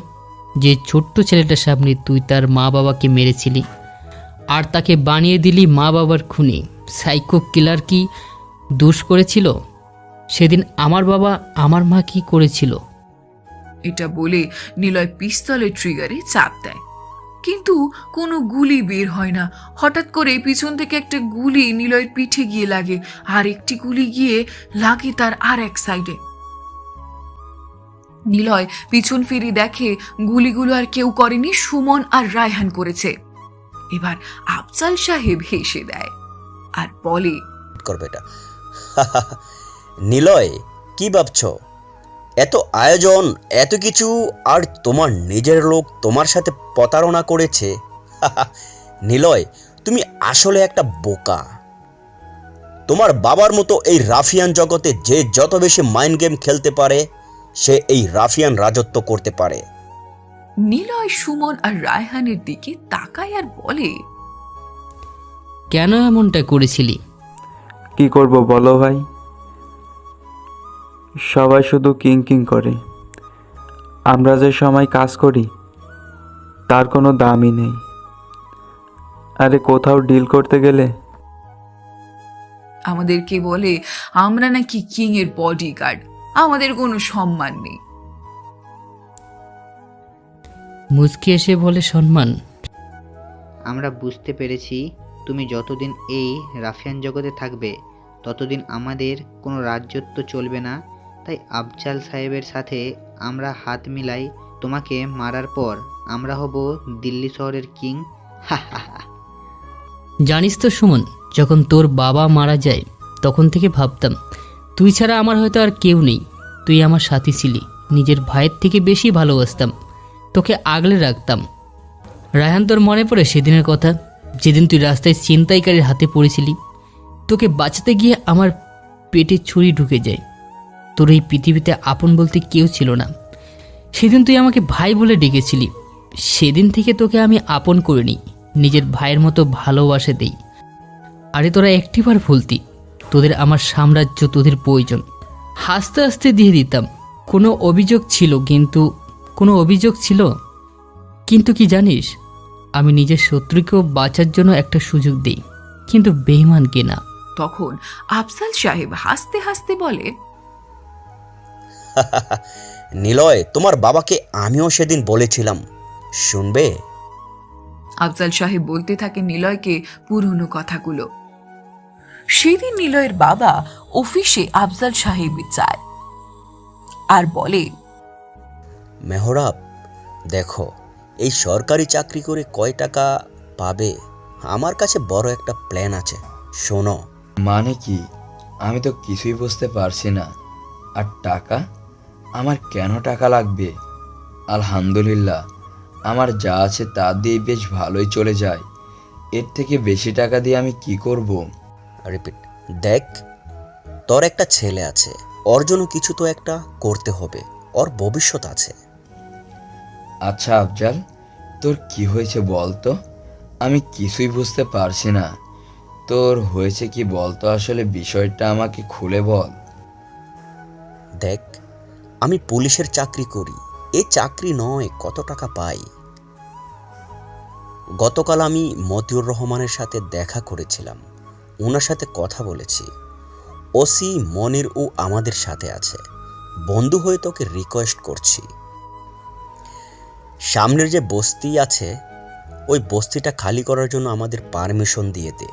যে ছোট্ট ছেলেটার সামনে তুই তার মা বাবাকে মেরেছিলি আর তাকে বানিয়ে দিলি মা বাবার খুনি। সাইকো কিলার কি দোষ করেছিল? সেদিন আমার বাবা আমার মা কি করেছিল? এটা বলে নিলয় পিস্তলের ট্রিগারে চাপ দেয়, কিন্তু কোনো গুলি বের হয় না। হঠাৎ করে পিছন থেকে একটা গুলি নিলয়ের পিঠে গিয়ে লাগে, আর একটি গুলি গিয়ে লাগে তার আর এক সাইডে। নিলয় পিছন ফিরে দেখে গুলিগুলো আর কেউ করেনি, সুমন আর রায়হান করেছে। এবার আফজাল সাহেব হেসে দেয় আর বলে, করবে এটা নিলয়, কি ভাবছ? এত আয়োজন, এত কিছু, আর তোমার নিজের লোক তোমার সাথে প্রতারণা করেছে। নিলয়, তুমি আসলে একটা বোকা। তোমার বাবার মতো এই রাফিয়ান জগতে যে যত বেশি মাইন্ড গেম খেলতে পারে, সে এই রাফিয়ান রাজত্ব করতে পারে। নিলয় সুমন আর রায়হানের দিকে তাকায় আর বলে, কেন এমনটা করেছিলি? কি করব বলো ভাই, সবাই শুধু কিং কিং করে, আমরা যে সময় কাজ করি তার কোনো দামই নেই। আরে কোথাও ডিল করতে গেলে আমাদেরকে বলে আমরা নাকি কিং এর বডিগার্ড, আমাদের কোনো সম্মান নেই। মুচকি এসে বলে, সম্মান? আমরা বুঝতে পেরেছি তুমি যতদিন এই রাফিয়ান জগতে থাকবে ততদিন আমাদের কোনো রাজ্যত্ব চলবে না, তাই আফজাল সাহেবের সাথে আমরা হাত মিলাই তোমাকে মারার পর আমরা হব দিল্লি শহরের কিং। জানিস তো সুমন, যখন তোর বাবা মারা যায় তখন থেকে ভাবতাম তুই ছাড়া আমার হয়তো আর কেউ নেই। তুই আমার সাথী ছিলি, নিজের ভাইয়ের থেকে বেশি ভালোবাসতাম, তোকে আগলে রাখতাম। রায়হান, তোর মনে পড়ে সেদিনের কথা, যেদিন তুই রাস্তায় ছিনতাইকারীর হাতে পড়েছিলি? তোকে বাঁচাতে গিয়ে আমার পেটে ছুরি ঢুকে যায়। তোর এই পৃথিবীতে আপন বলতে কেউ ছিল না। সেদিন তুই আমাকে ভাই বলে ডেকেছিলি, সেদিন থেকে তোকে আমি আপন করে নিই, নিজের ভাইয়ের মতো ভালোবাসা দেই। আরে তোরা একটিবার ভুলতি, তোদের আমার সাম্রাজ্য, তোদের প্রয়োজন, হাসতে হাসতে দিয়ে দিতাম। কোনো অভিযোগ ছিল কিন্তু কি জানিস, আমি নিজের শত্রুকেও বাঁচার জন্য একটা সুযোগ দিই, কিন্তু বেঈমানকে না। তখন আফজাল সাহেব হাসতে হাসতে বলে, নিলয়, তোমার বাবাকে আমিও সেদিন বলেছিলাম, শুনবে? আফজাল সাহেব বলতে থাকে নিলয়কে পুরনো কথাগুলো। সেদিন নিলয়ের বাবা অফিসে আফজাল সাহেব যায় আর বলে, মেহরাব, দেখো এই সরকারি চাকরি করে কয় টাকা পাবে? আমার কাছে বড় একটা প্ল্যান আছে, শোনো। মানে কি? আমি তো কিছুই বুঝতে পারছি না। আর টাকা? আমার কেন টাকা লাগবে? আলহামদুলিল্লাহ, আমার যা আছে তা দিয়ে বেশ ভালোই চলে যায়। এর থেকে বেশি টাকা দিয়ে আমি কি করব? রিপিট। দেখ, তোর একটা ছেলে আছে, ওর জন্য কিছু তো একটা করতে হবে, ওর ভবিষ্যৎ আছে। আচ্ছা আফজাল, তোর কি হয়েছে বল তো? আমি কিছুই বুঝতে পারছি না। তোর হয়েছে কি বলতো, আসলে বিষয়টা আমাকে খুলে বল। দেখ, আমি পুলিশের চাকরি করি, এই চাকরি নয় কত টাকা পাই। গতকাল আমি মতিউর রহমানের সাথে দেখা করেছিলাম, ওনার সাথে কথা বলেছি। ওসি মনির ও আমাদের সাথে আছে, বন্ধু হয়ে তোকে রিকোয়েস্ট করছি, সামনের যে বস্তি আছে ওই বস্তিটা খালি করার জন্য আমাদের পারমিশন দিয়ে দে,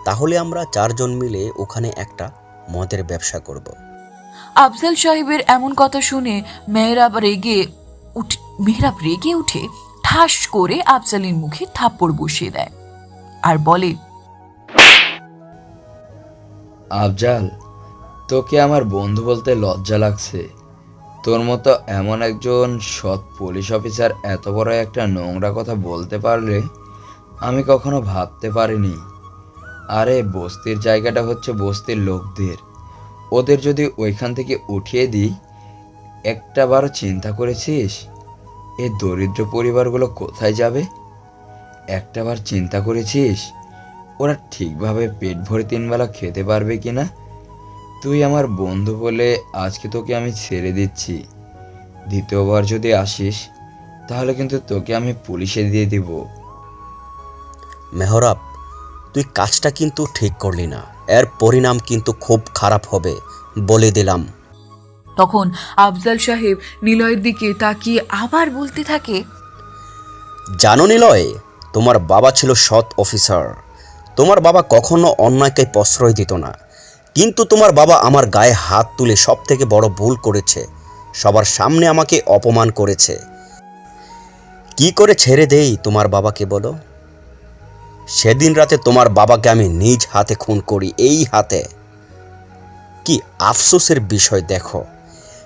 তাহলে আমরা 4 জন মিলে ওখানে একটা মদের ব্যবসা করব। আফজাল সাহেবের এমন কথা শুনে মেহরাব রেগে উঠে ঠাস করে আফজালের মুখে থাপ্পড় বসিয়ে দেয় আর বলে, আফজাল, তোকে আমার বন্ধু বলতে লজ্জা লাগছে। তোর মতো এমন একজন সৎ পুলিশ অফিসার এত বড় একটা নোংরা কথা বলতে পারলে আমি কখনো ভাবতে পারিনি। আরে বস্তির জায়গাটা হচ্ছে বস্তির লোকদের, ওদের যদি ওইখান থেকে উঠিয়ে দিই, একটাবারও চিন্তা করেছিস এই দরিদ্র পরিবারগুলো কোথায় যাবে? একটাবার চিন্তা করেছিস ওরা ঠিকভাবে পেট ভরে 3 বেলা খেতে পারবে কিনা? তুই আমার বন্ধু বলে আজকে তোকে আমি ছেড়ে দিচ্ছি, দ্বিতীয়বার যদি আসিস তাহলে কিন্তু তোকে আমি পুলিশে দিয়ে দিব। মেহরাব, তুই কাজটা কিন্তু ঠিক করলি না, এর পরিণাম কিন্তু খুব খারাপ হবে, বলে দিলাম। তখন আফজাল সাহেব নিলয়ের দিকে তাকিয়ে আবার বলতে থাকে, জানো নিলয়, তোমার বাবা ছিল সৎ অফিসার, তোমার বাবা কখনো অন্যায়কে প্রশ্রয় দিত না, কিন্তু তোমার বাবা আমার গায়ে হাত তুলে সব থেকে বড় ভুল করেছে, সবার সামনে আমাকে অপমান করেছে। কি করে ছেড়ে দেই তোমার বাবাকে বলো? সেদিন রাতে তোমার বাবাকে আমি নিজ হাতে খুন করি, এই হাতে। কি আফসোসের বিষয় দেখো,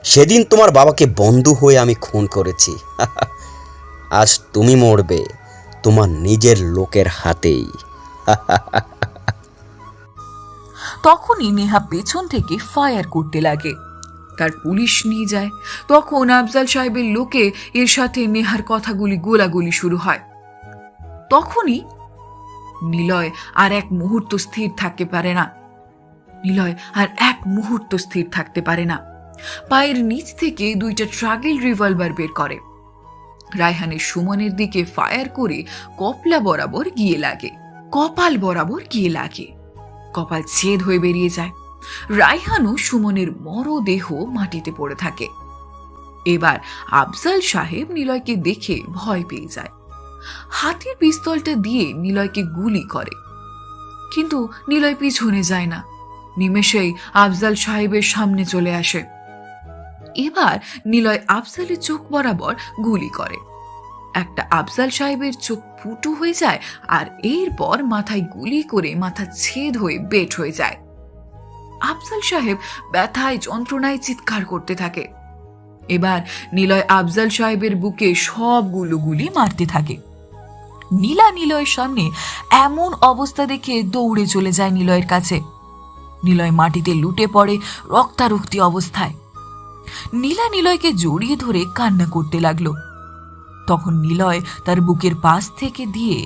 সেদিন তোমার বাবাকে বন্ধু হয়ে আমি খুন করেছি। আজ তুমি মরবে তোমার নিজের লোকের হাতেই। তখনই নেহা পেছন থেকে ফায়ার করতে লাগে। তার পুলিশ নিয়ে যায়। তখন আফজাল সাহেবের লোকে এর সাথে নেহার কথাগুলি গোলাগুলি শুরু হয়। তখনই নিলয় আর এক মুহূর্ত স্থির থাকতে পারে না। পায়ের নিচ থেকে দুইটা ট্রাগেল রিভলভার বের করে। রায়হানের সুমনের দিকে ফায়ার করে কপাল বরাবর গিয়ে লাগে। কপাল ছেদ হয়ে বেরিয়ে যায়। রায়হানও সুমনের মরদেহ মাটিতে পড়ে থাকে। এবার আফজাল সাহেব নিলয়কে দেখে ভয় পেয়ে যায়। হাতের পিস্তলটা দিয়ে নিলয়কে গুলি করে, কিন্তু নিলয় পিছনে যায় না। নিমেষেই আফজাল সাহেবের সামনে চলে আসে। এবার নিলয় আফজালের চোখ বরাবর গুলি করে। একটা আফজাল সাহেবের চোখ ফুটো হয়ে যায়, আর এরপর মাথায় গুলি করে মাথা ছেদ হয়ে বেট হয়ে যায়। আফজাল সাহেব ব্যথায় যন্ত্রণায় চিৎকার করতে থাকে। এবার নিলয় আফজাল সাহেবের বুকে সবগুলো গুলি মারতে থাকে। নীলা নিলয়ের সামনে এমন অবস্থা দেখে দৌড়ে চলে যায় নিলয়ের কাছে। নিলয় মাটিতে লুটে পড়ে রক্তারক্তি অবস্থায়। নীলা নিলয়কে জড়িয়ে ধরে কান্না করতে লাগলো। তখন নিলয় তার বুকের পাশ থেকে দিয়ে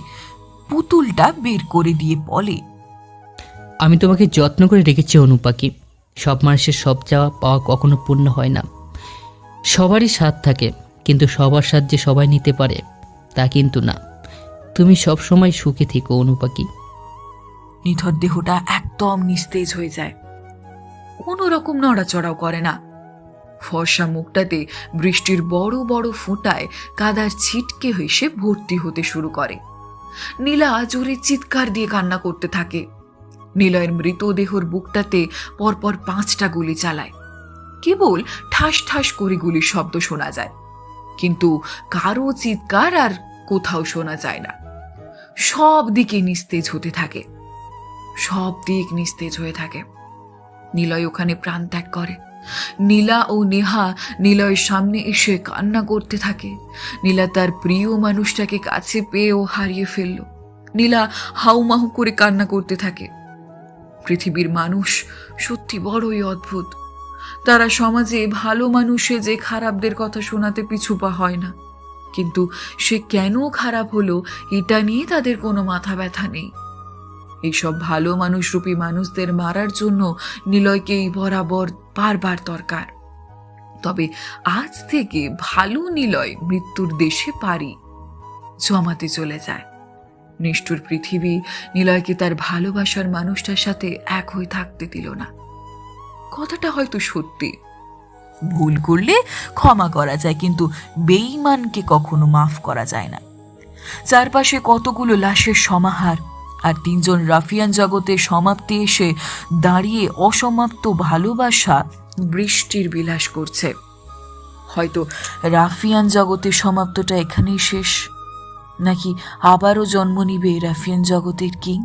পুতুলটা বের করে দিয়ে বলে, আমি তোমাকে যত্ন করে রেখেছি অনুপাকি। সব মানুষের সব চাওয়া পাওয়া কখনো পূর্ণ হয় না। সবারই স্বাদ থাকে, কিন্তু সবার স্বাদ যে সবাই নিতে পারে তা কিন্তু না। তুমি সব সময় সুখে থেকো অনুপাকি। নিথর দেহটা একদম নিস্তেজ হয়ে যায়, কোনো রকম নড়াচড়াও করে না। ফর্সা মুখটাতে বৃষ্টির বড় বড় ফোঁটায় কাদার ছিটকে হেসে ভর্তি হতে শুরু করে। নীলা জোরে চিৎকার দিয়ে কান্না করতে থাকে। নিলয়ের মৃতদেহর বুকটাতে পরপর 5টা গুলি চালায়। কেবল ঠাস ঠাস করে গুলির শব্দ শোনা যায়, কিন্তু কারো চিৎকার আর কোথাও শোনা যায় না। সব দিকে নিস্তেজ হয়ে থাকে। নিলয় ওখানে প্রাণ ত্যাগ করে। নীলা ও নেহা নিলয়ের সামনে এসে কান্না করতে থাকে। নীলা তার প্রিয় মানুষটাকে কাছে পেয়েও হারিয়ে ফেলল। নীলা হাউমাহু করে কান্না করতে থাকে। পৃথিবীর মানুষ সত্যি বড়ই অদ্ভুত। তারা সমাজে ভালো মানুষে যে খারাপদের কথা শোনাতে পিছুপা হয় না, কিন্তু সে কেন খারাপ হলো এটা নিয়ে তাদের কোনো মাথা ব্যথা নেই। এইসব ভালো মানুষরূপী মানুষদের মারার জন্য নিলয়কেই বরাবর বারবার দরকার। তবে আজ থেকে ভালো নিলয় মৃত্যুর দেশে পারি জমাতে চলে যায়। নিষ্ঠুর পৃথিবী নিলয়কে তার ভালোবাসার মানুষটার সাথে এক হয়ে থাকতে দিল না। কথাটা হয়তো সত্যি। ভুল করলে ক্ষমা করা যায়, কিন্তু বেঈমানকে কখনো মাফ করা যায় না। চারপাশে কতগুলো লাশের সমাহার, আর 3 জন রাফিয়ান জগতের সমাপ্তি এসে দাঁড়িয়ে অসমাপ্ত ভালোবাসা বৃষ্টির বিলাস করছে। হয়তো রাফিয়ান জগতের সমাপ্তটা এখানেই শেষ, নাকি আবারও জন্ম নিবে রাফিয়ান জগতের কিং।